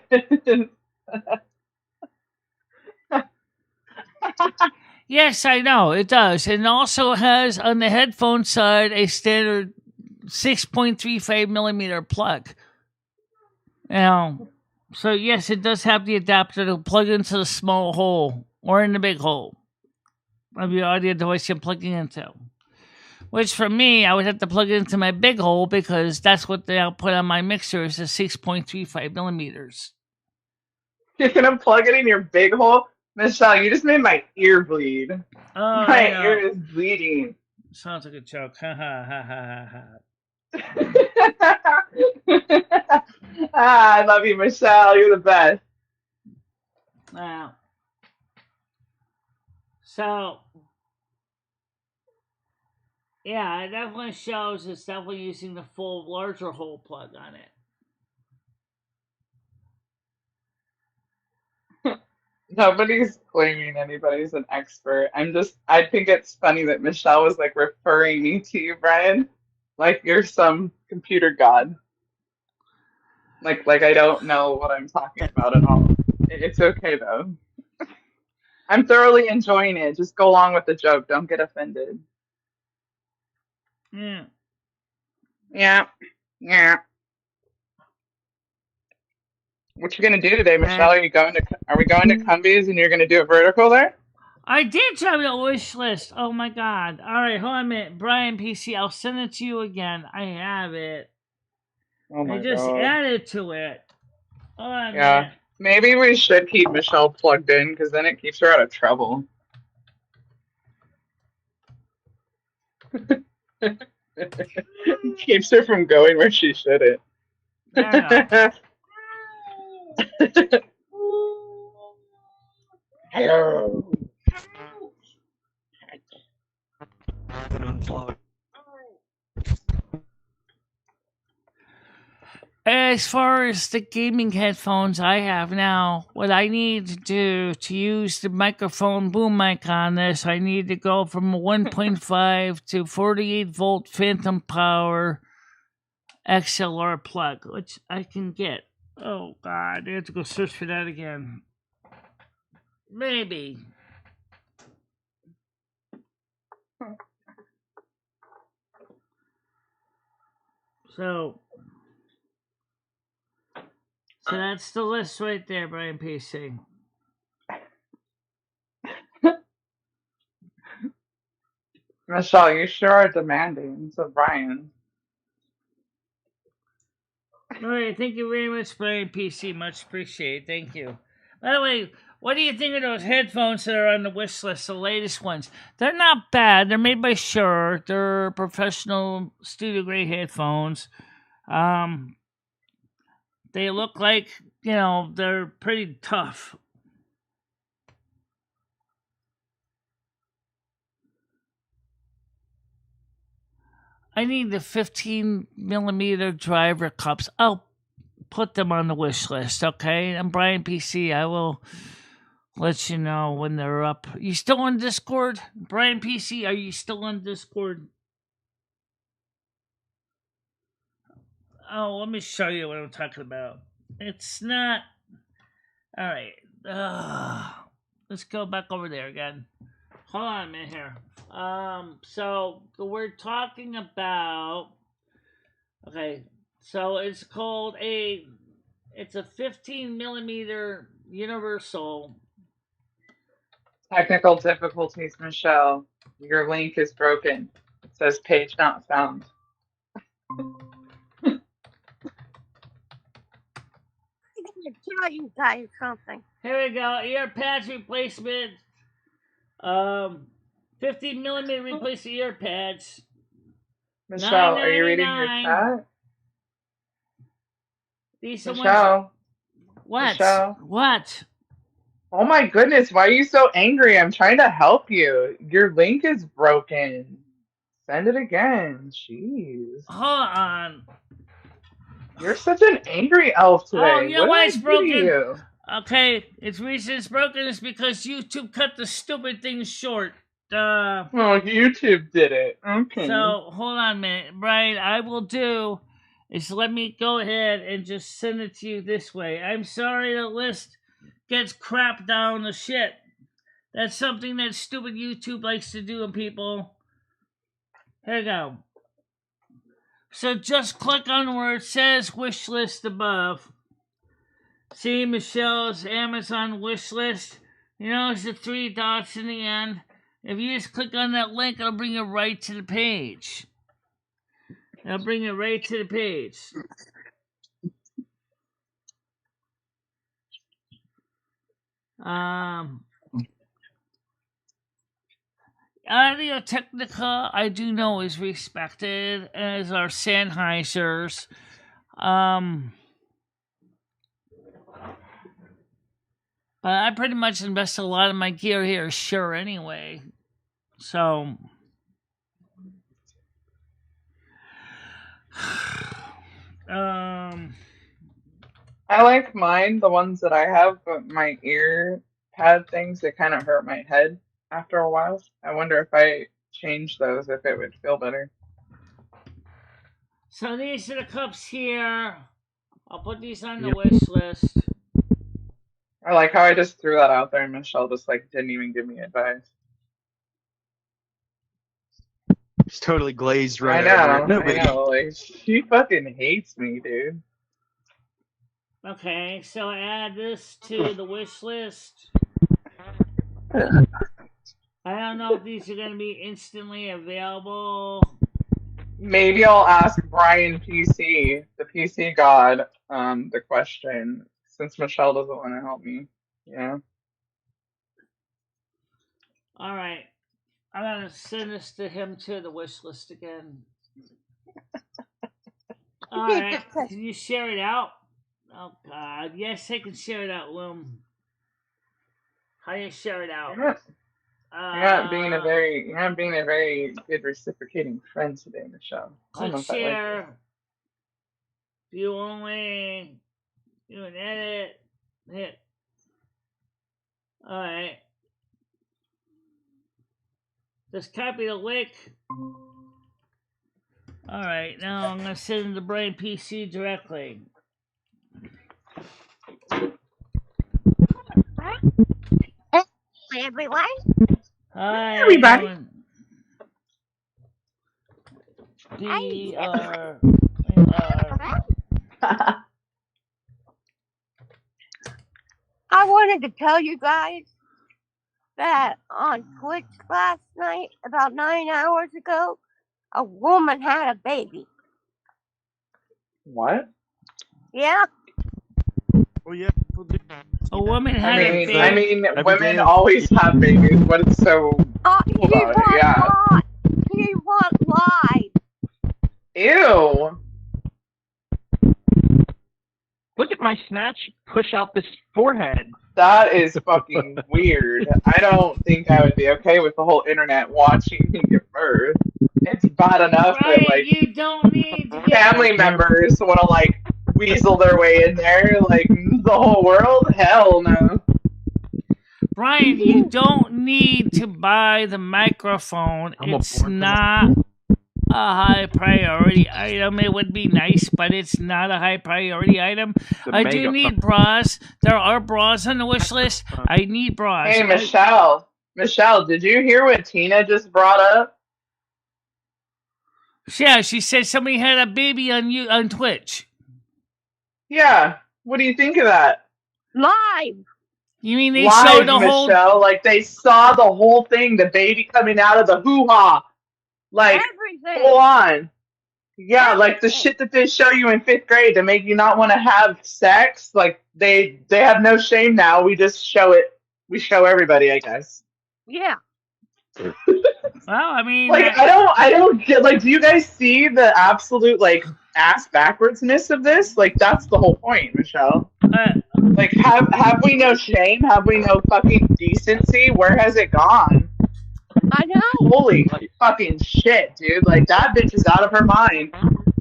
Yes, I know it does. And also has on the headphone side a standard 6.35 millimeter plug. Now, so yes, it does have the adapter to plug into the small hole or in the big hole of your audio device you're plugging into. Which for me, I would have to plug it into my big hole because that's what the output on my mixer is, 6.35 millimeters. You're gonna plug it in your big hole? Michelle, you just made my ear bleed. Oh, My ear is bleeding. Sounds like a joke. Ha ha ha ha ha. I love you, Michelle. You're the best. Wow. So, yeah, it definitely shows it's definitely using the full larger hole plug on it. Nobody's claiming anybody's an expert. I think it's funny that Michelle was like referring me to you, Brian, like you're some computer god. Like I don't know what I'm talking about at all. It's okay though. I'm thoroughly enjoying it. Just go along with the joke. Don't get offended. Yeah. Yeah. Yeah. What you gonna do today, Michelle? Are we going to Cumbies and you're gonna do a vertical there? I did try the wish list. Oh my god. Alright, hold on a minute. Brian PC, I'll send it to you again. I have it. Oh my I just God. added to it. Hold on a Yeah. minute. Maybe we should keep Michelle plugged in because then it keeps her out of trouble. Keeps her from going where she shouldn't. There we go. Hello. As far as the gaming headphones I have now, what I need to do to use the microphone boom mic on this, I need to go from a 1.5 to 48 volt phantom power XLR plug, which I can get. Oh god, I have to go search for that again. Maybe. So that's the list right there, Brian PC. Michelle, you sure are demanding. So Brian. All right, thank you very much, Brian PC. Much appreciated. Thank you. By the way, what do you think of those headphones that are on the wish list, the latest ones? They're not bad. They're made by Shure. They're professional studio grade headphones. They look like, they're pretty tough. I need the 15 millimeter driver cups. I'll put them on the wish list, okay? I'm Brian PC. I will let you know when they're up. You still on Discord? Brian PC, are you still on Discord? Oh, let me show you what I'm talking about. It's not... Alright. Let's go back over there again. Hold on a minute here. So we're talking about... Okay, so it's called it's a 15 millimeter universal. Technical difficulties, Michelle. Your link is broken. It says page not found. Tell you guys something. Here we go. Ear pads replacement. 15 millimeter replacement ear pads. Michelle, are you reading your $9.99. chat? These are Michelle. ones. What? Michelle. What? Oh my goodness, why are you so angry? I'm trying to help you. Your link is broken. Send it again. Jeez. Hold on. You're such an angry elf today. Oh, you know why it's broken? You? Okay, it's reason it's broken is because YouTube cut the stupid thing short. Oh, YouTube did it. Okay. So hold on a minute, Brian. I will do is let me go ahead and just send it to you this way. I'm sorry, the list gets crap down the shit. That's something that stupid YouTube likes to do, people. Here we go. So just click on where it says wish list above. See Michelle's Amazon wish list. You notice the 3 dots in the end. If you just click on that link, it'll bring you right to the page. It'll bring you right to the page. Audio Technica, I do know, is respected, as are Sennheisers. But I pretty much invest a lot of my gear here, Shure, anyway. So, I like mine, the ones that I have, but my ear pad things, they kind of hurt my head after a while. I wonder if I change those, if it would feel better. So these are the cups here. I'll put these on the wish list. I like how I just threw that out there and Michelle just like didn't even give me advice. It's totally glazed right I over it. know, like she fucking hates me, dude. Okay, so I add this to the wish list. I don't know if these are going to be instantly available. Maybe I'll ask Brian PC, the PC god, the question, since Michelle doesn't want to help me. Yeah. All right. I'm going to send this to him to the wish list again. All right. Can you share it out? Oh, God. Yes, I can share it out, Loom. How do you share it out? You're not being a very good reciprocating friend today, Michelle. Click share. View only. Do an edit. Hit. Alright. Just copy the link. Alright, now I'm going to send it to Brain PC directly. Hey, everyone. Hi, everybody. DR. I wanted to tell you guys that on Twitch last night, about 9 hours ago, a woman had a baby. What? Yeah. Oh yeah. A woman had a baby. I mean, women always have babies. What is so cool about it? Yeah. He was live. Ew. Look at my snatch push out this forehead. That is fucking weird. I don't think I would be okay with the whole internet watching me give birth. It's bad enough that like you don't need family members want to like weasel their way in there. Like the whole world, hell no. Brian, you don't need to buy the microphone. It's not a high priority item. It would be nice, but it's not a high priority item. I do need bras. There are bras on the wish list. I need bras. Hey, Michelle. Michelle, did you hear what Tina just brought up? Yeah, she said somebody had a baby on Twitch. Yeah. What do you think of that? Live. You mean they Live, showed the whole... Michelle, like they saw the whole thing, the baby coming out of the hoo-ha. Like, everything. Full on. Yeah, like the shit that they show you in 5th grade to make you not want to have sex. Like, they have no shame now. We just show it. We show everybody, I guess. Yeah. Well, I mean... Like, I don't get, like, do you guys see the absolute, like, ass backwardsness of this? Like, that's the whole point, Michelle. Like, have we no shame? Have we no fucking decency? Where has it gone? I know. Holy fucking shit, dude. Like, that bitch is out of her mind.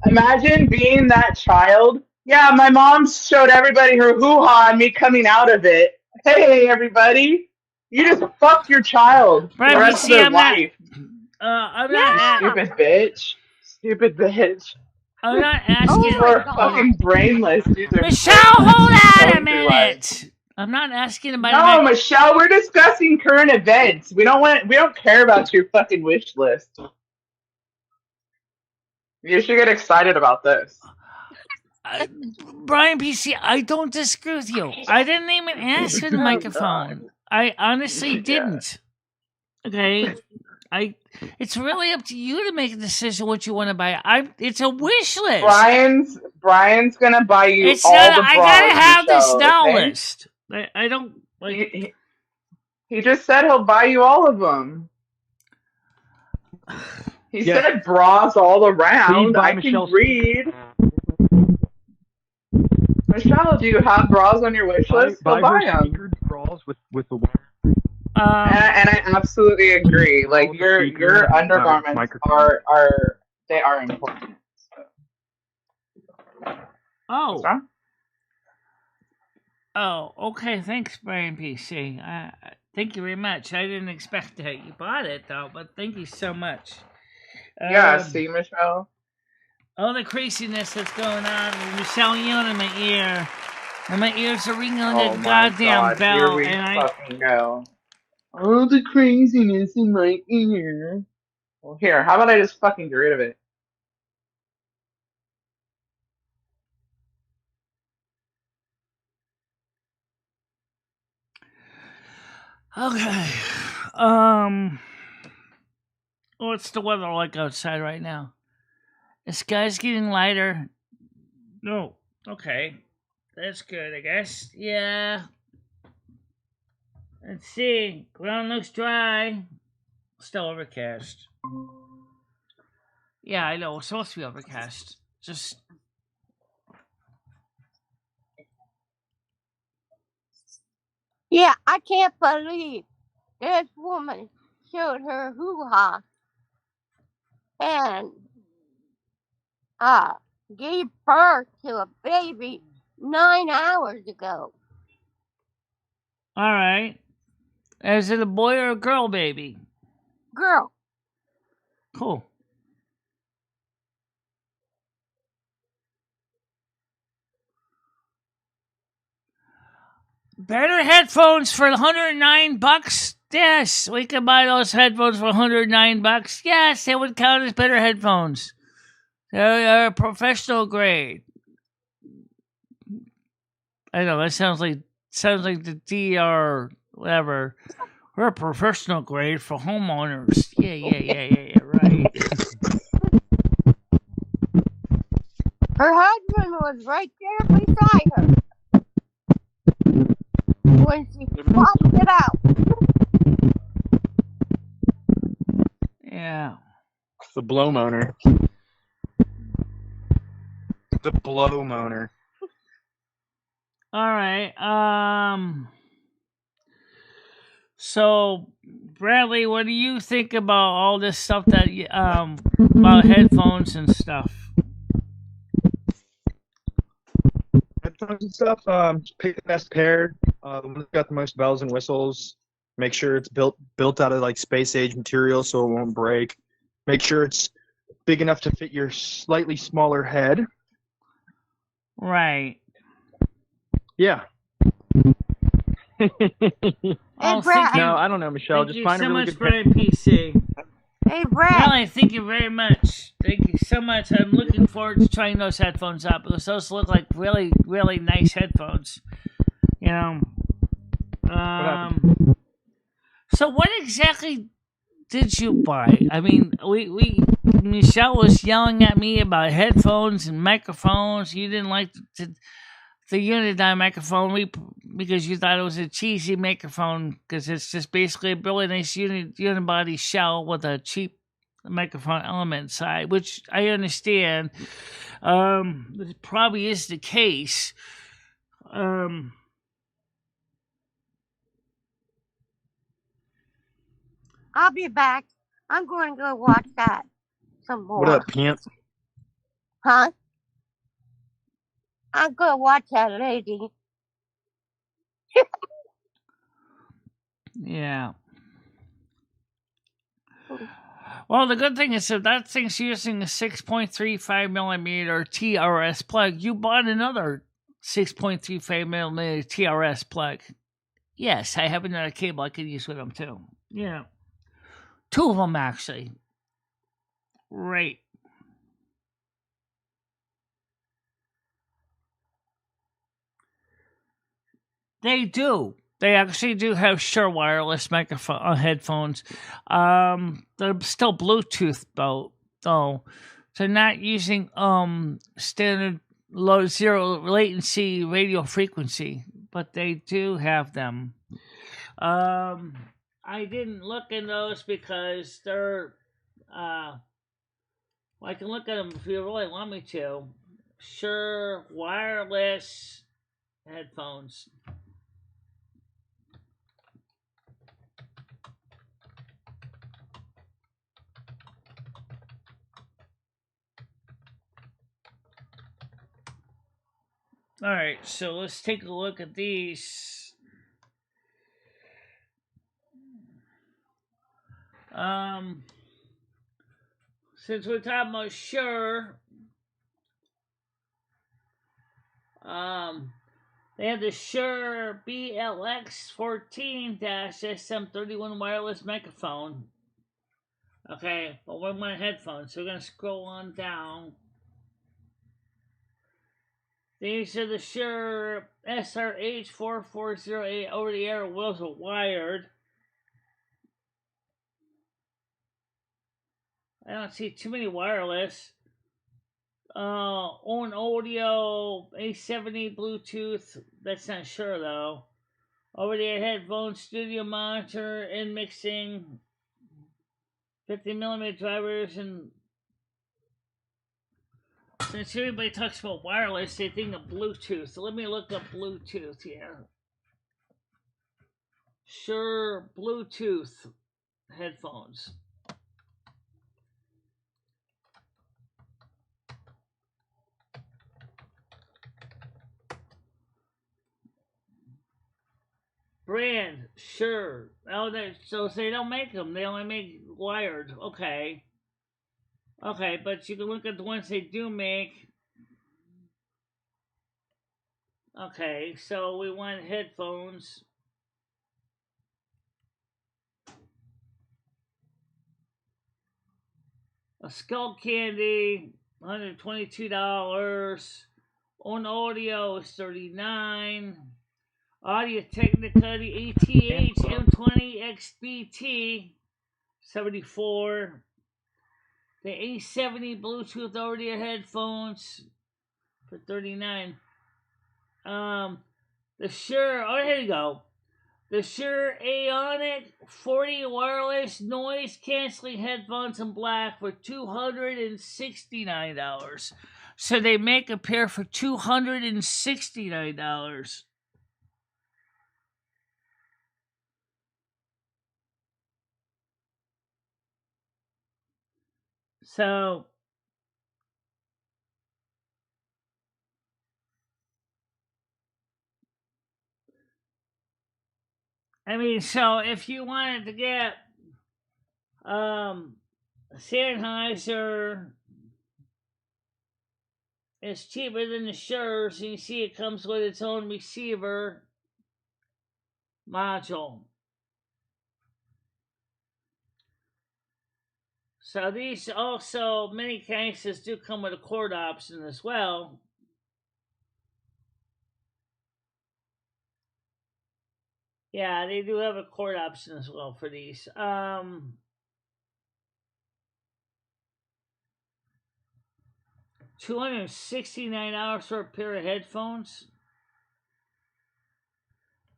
Imagine being that child. Yeah, my mom showed everybody her hoo-ha and me coming out of it. Hey, everybody. You just fucked your child for the rest of their life. I'm not... Stupid bitch. Stupid bitch. I'm not asking... You're fucking brainless, dude. Michelle, hold on a minute! I'm not asking about No, Michelle, we're discussing current events. We don't care about your fucking wish list. You should get excited about this. Brian PC, I don't disagree with you. I didn't even ask for the microphone. I honestly didn't. Okay, It's really up to you to make a decision what you want to buy. It's a wish list. Brian's gonna buy you It's all not. the I bras, gotta have this Michelle, now okay? list. I don't like. He just said he'll buy you all of them. He said bras all around. buy I Michelle's- can read. Michelle, do you have bras on your wish list? Go buy them. Sneakered bras with the wire. And I absolutely agree. Like all the your speakers, undergarments microphones. are important. Oh. What's wrong? Oh, okay. Thanks, Brian PC. Thank you very much. I didn't expect that you bought it though, but thank you so much. Yeah, see, Michelle. All the craziness that's going on, Michelle yelling in my ear, and my ears are ringing on Oh the my goddamn God, bell, here we and fucking go. All the craziness in my ear. Well, here, how about I just fucking get rid of it? Okay. What's the weather like outside right now? The sky's getting lighter. No. Okay. That's good, I guess. Yeah. Let's see. Ground looks dry. Still overcast. Yeah, I know. It's supposed to be overcast. Just. Yeah, I can't believe this woman showed her hoo-ha and gave birth to a baby 9 hours ago. All right. Is it a boy or a girl baby? Girl. Cool. Better headphones for $109? Yes, we can buy those headphones for $109. Yes, they would count as better headphones. They're professional grade. I know that sounds like the DR whatever. We're a professional grade for homeowners. Yeah, right. Her husband was right there beside her when she popped it out. Yeah. The blow moaner. The blow moaner. All right. So, Bradley, what do you think about all this stuff that about headphones and stuff? Headphones and stuff. Pick the best pair. The one that's got the most bells and whistles. Make sure it's built out of like space age material so it won't break. Make sure it's big enough to fit your slightly smaller head. Right. Yeah. No, I don't know, Michelle. Just find a really good Brian PC. Hey, Brad. Really, thank you very much. Thank you so much. I'm looking forward to trying those headphones out because those look like really, really nice headphones. You know. So what exactly did you buy? I mean, Michelle was yelling at me about headphones and microphones. You didn't like the Unidyne microphone because you thought it was a cheesy microphone because it's just basically a really nice unibody shell with a cheap microphone element inside, which I understand. It probably is the case. I'll be back. I'm going to go watch that some more. What up, pants? Huh? I'm going to watch that lady. Yeah. Well, the good thing is if that thing's using a 6.35 millimeter TRS plug, you bought another 6.35mm TRS plug. Yes, I have another cable I could use with them too. Yeah. 2 of them actually. Right. They do. They actually do have Shure wireless microphone headphones. They're still Bluetooth though. They're not using standard low zero latency radio frequency, but they do have them. I didn't look in those because they're I can look at them if you really want me to. Shure wireless headphones. All right, so let's take a look at these. Since we're talking about Shure, they have the Shure BLX14-SM31 wireless microphone. Okay, but with my headphones, so we're gonna scroll on down. These are the Shure SRH4408 over-the-air wheels are wired. I don't see too many wireless. On audio, A70 Bluetooth. That's not Shure though. Over-the-air headphones, studio monitor, and mixing. 50mm drivers, and since everybody talks about wireless, they think of Bluetooth. So let me look up Bluetooth here. Shure Bluetooth headphones. Brand, Shure. Oh, so they don't make them. They only make wired. Okay. Okay, but you can look at the ones they do make. Okay, so we want headphones. A Skull Candy, $122. On audio is $39. Audio Technica, the ATH M20 XBT, $74. The A70 Bluetooth over-the-air headphones for $39. The Shure, oh, here you go. The Shure Aonic 40 wireless noise canceling headphones in black for $269. So they make a pair for $269. So I mean, so if you wanted to get Sennheiser, it's cheaper than the Shure, so you see it comes with its own receiver module. So these also, many cases do come with a cord option as well. Yeah, they do have a cord option as well for these. $269 for a pair of headphones.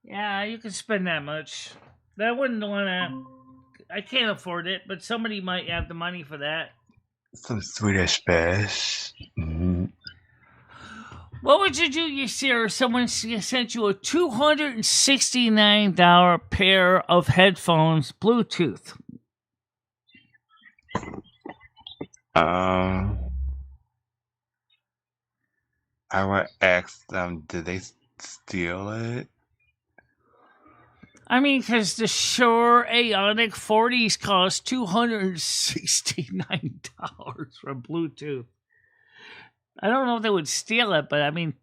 Yeah, you can spend that much. I wouldn't want to. I can't afford it, but somebody might have the money for that. Some Swedish fish. Mm-hmm. What would you do, you see, if someone sent you a $269 pair of headphones, Bluetooth? I would ask them, did they steal it? I mean, because the Shure Aonic 40s cost $269 for Bluetooth. I don't know if they would steal it, but I mean,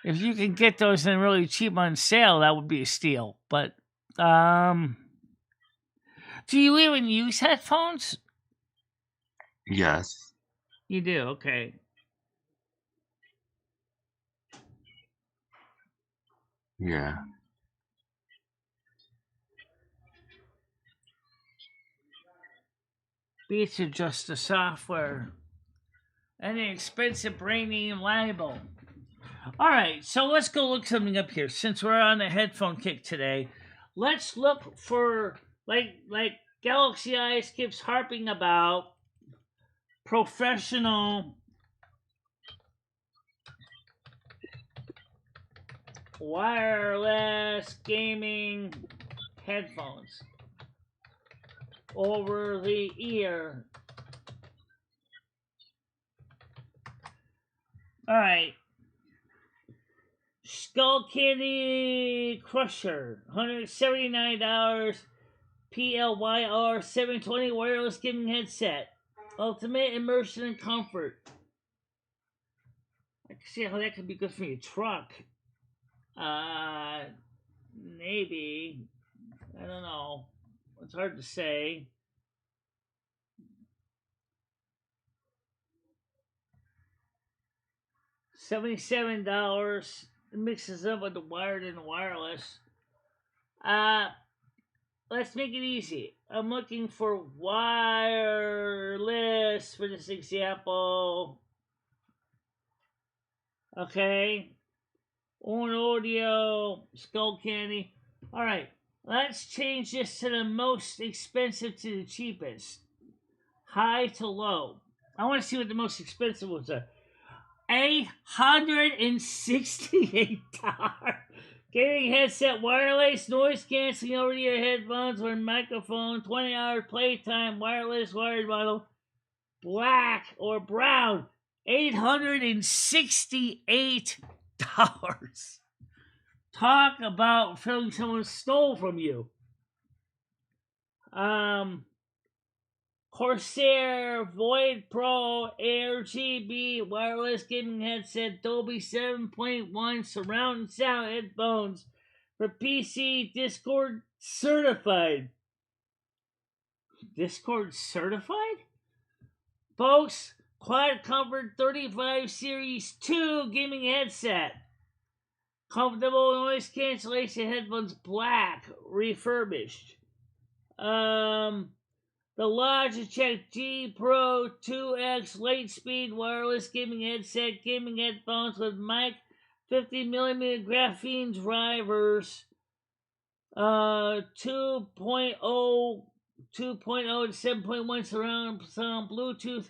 If you can get those and really cheap on sale, that would be a steal. But do you even use headphones? Yes. You do, okay. Yeah. Beats are just the software. And the expensive brainy and liable. Alright, so let's go look something up here. Since we're on the headphone kick today, let's look for like Galaxy Eyes keeps harping about professional wireless gaming headphones over the ear. Alright. Skull Candy Crusher, $179. PLYR 720 wireless gaming headset. Ultimate immersion and comfort. I can see how that could be good for your truck. Maybe. I don't know. It's hard to say. $77. It mixes up with the wired and the wireless. Let's make it easy. I'm looking for wireless for this example. Okay. On audio, Skull Candy. Alright, let's change this to the most expensive to the cheapest. High to low. I want to see what the most expensive ones are. $868. Gaming headset, wireless, noise canceling over the ear headphones or microphone, 20 hours playtime, wireless, wired model, black or brown, $868. Talk about feeling someone stole from you. Corsair Void Pro RGB wireless gaming headset, Dolby 7.1 surround sound headphones for PC, Discord certified. Discord certified? Folks, Quiet Comfort 35 Series 2 gaming headset. Comfortable noise cancellation headphones, black, refurbished. The Logitech G Pro 2X Lightspeed wireless gaming headset, gaming headphones with mic, 50mm graphene drivers, 2.0 to 7.1 surround sound, Bluetooth,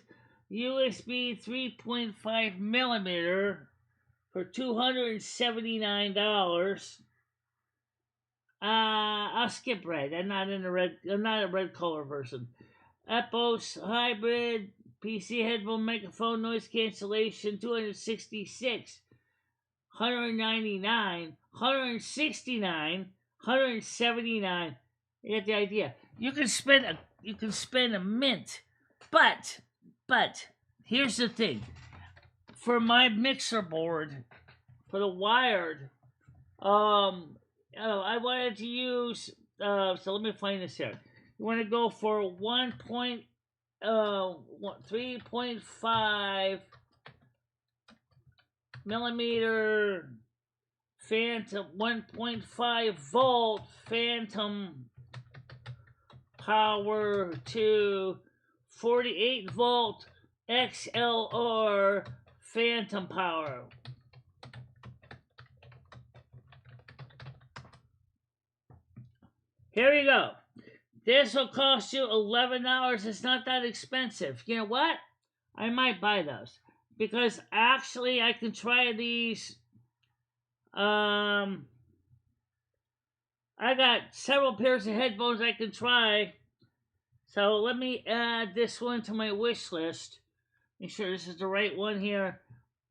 USB 3.5mm for $279. I'll skip red. I'm not a red color person. Epos hybrid PC headphone microphone noise cancellation, 266. 199, 169, 179. You get the idea. You can spend a mint, but here's the thing. For my mixer board, for the wired, I wanted to use, so let me find this here. You want to go for 3.5 millimeter phantom, 1.5 volt phantom power to 48 volt XLR phantom power. Here you go. This will cost you $11. It's not that expensive. You know what? I might buy those. Because actually I can try these. I got several pairs of headphones I can try. So let me add this one to my wish list. Make sure this is the right one here.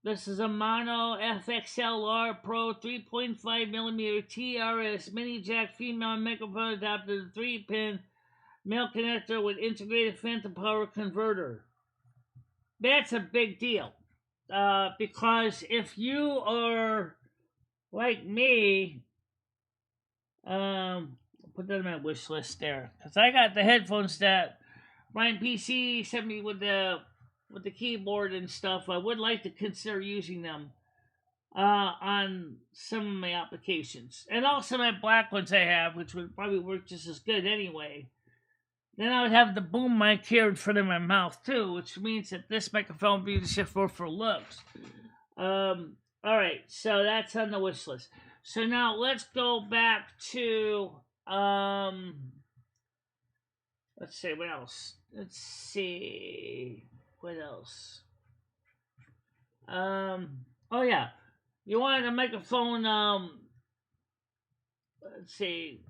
This is a Mono FXLR Pro 3.5mm TRS mini jack female microphone adapter to 3-pin male connector with integrated phantom power converter. That's a big deal. Because if you are like me, put that on my wish list there, because I got the headphones that Brian PC sent me with the keyboard and stuff. I would like to consider using them on some of my applications, and also my black ones I have, which would probably work just as good anyway. Then I would have the boom mic here in front of my mouth too, which means that this microphone would be just for looks. All right, so that's on the wish list. So now let's go back to let's see what else. Let's see what else. Oh yeah, you wanted a microphone. Let's see.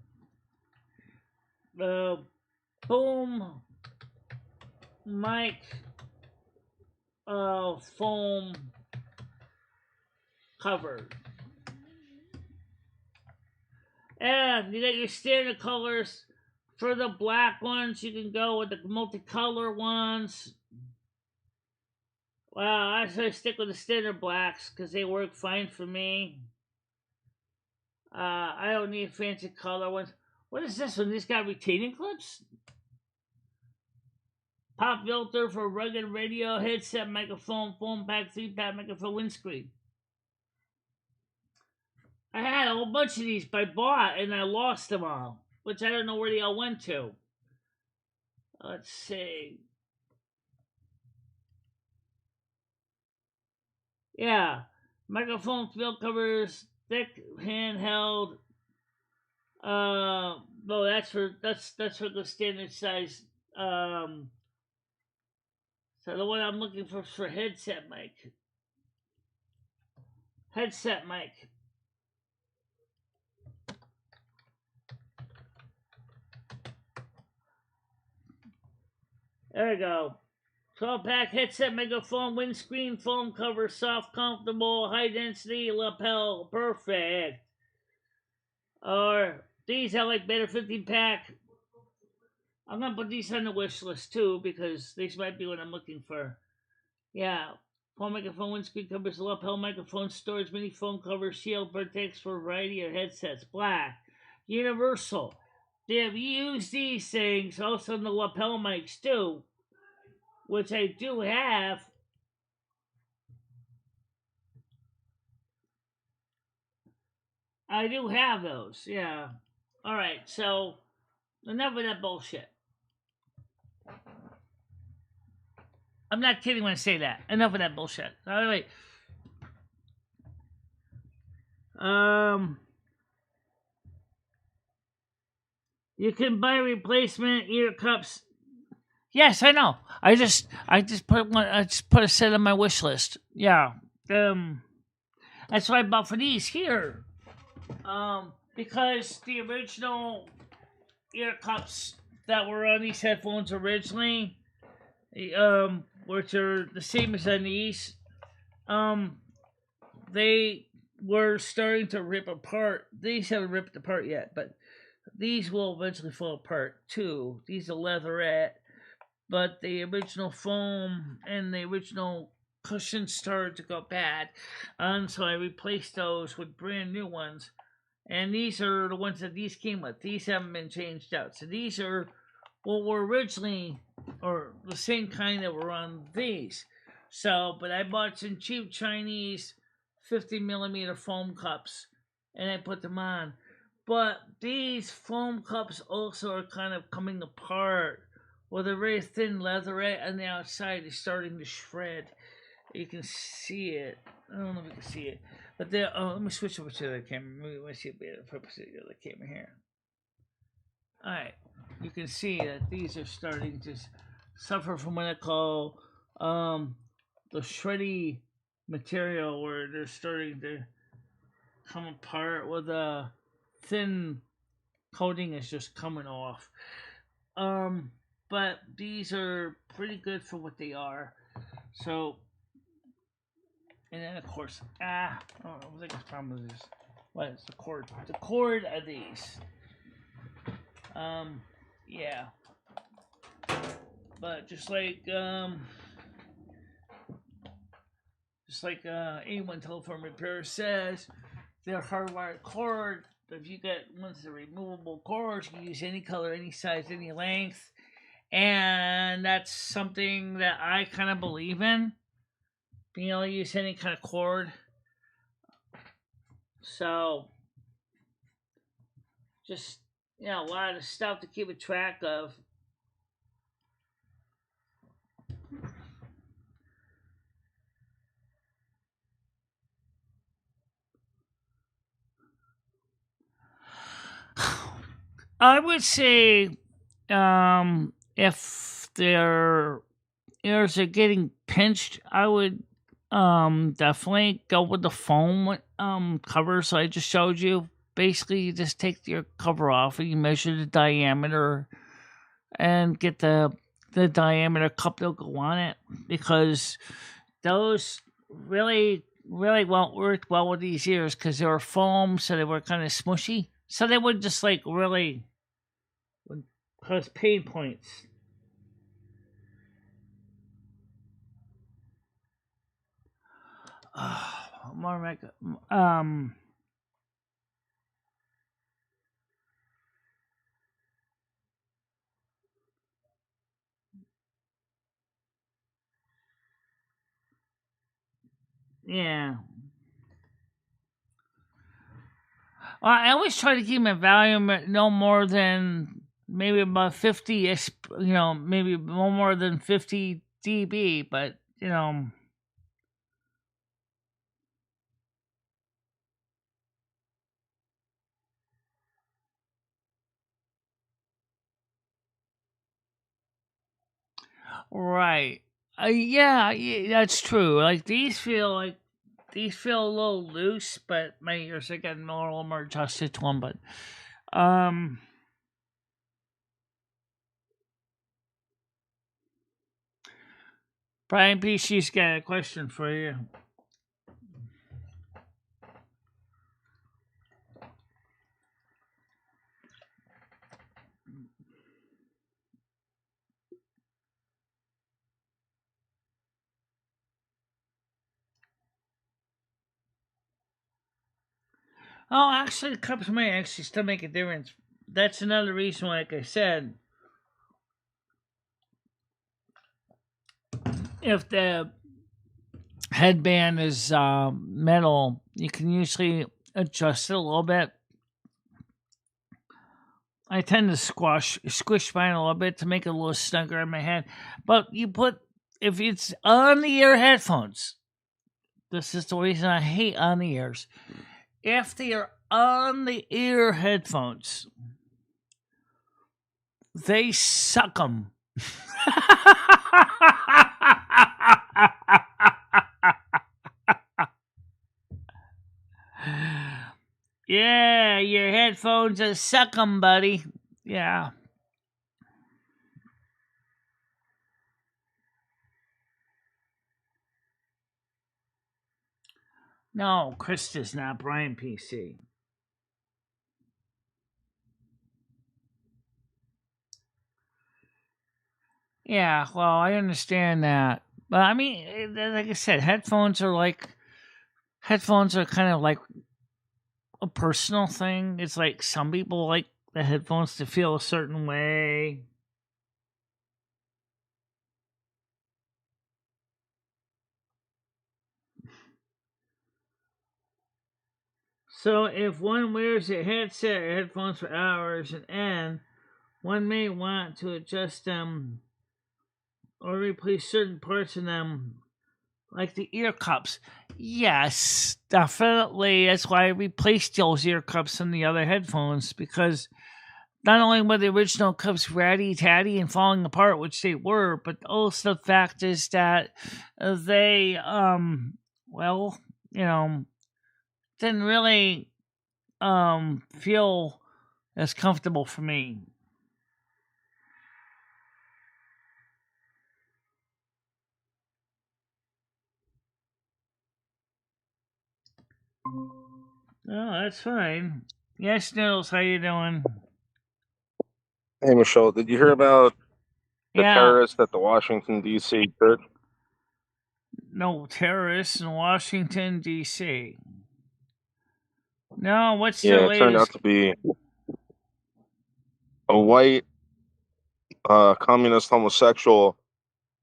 Boom mic foam cover. And you got your standard colors. For the black ones, you can go with the multicolor ones. Well, I actually stick with the standard blacks because they work fine for me. I don't need fancy color ones. What is this one? This got retaining clips? Pop filter for rugged radio, headset, microphone, phone pack, 3-pack microphone, windscreen. I had a whole bunch of these, but I bought and I lost them all, which I don't know where they all went to. Let's see. Yeah, microphone field covers, thick handheld. No, that's for the standard size. So the one I'm looking for is for headset mic. Headset mic. There we go. 12-pack headset, microphone, windscreen, foam cover, soft, comfortable, high density, lapel, perfect. Or these I like better, 15-pack. I'm gonna put these on the wish list too because these might be what I'm looking for. Yeah, phone microphone, windscreen covers, lapel microphone, storage, mini phone cover, shield protects for a variety of headsets. Black, universal. They have used these things also in the lapel mics too, which I do have. I do have those, yeah. Alright, so enough of that bullshit. I'm not kidding when I say that. Enough of that bullshit. All right. You can buy replacement ear cups. Yes, I know. I just put one. I just put a set on my wish list. Yeah. That's what I bought for these here. Because the original ear cups that were on these headphones originally, which are the same as on these, they were starting to rip apart. These haven't ripped apart yet, but these will eventually fall apart too. These are leatherette, but the original foam and the original cushions started to go bad, and so I replaced those with brand new ones. And these are the ones that these came with. These haven't been changed out. So these are what were originally, or the same kind that were on these. So, but I bought some cheap Chinese 50mm foam cups, and I put them on. But these foam cups also are kind of coming apart. Well, they're very thin leatherette, and the outside is starting to shred. You can see it. I don't know if you can see it. But there, let me switch over to the other camera. Maybe I see a better purpose of the other camera here. Alright. You can see that these are starting to suffer from what I call the shreddy material, where they're starting to come apart with a thin coating is just coming off. But these are pretty good for what they are. So, and then of course, I don't know what the biggest problem with this. What is the cord? The cord of these. Yeah. But just like A1 Telephone Repair says, they're hardwired cord. If you get ones that are removable cords, you can use any color, any size, any length. And that's something that I kind of believe in, being able to use any kind of cord. So, just, a lot of stuff to keep a track of. I would say, if their ears are getting pinched, I would definitely go with the foam covers I just showed you. Basically, you just take your cover off and you measure the diameter and get the diameter cup that'll go on it, because those really won't work well with these ears because they were foam, so they were kind of smushy. So they would just really would cause pain points. More makeup. Yeah. Well, I always try to keep my volume at no more than maybe about 50, maybe no more than 50 dB, but, right. Yeah, that's true. Like these feel a little loose, but my ears are getting a little more adjusted to them. But Brian PC's got a question for you. Oh, actually, the cups may actually still make a difference. That's another reason, like I said, if the headband is metal, you can usually adjust it a little bit. I tend to squish mine a little bit to make it a little snugger in my head. But if it's on the ear headphones, this is the reason I hate on the ears. If they are on the ear headphones, they suck them. Yeah, your headphones are suck 'em, buddy. Yeah. No, Krista's not Brian PC. Yeah, well, I understand that. But I mean, like I said, headphones are kind of like a personal thing. It's like some people like the headphones to feel a certain way. So if one wears a headset or headphones for hours and one may want to adjust them or replace certain parts of them, like the ear cups. Yes, definitely. That's why I replaced those ear cups from the other headphones, because not only were the original cups ratty-tatty and falling apart, which they were, but also the fact is that they, didn't really feel as comfortable for me. Oh, that's fine. Yes, Noodles, how you doing? Hey, Michelle, did you hear about the Yeah. terrorists at the Washington, D.C. church? No terrorists in Washington, D.C. No, what's the Yeah, it turned out latest? to be a white communist homosexual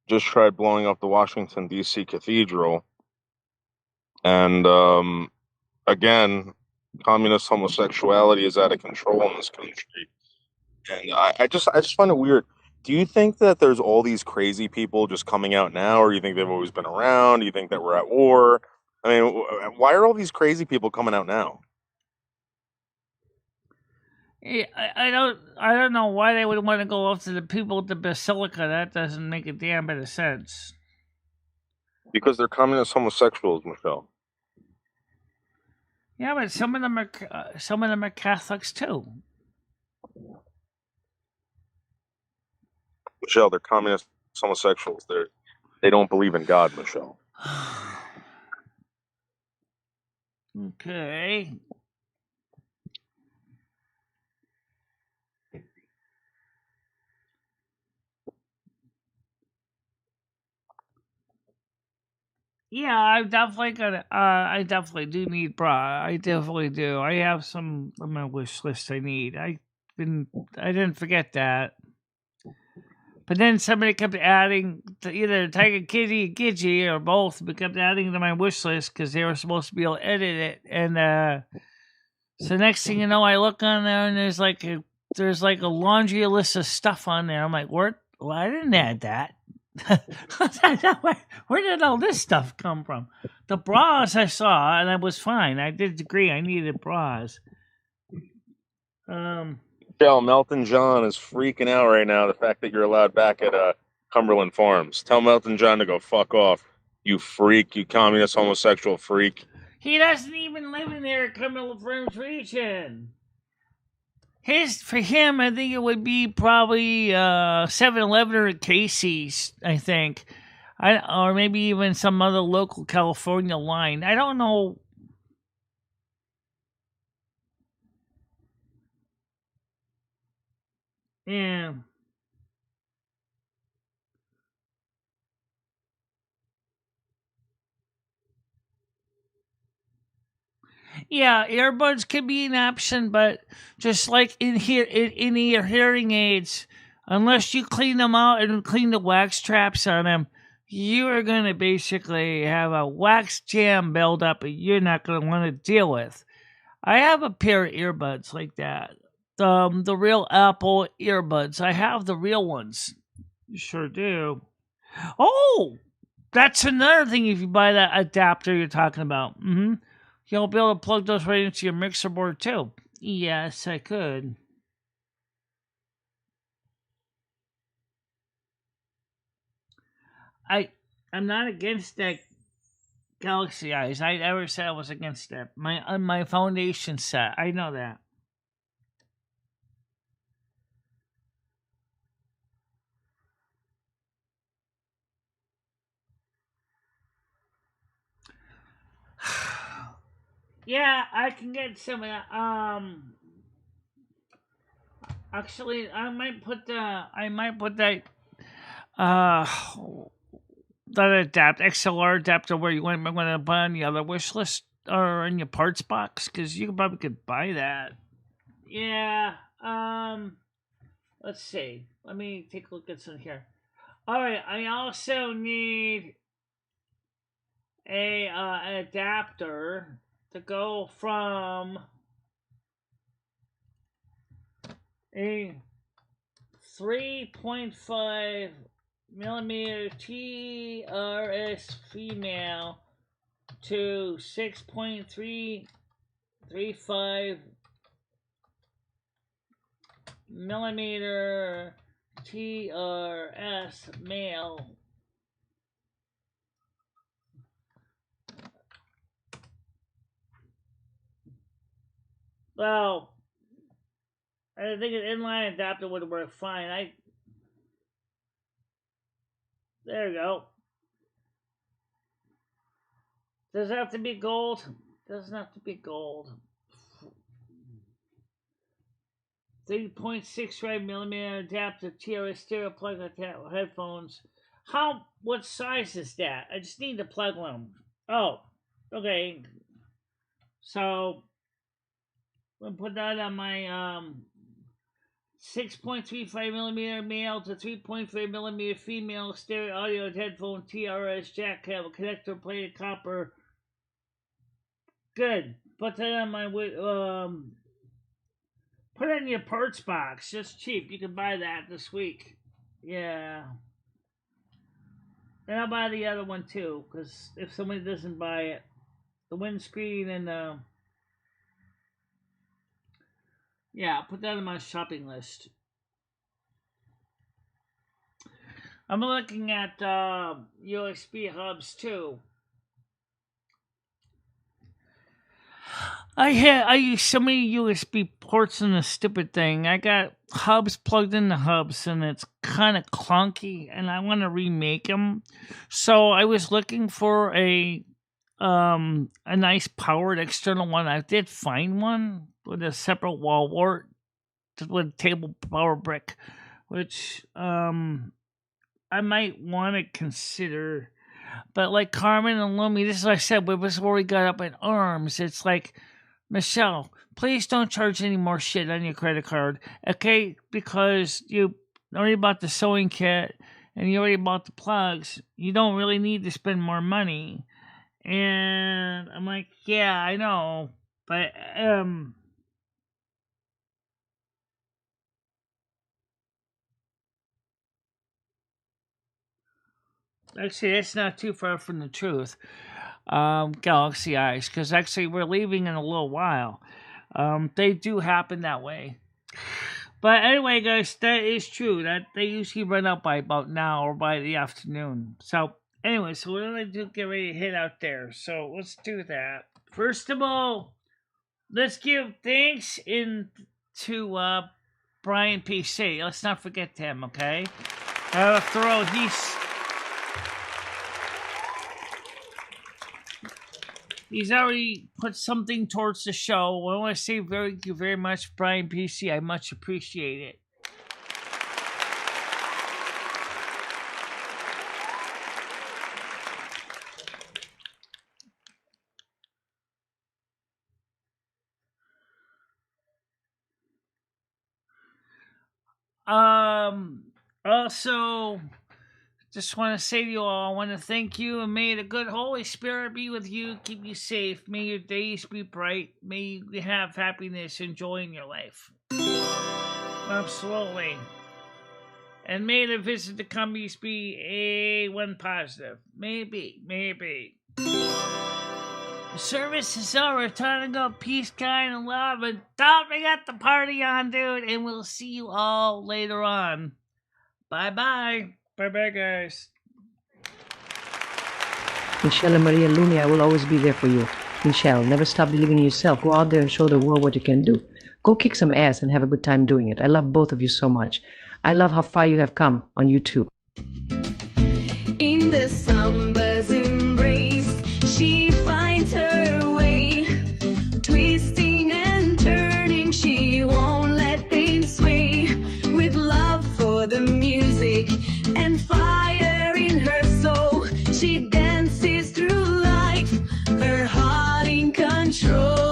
just tried blowing up the Washington D.C. Cathedral, and again, communist homosexuality is out of control in this country. And I just find it weird. Do you think that there's all these crazy people just coming out now, or do you think they've always been around? Do you think that we're at war? I mean, why are all these crazy people coming out now? Yeah, I don't know why they would want to go after the people at the Basilica. That doesn't make a damn bit of sense. Because they're communist homosexuals, Michelle. Yeah, but some of them are Catholics too. Michelle, they're communist homosexuals. They don't believe in God, Michelle. Okay. Yeah, I'm definitely gonna. I definitely do need bra. I definitely do. I have some on my wish list. I need. I didn't forget that. But then somebody kept adding to either Tiger Kitty or Gidgey or both, but kept adding to my wish list because they were supposed to be able to edit it. And so next thing you know, I look on there and there's like a laundry list of stuff on there. I'm like, what? Well, I didn't add that. Where did all this stuff come from? The bras I saw, and I was fine. I did agree I needed bras. Michelle, Melton John is freaking out right now. The fact that you're allowed back at Cumberland Farms. Tell Melton John to go fuck off. You freak. You communist homosexual freak. He doesn't even live in their Cumberland Farms region. For him, I think it would be probably 7-Eleven or Casey's, I think. Or maybe even some other local California line. I don't know. Yeah. Yeah, earbuds could be an option, but just like in your hearing aids, unless you clean them out and clean the wax traps on them, you are gonna basically have a wax jam buildup that you're not gonna want to deal with. I have a pair of earbuds like that. The real Apple earbuds. I have the real ones. You sure do. Oh, that's another thing. If you buy that adapter you're talking about, you'll be able to plug those right into your mixer board too. Yes, I could. I'm not against that Galaxy Eyes. I never said I was against that. My foundation set. I know that. Yeah, I can get some of that. Actually, I might put that uh that XLR adapter where you want to buy on the other wish list or in your parts box because you probably could buy that. Yeah. Let's see. Let me take a look at some here. All right. I also need an adapter to go from a 3.5 millimeter TRS female to 6.335 millimeter TRS male. Well, I think an inline adapter would work fine. There you go. Does it have to be gold? Doesn't have to be gold. 3.65 millimeter adapter TRS stereo plug headphones. What size is that? I just need to plug one. Oh, okay. So I'm gonna put that on my 6.35 millimeter male to 3.5 millimeter female stereo audio headphone TRS jack cable connector plated copper. Good. Put that on my put it in your parts box. Just cheap. You can buy that this week. Yeah. And I'll buy the other one too, because if somebody doesn't buy it, the windscreen and yeah, I'll put that on my shopping list. I'm looking at USB hubs too. I use so many USB ports in this stupid thing. I got hubs plugged into hubs, and it's kind of clunky, and I want to remake them. So I was looking for a nice powered external one. I did find one with a separate wall wart with a table power brick, which I might want to consider. But like Carmen and Lumi, this is what I said, this is where we got up in arms. It's like, Michelle, please don't charge any more shit on your credit card, okay? Because you already bought the sewing kit and you already bought the plugs. You don't really need to spend more money. And I'm like, yeah, I know, but actually, that's not too far from the truth. Galaxy Eyes, because actually we're leaving in a little while. They do happen that way. But anyway, guys, that is true. That they usually run out by about now or by the afternoon. So anyway, so we're gonna get ready to hit out there. So let's do that. First of all, let's give thanks to Brian PC. Let's not forget him, okay? After all, he's already put something towards the show. I want to say thank you very much, Brian PC. I much appreciate it. Also, just want to say to you all, I want to thank you, and may the good Holy Spirit be with you, keep you safe, may your days be bright, may you have happiness, joy in your life. Absolutely. And may the visit to Cumbies be A1 positive. Maybe. The service is over. Time to go. Peace, kind, and love. And don't forget the party on, dude. And we'll see you all later on. Bye-bye. Bye-bye, guys. Michelle and Maria Lumi, I will always be there for you. Michelle, never stop believing in yourself. Go out there and show the world what you can do. Go kick some ass and have a good time doing it. I love both of you so much. I love how far you have come on YouTube. In the summer's embrace, she finds her way. Twisting and turning, she won't let things sway. With love for the music and fire in her soul, she dances through life, her heart in control.